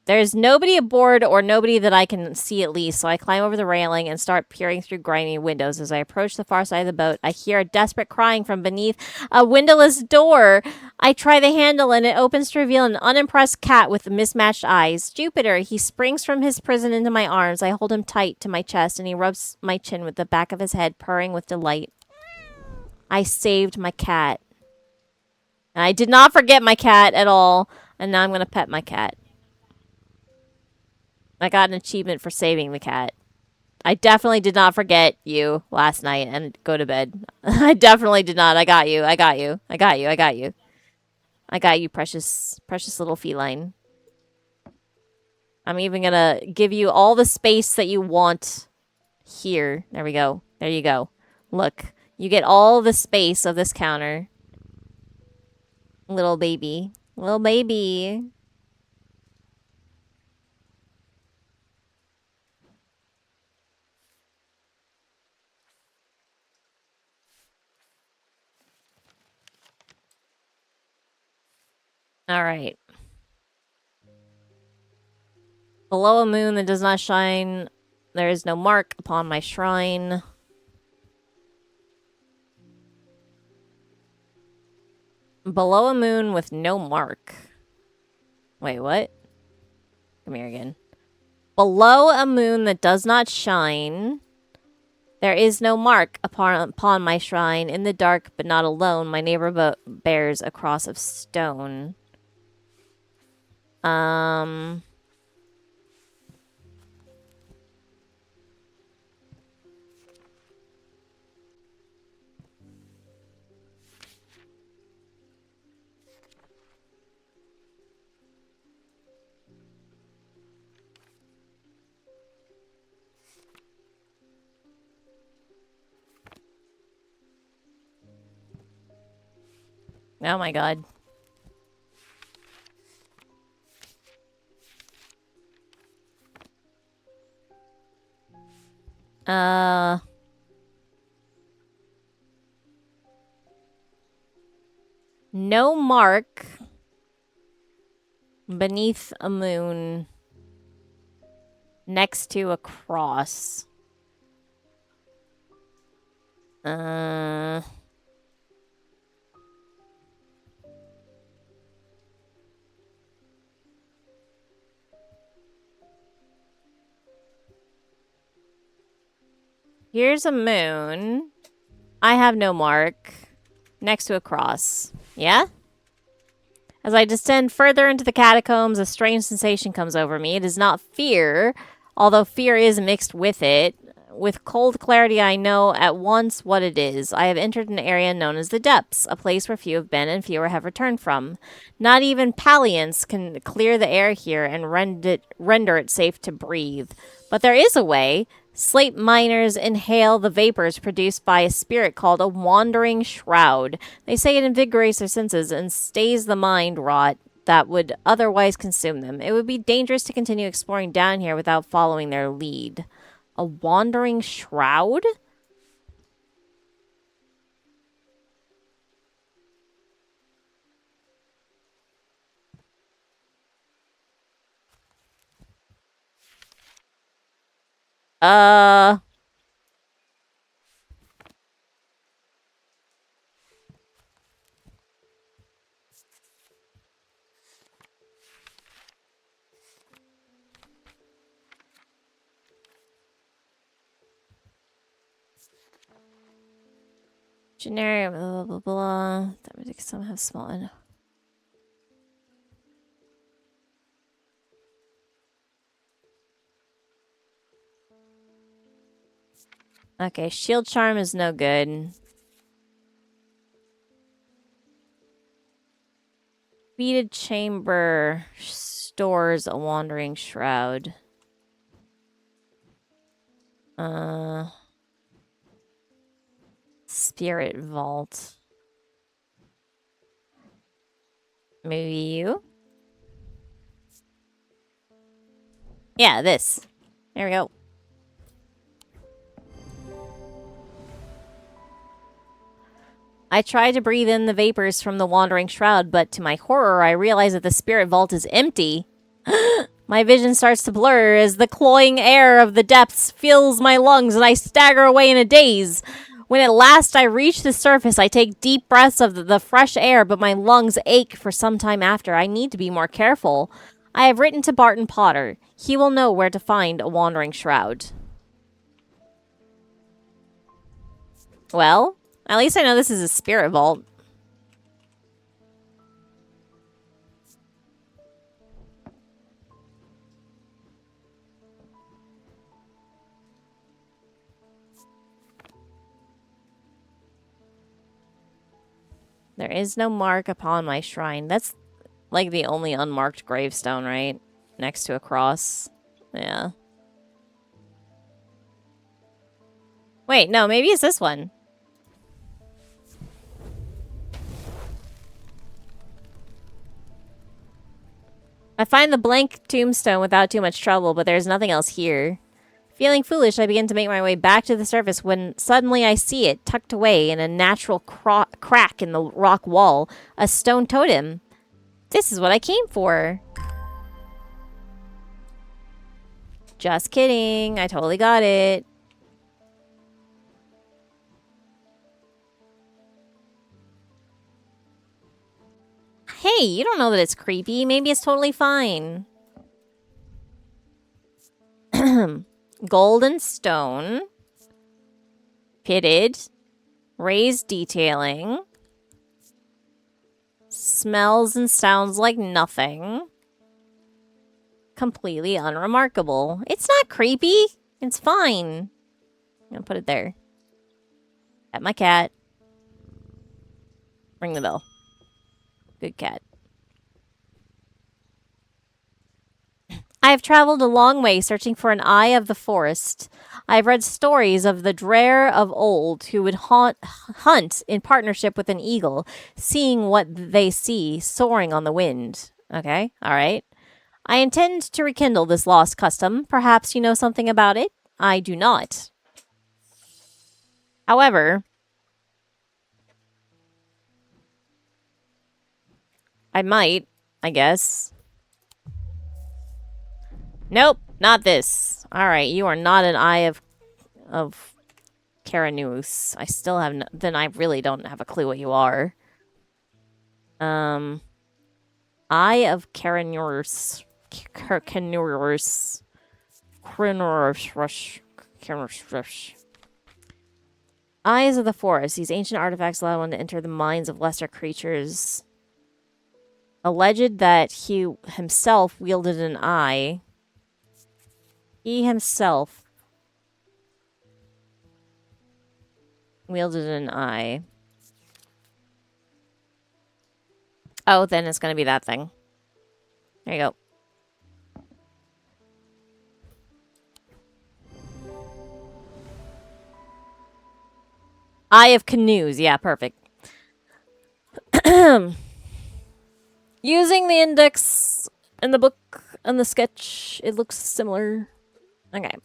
A: there's nobody aboard or nobody that I can see at least, so I climb over the railing and start peering through grimy windows. As I approach the far side of the boat, I hear a desperate crying from beneath a windowless door. I try the handle and it opens to reveal an unimpressed cat with mismatched eyes. Jupiter, he springs from his prison into my arms. I hold him tight to my chest and he rubs my chin with the back of his head, purring with delight. I saved my cat. And I did not forget my cat at all, and now I'm going to pet my cat. I got an achievement for saving the cat. I definitely did not forget you last night and go to bed. I definitely did not. I got you. I got you. I got you. I got you. I got you, precious little feline. I'm even going to give you all the space that you want here. There we go. There you go. Look, you get all the space of this counter. Little baby. Little baby. All right. Below a moon that does not shine, there is no mark upon my shrine. Below a moon with no mark. Wait, what? Come here again. Below a moon that does not shine, there is no mark upon my shrine. In the dark, but not alone, my neighbor bears a cross of stone. Oh my god. No mark beneath a moon next to a cross. Uh, Here's a moon. I have no mark next to a cross. Yeah? As I descend further into the catacombs, a strange sensation comes over me. It is not fear, although fear is mixed with it. With cold clarity, I know at once what it is. I have entered an area known as the Depths, a place where few have been and fewer have returned from. Not even Palians can clear the air here and render it safe to breathe. But there is a way. Slate miners inhale the vapors produced by a spirit called a wandering shroud. They say it invigorates their senses and stays the mind rot that would otherwise consume them. It would be dangerous to continue exploring down here without following their lead. A wandering shroud? Uh, Generic, blah, blah, blah. That would some have small. Okay, shield charm is no good. Beaded chamber stores a wandering shroud. Spirit vault. Maybe you? Yeah, this. There we go. I tried to breathe in the vapors from the wandering shroud, but to my horror, I realize that the spirit vault is empty. My vision starts to blur as the cloying air of the depths fills my lungs and I stagger away in a daze. When at last I reach the surface, I take deep breaths of the fresh air, but my lungs ache for some time after. I need to be more careful. I have written to Barton Potter. He will know where to find a wandering shroud. Well, at least I know this is a spirit vault. There is no mark upon my shrine. That's like the only unmarked gravestone, right? Next to a cross. Yeah. Wait, no, maybe it's this one. I find the blank tombstone without too much trouble, but there's nothing else here. Feeling foolish, I begin to make my way back to the surface when suddenly I see it tucked away in a natural crack in the rock wall, a stone totem. This is what I came for. Just kidding. I totally got it. Hey, you don't know that it's creepy. Maybe it's totally fine. Golden stone. Pitted. Raised detailing. Smells and sounds like nothing. Completely unremarkable. It's not creepy. It's fine. I'm gonna put it there. At my cat. Ring the bell. Good cat. I I've traveled a long way searching for an eye of the forest. I've read stories of the Dreher of old who would hunt in partnership with an eagle, seeing what they see soaring on the wind. Okay, all right. I intend to rekindle this lost custom. Perhaps you know something about it? I do not. However, I might, I guess. Nope, not this. All right, you are not an eye of Caranus. I still have then I really don't have a clue what you are. Um Eye of Caranus. Caranus. Caranus. Eyes of the forest. These ancient artifacts allow one to enter the minds of lesser creatures. Alleged that he himself wielded an eye. He himself wielded an eye. Oh, then it's going to be that thing. There you go. Eye of Canoes. Yeah, perfect. Using the index in the book and the sketch, it looks similar. Okay.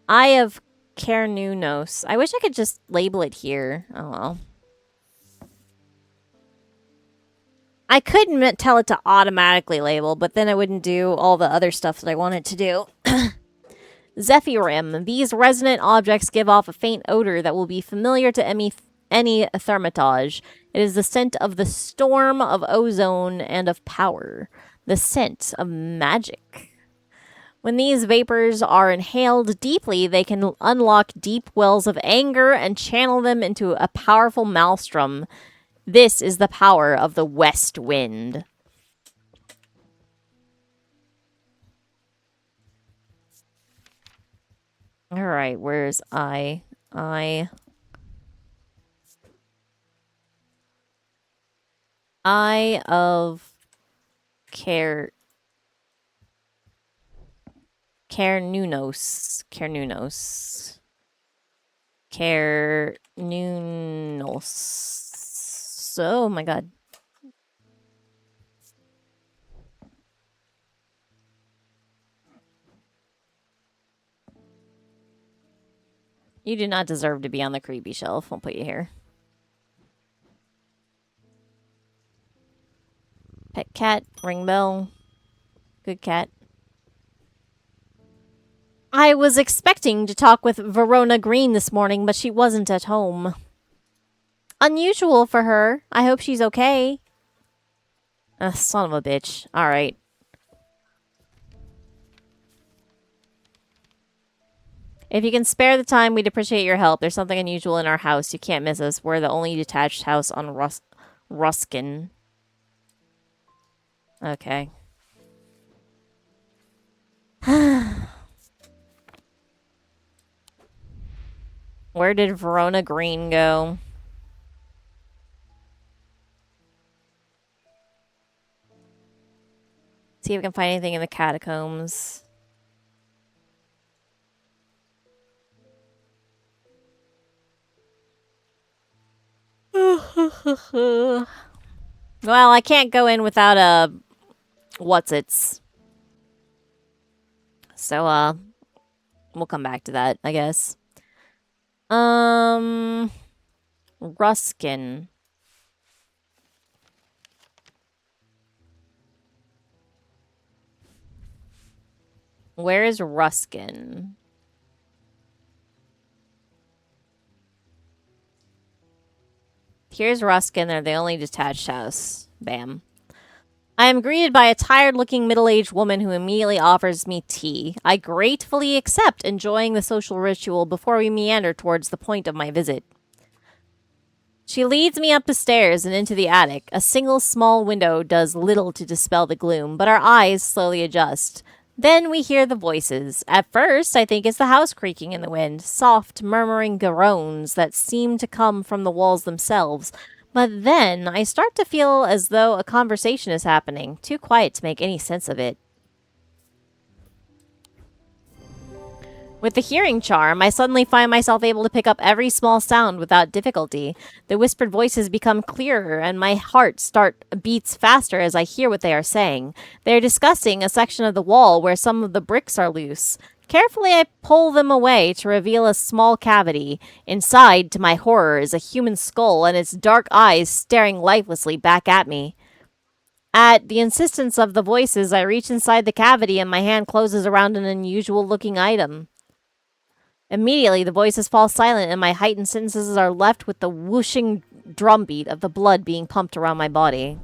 A: Eye of Caranus. I wish I could just label it here. Oh well. I could tell it to automatically label, but then I wouldn't do all the other stuff that I wanted to do. Zephyrim. These resonant objects give off a faint odor that will be familiar to any thermitage. It is the scent of the storm, of ozone, and of power. The scent of magic. When these vapors are inhaled deeply, they can unlock deep wells of anger and channel them into a powerful maelstrom. This is the power of the west wind. All right, where's I? Eye of Carenunos. Oh my god. You do not deserve to be on the creepy shelf. I'll put you here. Pet cat, ring bell. Good cat. I was expecting to talk with Verona Green this morning, but she wasn't at home. Unusual for her. I hope she's okay. Son of a bitch. Alright. If you can spare the time, we'd appreciate your help. There's something unusual in our house. You can't miss us. We're the only detached house on Ruskin. Okay. Where did Verona Green go? See if we can find anything in the catacombs. Well, I can't go in without a what's-its. So, we'll come back to that, I guess. Ruskin. Where is Ruskin? Here's Ruskin. They're the only detached house. Bam. I am greeted by a tired-looking middle-aged woman who immediately offers me tea. I gratefully accept, enjoying the social ritual before we meander towards the point of my visit. She leads me up the stairs and into the attic. A single small window does little to dispel the gloom, but our eyes slowly adjust. Then we hear the voices. At first, I think it's the house creaking in the wind, soft, murmuring groans that seem to come from the walls themselves. But then I start to feel as though a conversation is happening, too quiet to make any sense of it. With the hearing charm, I suddenly find myself able to pick up every small sound without difficulty. The whispered voices become clearer, and my heart beats faster as I hear what they are saying. They are discussing a section of the wall where some of the bricks are loose. Carefully, I pull them away to reveal a small cavity. Inside, to my horror, is a human skull and its dark eyes staring lifelessly back at me. At the insistence of the voices, I reach inside the cavity and my hand closes around an unusual looking item. Immediately, the voices fall silent and my heightened senses are left with the whooshing drumbeat of the blood being pumped around my body.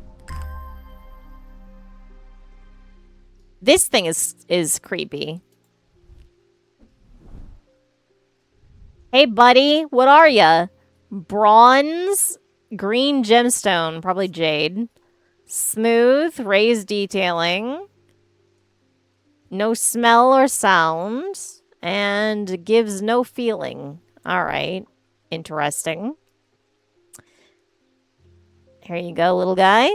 A: This thing is creepy. Hey, buddy, what are ya? Bronze, green gemstone, probably jade. Smooth, raised detailing. No smell or sound. And gives no feeling. Alright. Interesting. Here you go, little guy.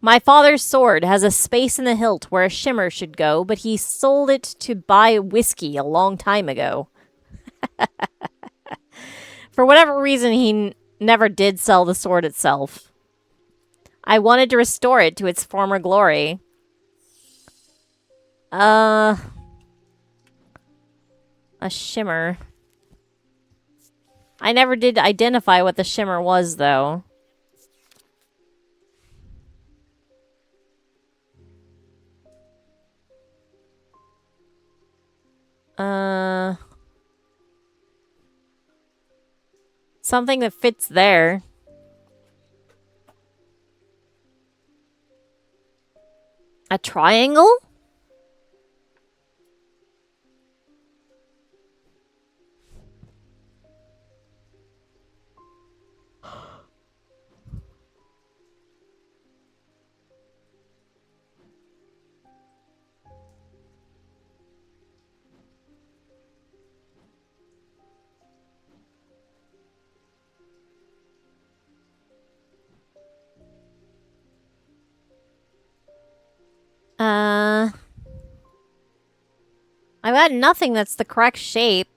A: My father's sword has a space in the hilt where a shimmer should go, but he sold it to buy whiskey a long time ago. For whatever reason, he never did sell the sword itself. I wanted to restore it to its former glory. A shimmer. I never did identify what the shimmer was, though. Something that fits there. A triangle? I've got nothing that's the correct shape.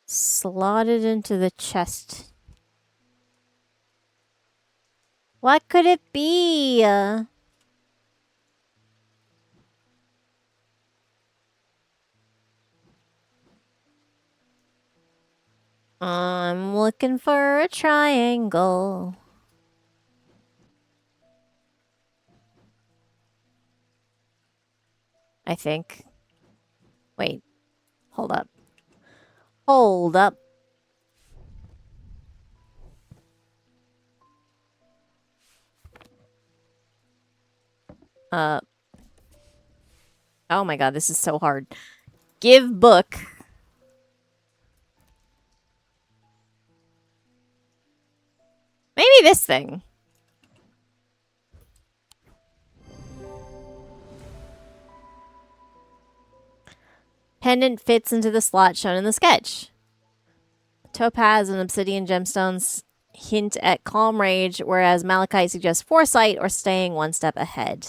A: Slotted into the chest. What could it be? I'm looking for a triangle. I think. Wait. Hold up. Hold up. Oh my god, this is so hard. Give book. Maybe this thing. Pendant fits into the slot shown in the sketch. Topaz and obsidian gemstones hint at calm rage, whereas malachite suggests foresight or staying one step ahead.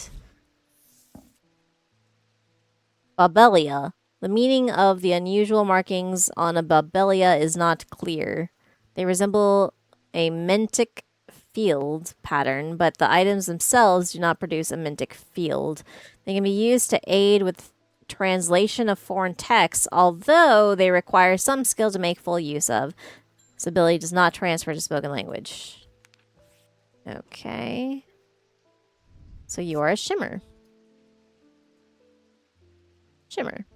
A: Babelia. The meaning of the unusual markings on a babelia is not clear. They resemble a mentic field pattern, but the items themselves do not produce a mentic field. They can be used to aid with translation of foreign texts, although they require some skill to make full use of. This ability does not transfer to spoken language. Okay. So you are a shimmer. Shimmer.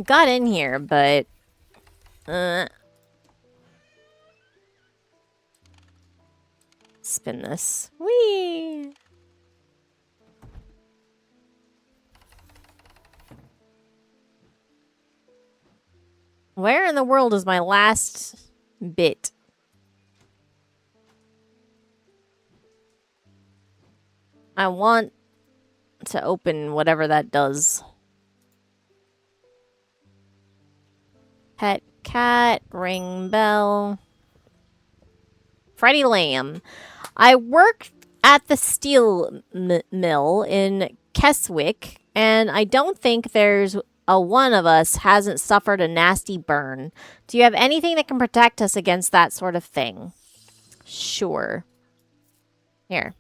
A: got in here, but... spin this. Whee! Where in the world is my last bit? I want to open whatever that does. Pet cat, ring bell. Freddie Lamb. I work at the steel mill in Keswick, and I don't think there's a one of us hasn't suffered a nasty burn. Do you have anything that can protect us against that sort of thing? Sure. Here.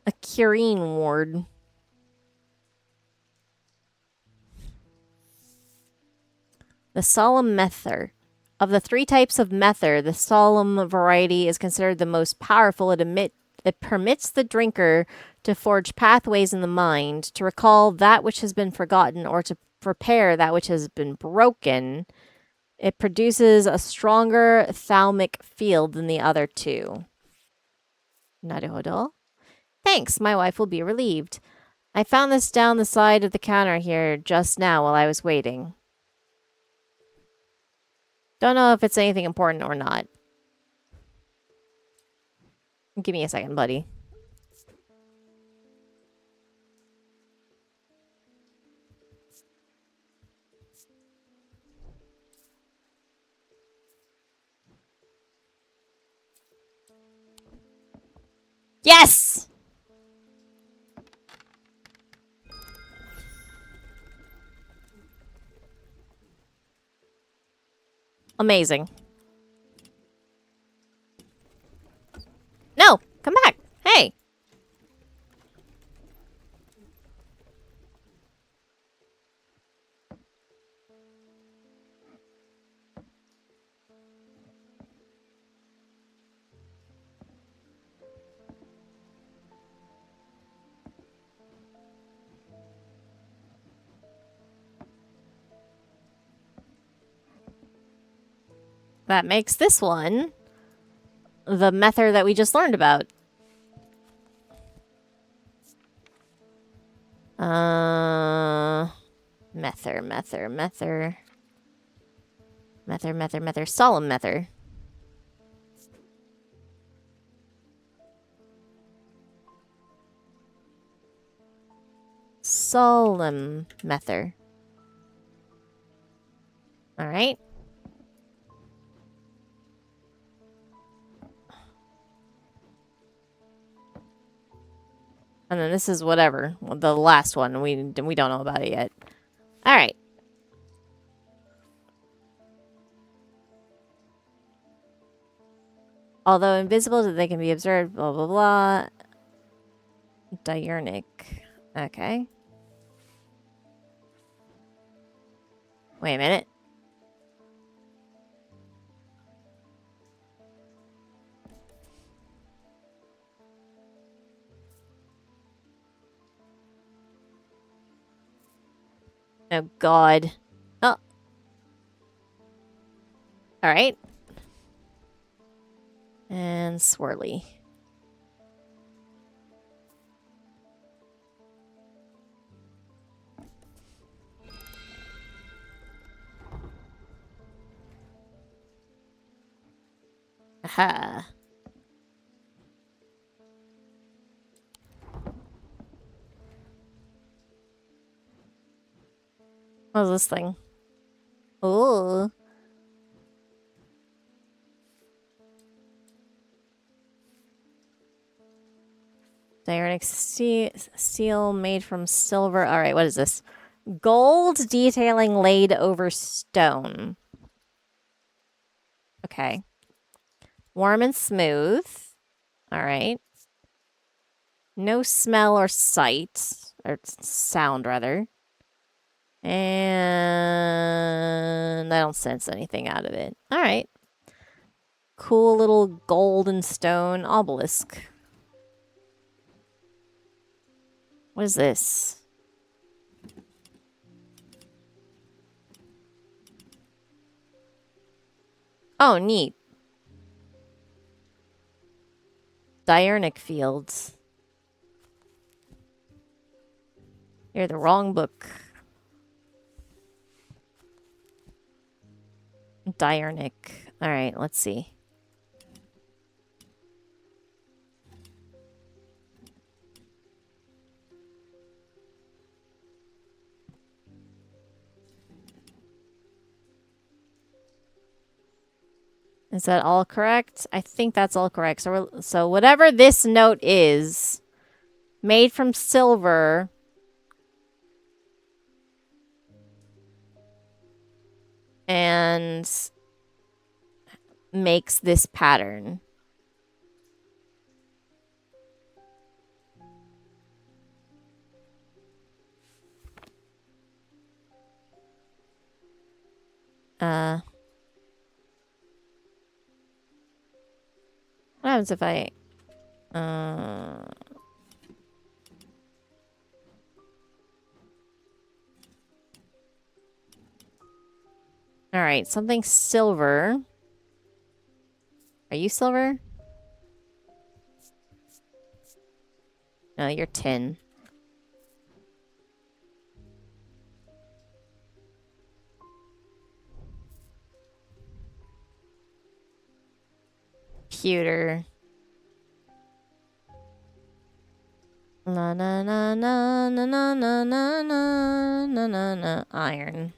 A: A Curine ward. The solemn mether. Of the 3 types of mether, the solemn variety is considered the most powerful. It permits the drinker to forge pathways in the mind, to recall that which has been forgotten, or to repair that which has been broken. It produces a stronger thalamic field than the other 2. Naruhodo. Thanks, my wife will be relieved. I found this down the side of the counter here just now while I was waiting. Don't know if it's anything important or not. Give me a second, buddy. Yes! Amazing. No! Come back! Hey! That makes this one the mether that we just learned about. Mether. Solemn mether. Solemn mether. Alright. And then this is whatever. The last one. We don't know about it yet. Alright. Although invisible, they can be observed. Blah, blah, blah. Diurnic. Okay. Wait a minute. Oh, God. Oh. Alright. And swirly. Aha. What's this thing? Ooh. Diurnic steel made from silver. Alright, what is this? Gold detailing laid over stone. Okay. Warm and smooth. Alright. No smell or sight. Or sound, rather. And I don't sense anything out of it. Alright. Cool little golden stone obelisk. What is this? Oh, neat. Diurnic fields. You're the wrong book. Diurnic. Alright, let's see. Is that all correct? I think that's all correct. So whatever this note is, made from silver, and makes this pattern. What happens if I... Alright, something silver. Are you silver? No, you're tin. Pewter. Na na na na na na na na na na na na. Iron.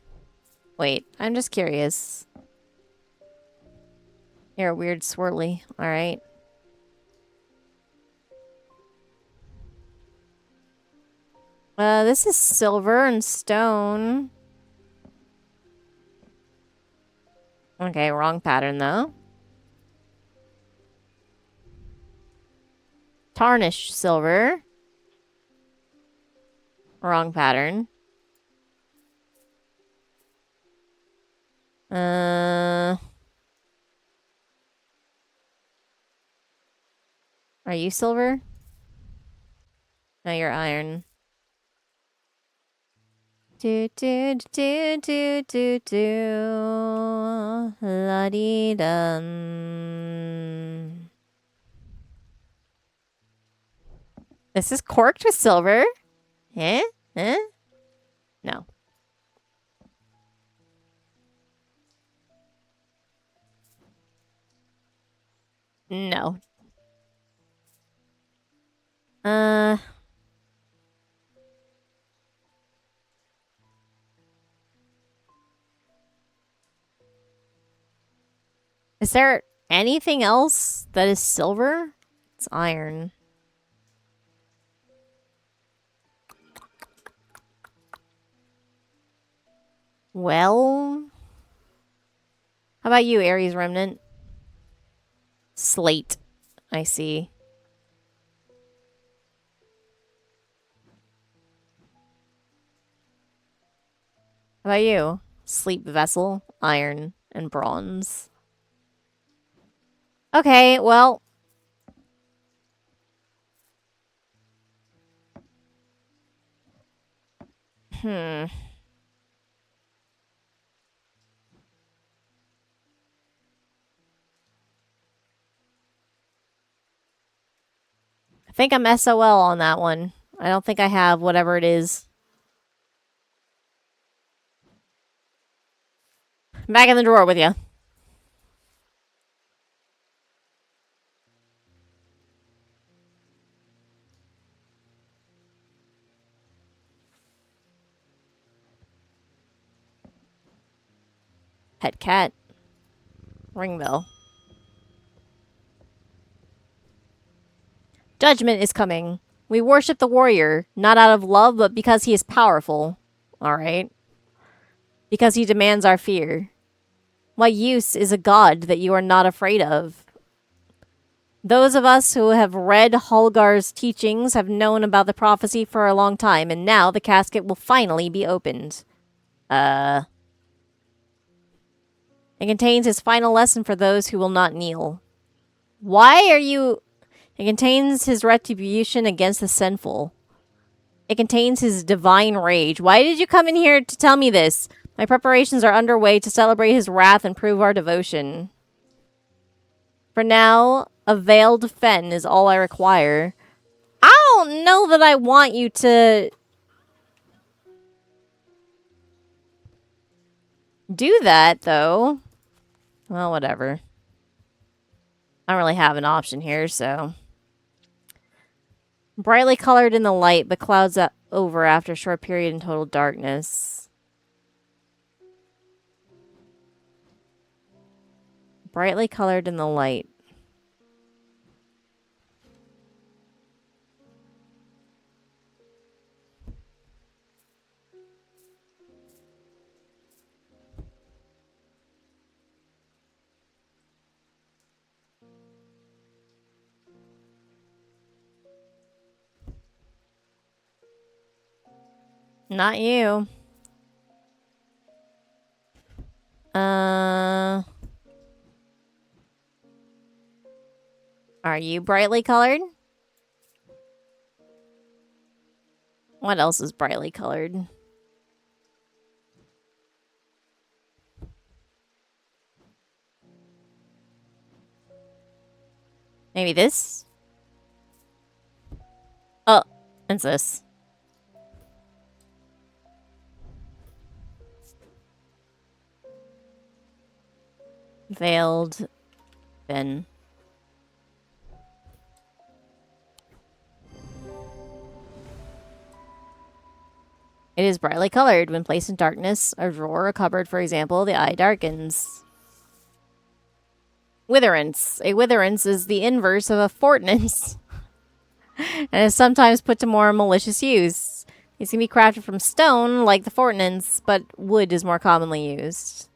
A: Wait, I'm just curious. You're a weird swirly. Alright. This is silver and stone. Okay, wrong pattern though. Tarnished silver. Wrong pattern. Are you silver? No, you're iron. Do do do do do do. La dee dum. This is corked with silver. Eh? Eh? No. No. Is there anything else that is silver? It's iron. Well, how about you, Aries Remnant? Slate. I see. How about you? Sleep vessel, iron, and bronze. Okay, well. I think I'm SOL on that one. I don't think I have whatever it is. Back in the drawer with you. Pet cat. Ring bell. Judgment is coming. We worship the warrior, not out of love, but because he is powerful. Alright. Because he demands our fear. What use is a god that you are not afraid of? Those of us who have read Holgar's teachings have known about the prophecy for a long time, and now the casket will finally be opened. It contains his final lesson for those who will not kneel. Why are you... It contains his retribution against the sinful. It contains his divine rage. Why did you come in here to tell me this? My preparations are underway to celebrate his wrath and prove our devotion. For now, a veiled fen is all I require. I don't know that I want you to do that, though. Well, whatever. I don't really have an option here, so. Brightly colored in the light, but clouds over after a short period in total darkness. Brightly colored in the light. Not you. Are you brightly colored? What else is brightly colored? Maybe this? Oh, it's this. Veiled fin. It is brightly colored. When placed in darkness, a drawer or cupboard, for example, the eye darkens. Witherance. A witherance is the inverse of a fortnance and is sometimes put to more malicious use. These can be crafted from stone, like the fortnance, but wood is more commonly used.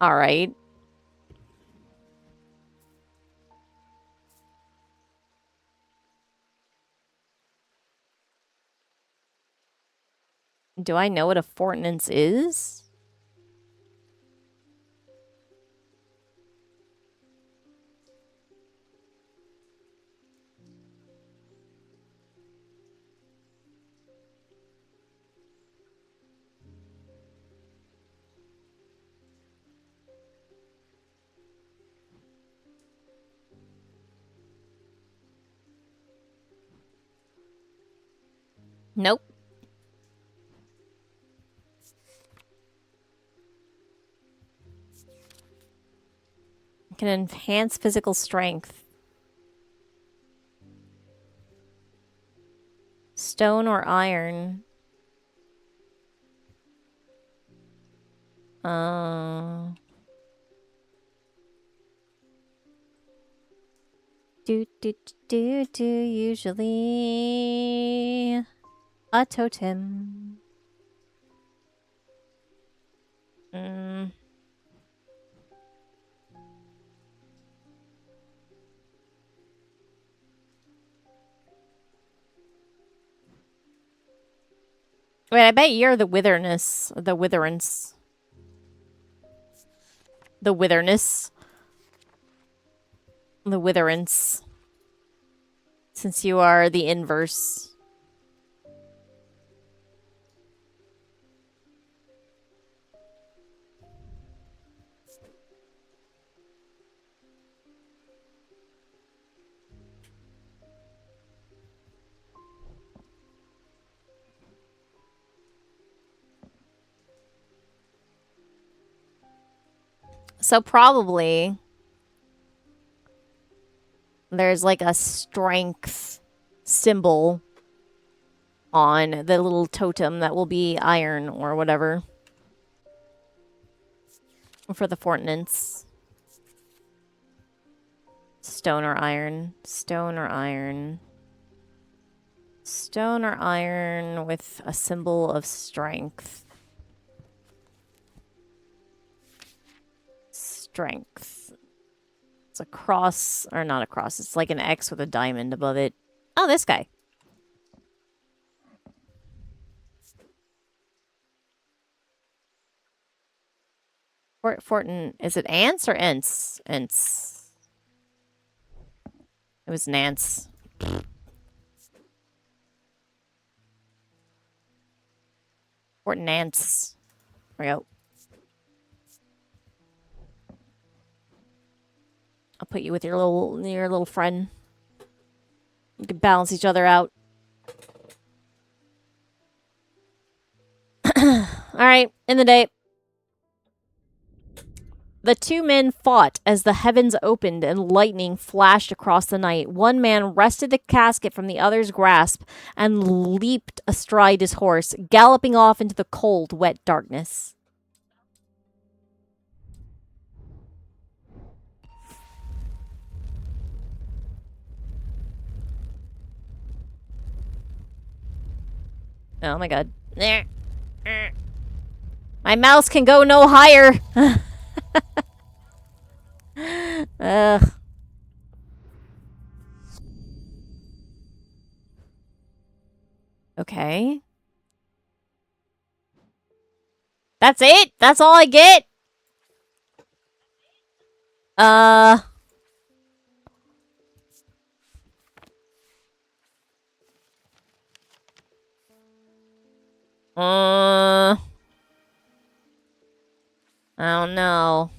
A: Alright. Do I know what a fortnance is? Nope. Can enhance physical strength. Stone or iron. Usually a totem. Wait, I bet you're the witherness. The witherance. The witherness. The witherance. Since you are the inverse. So probably there's like a strength symbol on the little totem that will be iron or whatever. For the fortnance. Stone or iron. Stone or iron. Stone or iron with a symbol of strength. Strength. It's a cross, or not a cross. It's like an X with a diamond above it. Oh, this guy. Fortin. Is it ants or ents? Ents. It was Nance. Nance. There we go. I'll put you with your little friend. You can balance each other out. Alright, in the day. The two men fought as the heavens opened and lightning flashed across the night. One man wrested the casket from the other's grasp and leaped astride his horse, galloping off into the cold, wet darkness. Oh my god. My mouse can go no higher. Ugh. Okay. That's it? That's all I get? Uh... I don't know.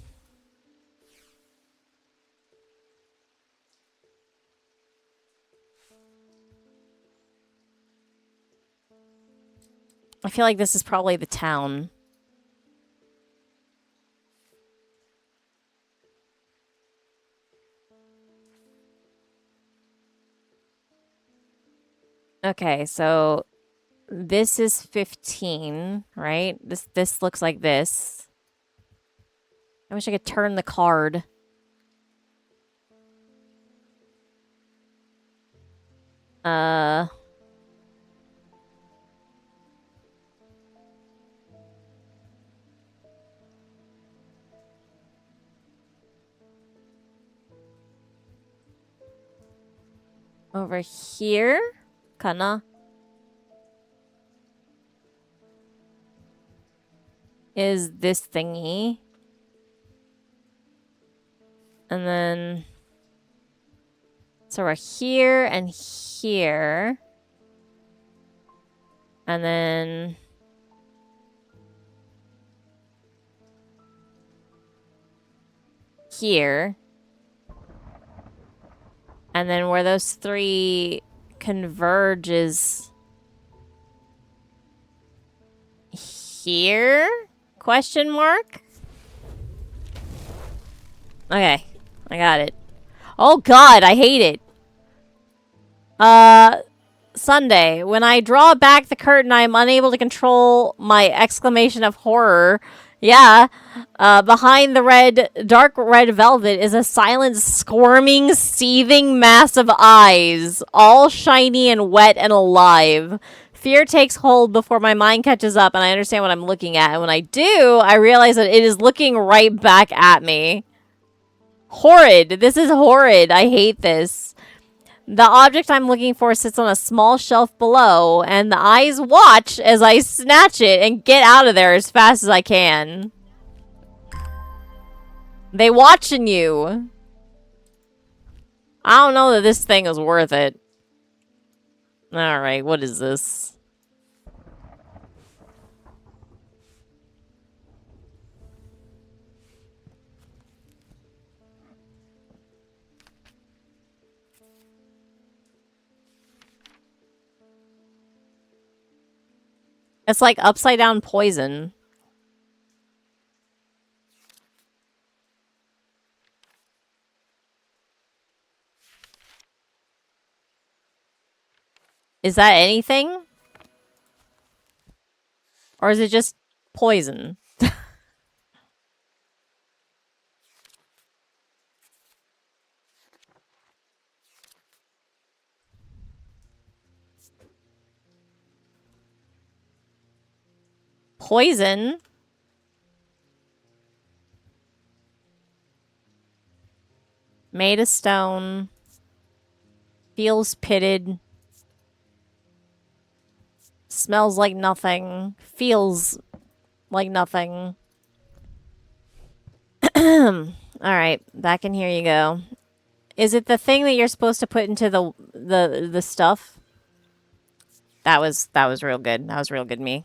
A: I feel like this is probably the town. Okay, so this is 15, right? This looks like this. I wish I could turn the card. Over here? Kinda. Is this thingy. And then... So we're here and here. And then... Here. And then where those three converge is... Here? Question mark? Okay. I got it. Oh god, I hate it. Sunday. When I draw back the curtain, I am unable to control my exclamation of horror. Yeah. Behind the dark red velvet is a silent, squirming, seething mass of eyes, all shiny and wet and alive. Fear takes hold before my mind catches up and I understand what I'm looking at. And when I do, I realize that it is looking right back at me. Horrid. This is horrid. I hate this. The object I'm looking for sits on a small shelf below, and the eyes watch as I snatch it and get out of there as fast as I can. They watching you. I don't know that this thing is worth it. Alright, what is this? It's like upside down poison. Is that anything? Or is it just poison? Poison? Made of stone. Feels pitted. Smells like nothing. Feels like nothing. Alright, back in here you go. Is it the thing that you're supposed to put into the stuff? That was real good. That was real good, me.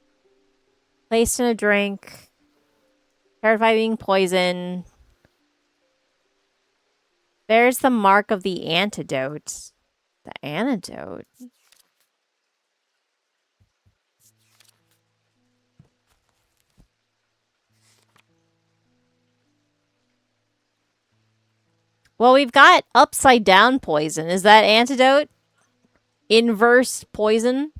A: Placed in a drink. Terrified being poisoned. There's the mark of the antidote. The antidote? Well, we've got upside down poison. Is that antidote? Inverse poison?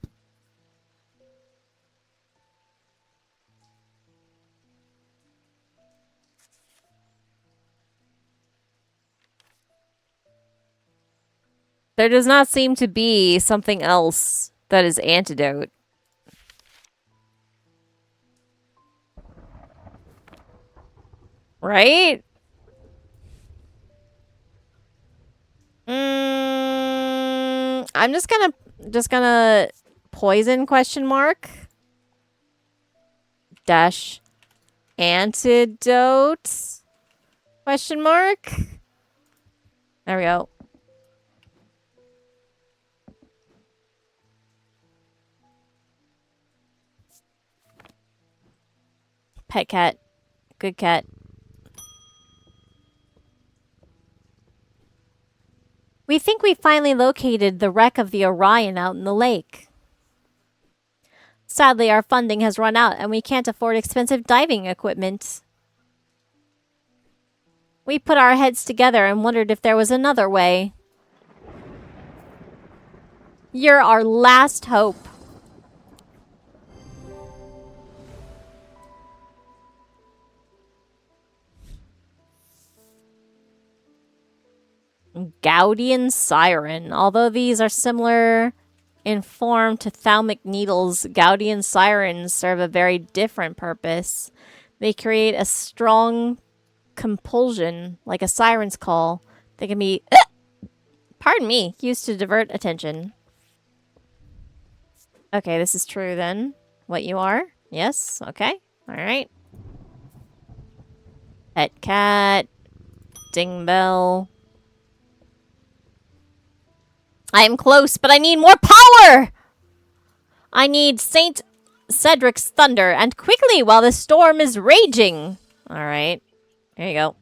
A: There does not seem to be something else that is antidote. Right? I'm just gonna poison question mark dash antidote question mark. There we go. Pet cat. Good cat. We think we finally located the wreck of the Orion out in the lake. Sadly, our funding has run out and we can't afford expensive diving equipment. We put our heads together and wondered if there was another way. You're our last hope. Gaudian siren. Although these are similar in form to thalamic needles, Gaudian sirens serve a very different purpose. They create a strong compulsion, like a siren's call. They can be, pardon me, used to divert attention. Okay, this is true then. What you are? Yes, okay. Alright. Pet cat. Ding bell. I am close, but I need more power! I need Saint Cedric's thunder, and quickly while the storm is raging. Alright. Here you go.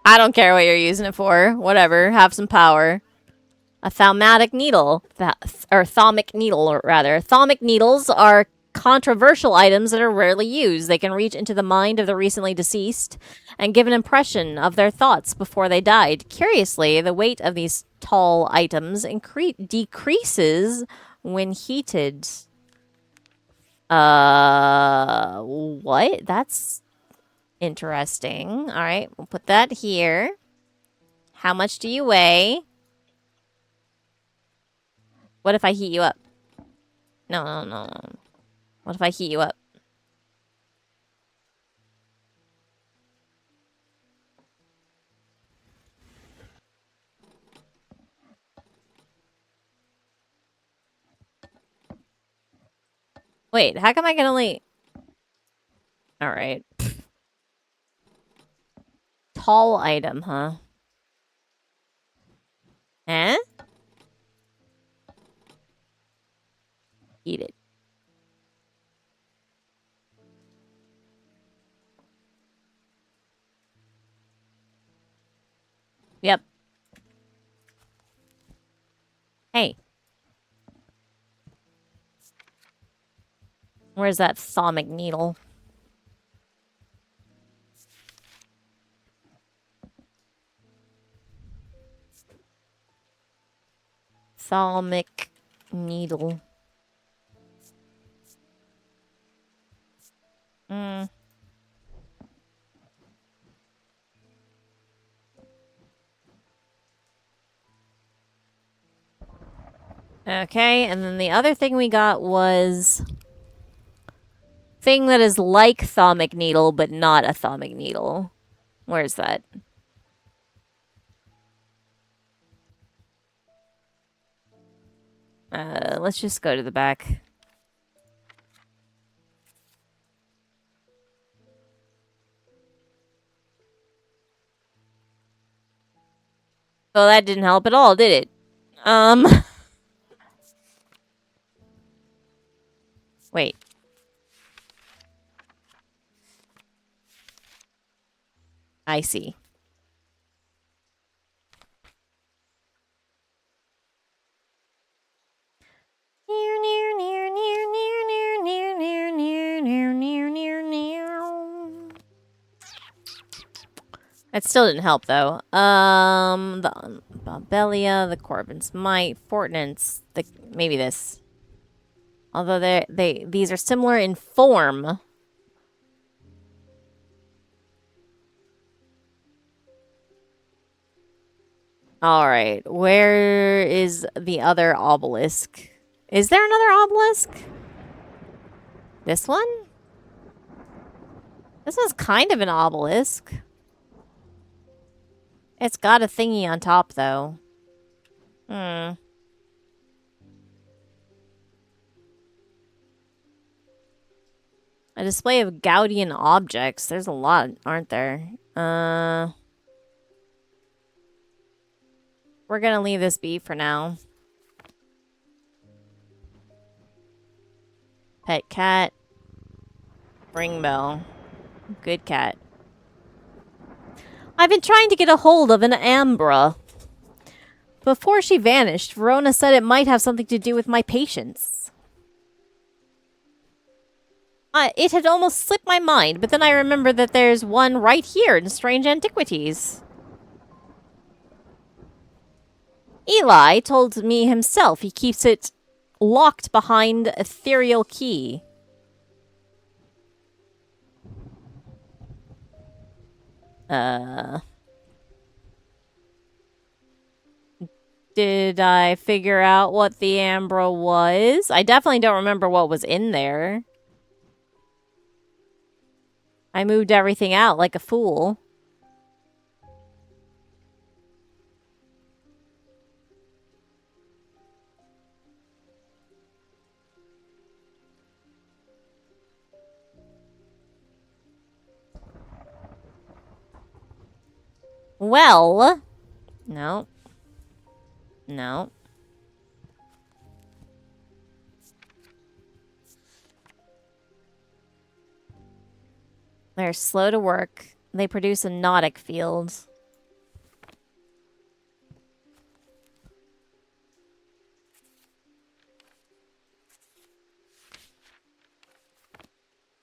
A: I don't care what you're using it for. Whatever. Have some power. A thaumatic needle. Or thaumic needle, rather. Thaumic needles are controversial items that are rarely used. They can reach into the mind of the recently deceased and give an impression of their thoughts before they died. Curiously, the weight of these tall items decreases when heated. What? That's interesting. All right, we'll put that here. How much do you weigh? What if I heat you up? No. What if I heat you up? Wait, how come I can only... Alright. Tall item, huh? Eh? Eat it. Yep. Hey. Where's that thaumic needle? Thaumic needle. Okay, and then the other thing we got was... thing that is like thaumic needle, but not a thaumic needle. Where's that? Let's just go to the back. Well, that didn't help at all, did it? Wait. I see. Near, near, near, near, near, near, near, near, near, near, near, near, near. That still didn't help though. The Bobbelia, the Corbin's Might, Fortnance, maybe this. Although these are similar in form. All right, where is the other obelisk? Is there another obelisk? This one? This is kind of an obelisk. It's got a thingy on top, though. A display of Gaudian objects. There's a lot, aren't there? We're gonna leave this be for now. Pet cat. Ring bell. Good cat. I've been trying to get a hold of an Ambra. Before she vanished, Verona said it might have something to do with my patients. It had almost slipped my mind, but then I remembered that there's one right here in Strange Antiquities. Eli told me himself he keeps it locked behind ethereal key. Did I figure out what the Ambra was? I definitely don't remember what was in there. I moved everything out like a fool. Well, no. No. They're slow to work. They produce a Nautic field.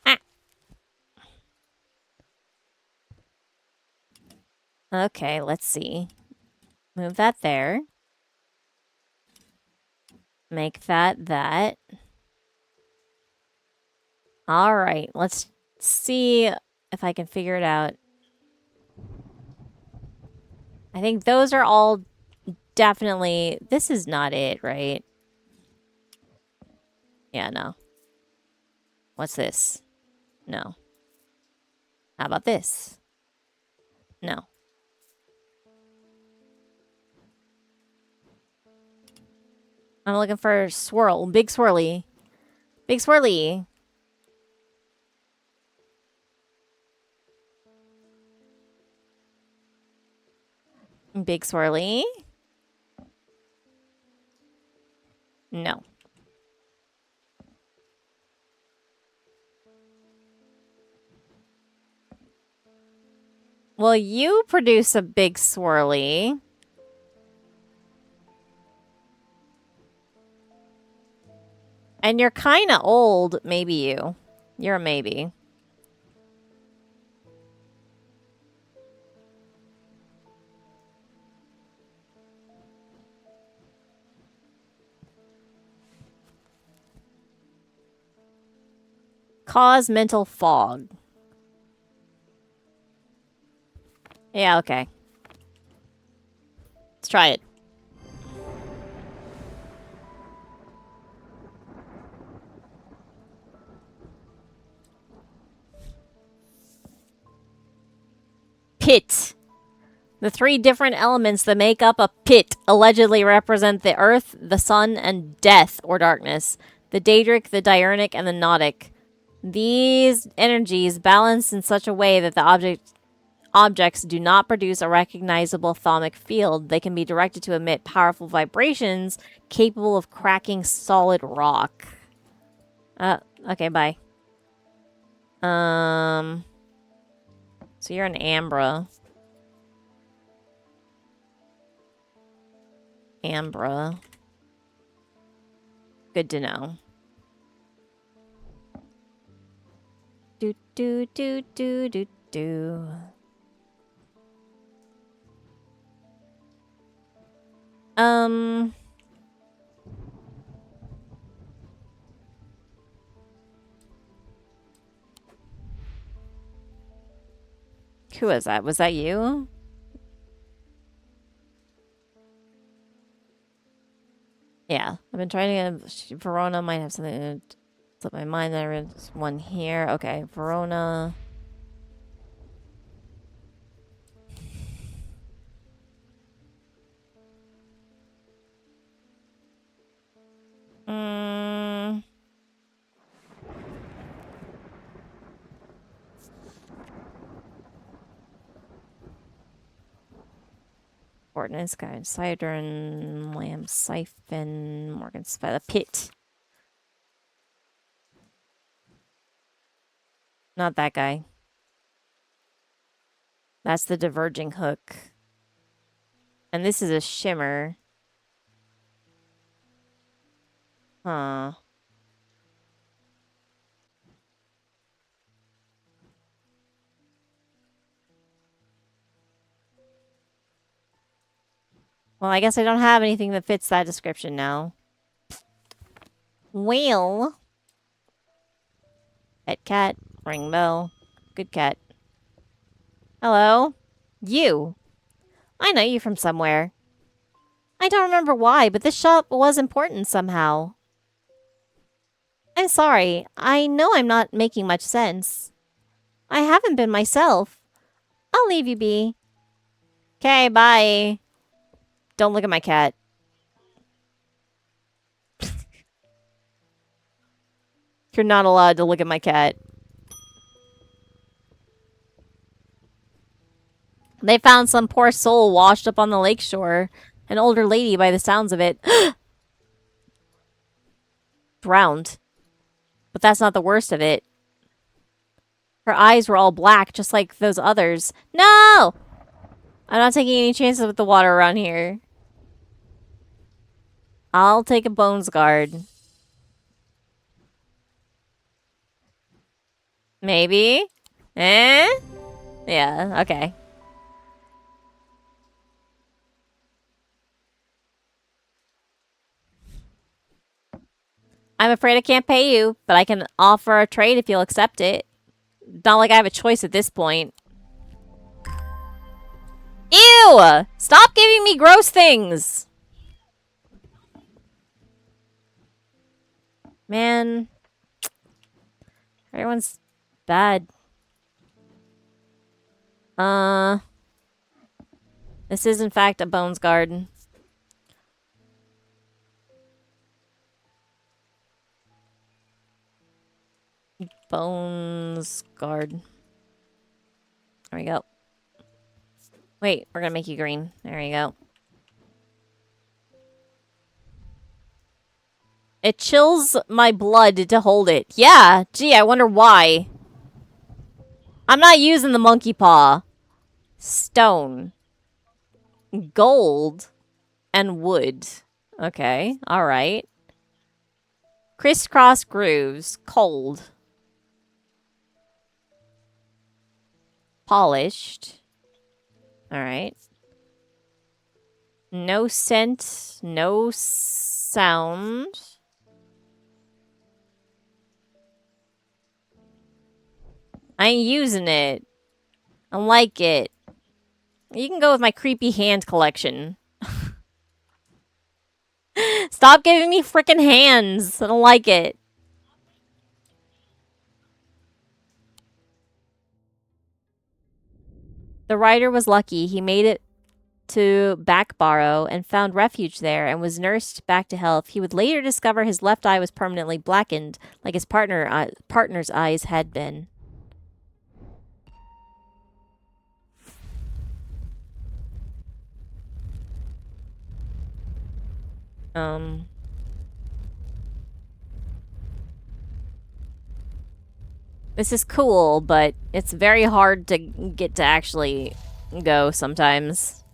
A: Ah. Okay, let's see. Move that there. Make that. Alright, let's see if I can figure it out. I think those are all definitely... This is not it, right? Yeah, no. What's this? No. How about this? No. I'm looking for swirl. Big swirly. Big swirly. Big swirly. No. Well, you produce a big swirly. And you're kind of old. Maybe you. You're a maybe. Cause mental fog. Yeah, okay. Let's try it. Pit. The 3 different elements that make up a pit allegedly represent the earth, the sun, and death or darkness. The Daedric, the Diurnic, and the Nautic. These energies balance in such a way that the objects do not produce a recognizable thaumic field. They can be directed to emit powerful vibrations capable of cracking solid rock. Okay, bye. So you're an Ambra. Ambra. Good to know. Do do do do do do. Who was that? Was that you? Yeah, I've been trying to. Verona might have something to slip my mind. There is one here. Okay, Verona. Mm. Ordnance guide, cider and lamb siphon, Morgan's by the pit. Not that guy. That's the diverging hook. And this is a shimmer. Huh. Well, I guess I don't have anything that fits that description now. Well. Pet cat. Ring bell. Good cat. Hello? You. I know you from somewhere. I don't remember why, but this shop was important somehow. I'm sorry. I know I'm not making much sense. I haven't been myself. I'll leave you be. Okay, bye. Don't look at my cat. You're not allowed to look at my cat. They found some poor soul washed up on the lakeshore. An older lady by the sounds of it. Drowned. But that's not the worst of it. Her eyes were all black, just like those others. No! I'm not taking any chances with the water around here. I'll take a bones guard. Maybe? Eh? Yeah, okay. I'm afraid I can't pay you, but I can offer a trade if you'll accept it. Not like I have a choice at this point. Ew! Stop giving me gross things! Man. Everyone's bad. This is in fact a bones guard. Bones guard. There we go. Wait, we're gonna make you green. There you go. It chills my blood to hold it. Yeah, gee, I wonder why. I'm not using the monkey paw. Stone. Gold. And wood. Okay, alright. Crisscross grooves. Cold. Polished. Alright. No scent. No sound. I ain't using it. I like it. You can go with my creepy hand collection. Stop giving me freaking hands. I don't like it. The rider was lucky. He made it to Backbarrow and found refuge there and was nursed back to health. He would later discover his left eye was permanently blackened, like his partner's eyes had been. Um. This is cool, but it's very hard to get to actually go sometimes.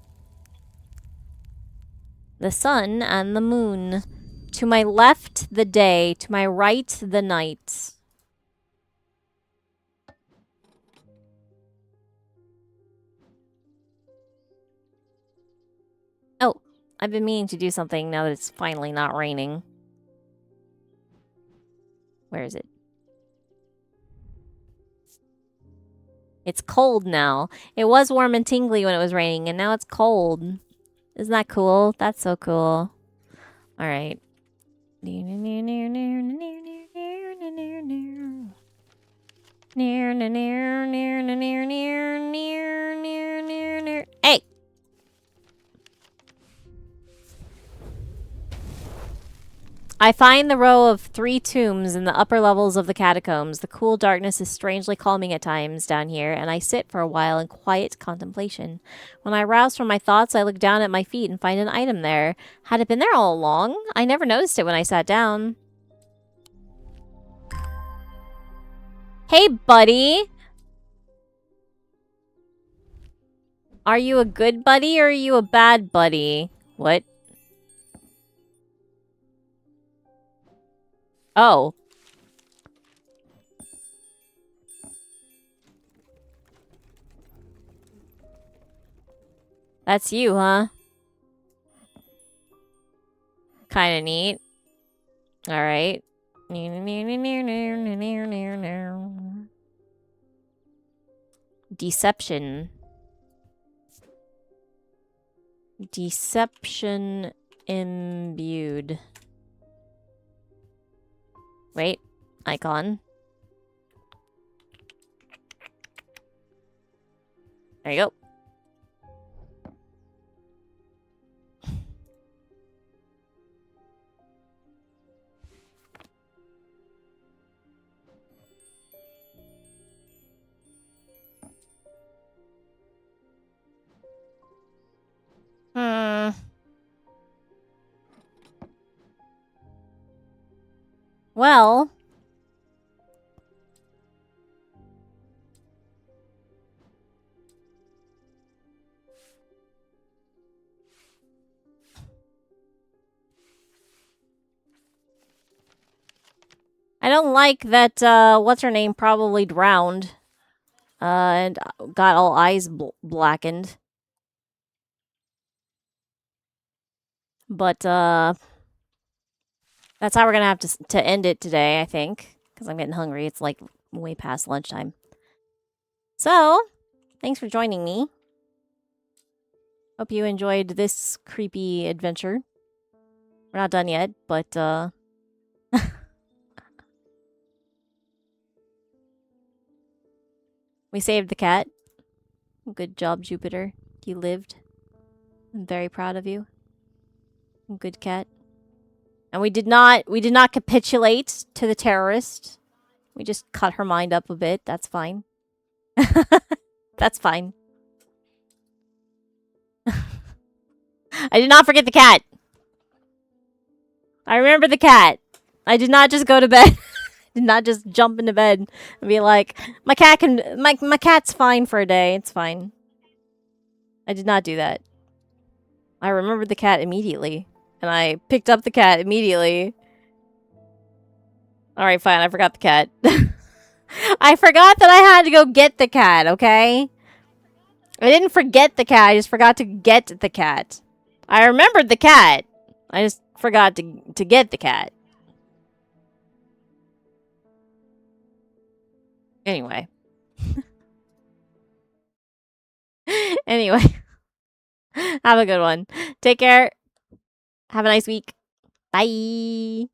A: The sun and the moon. To my left, the day. To my right, the night. Oh, I've been meaning to do something now that it's finally not raining. Where is it? It's cold now. It was warm and tingly when it was raining, and now it's cold. Isn't that cool? That's so cool. All right. Hey! I find the row of 3 tombs in the upper levels of the catacombs. The cool darkness is strangely calming at times down here, and I sit for a while in quiet contemplation. When I rouse from my thoughts, I look down at my feet and find an item there. Had it been there all along? I never noticed it when I sat down. Hey, buddy! Are you a good buddy or are you a bad buddy? What? Oh. That's you, huh? Kinda neat. Alright. Deception. Deception imbued. Wait. Icon. There you go. Well. I don't like that, what's her name probably drowned. And got all eyes blackened. But, that's how we're gonna have to end it today, I think. Because I'm getting hungry. It's like way past lunchtime. So, thanks for joining me. Hope you enjoyed this creepy adventure. We're not done yet, but, we saved the cat. Good job, Jupiter. You lived. I'm very proud of you. Good cat. And we did not capitulate to the terrorist. We just cut her mind up a bit. That's fine. That's fine. I did not forget the cat. I remember the cat. I did not just go to bed. Did not just jump into bed and be like, my cat's fine for a day. It's fine. I did not do that. I remembered the cat immediately. And I picked up the cat immediately. Alright, fine. I forgot the cat. I forgot that I had to go get the cat, okay? I didn't forget the cat. I just forgot to get the cat. I remembered the cat. I just forgot to get the cat. Anyway. Anyway. Have a good one. Take care. Have a nice week. Bye.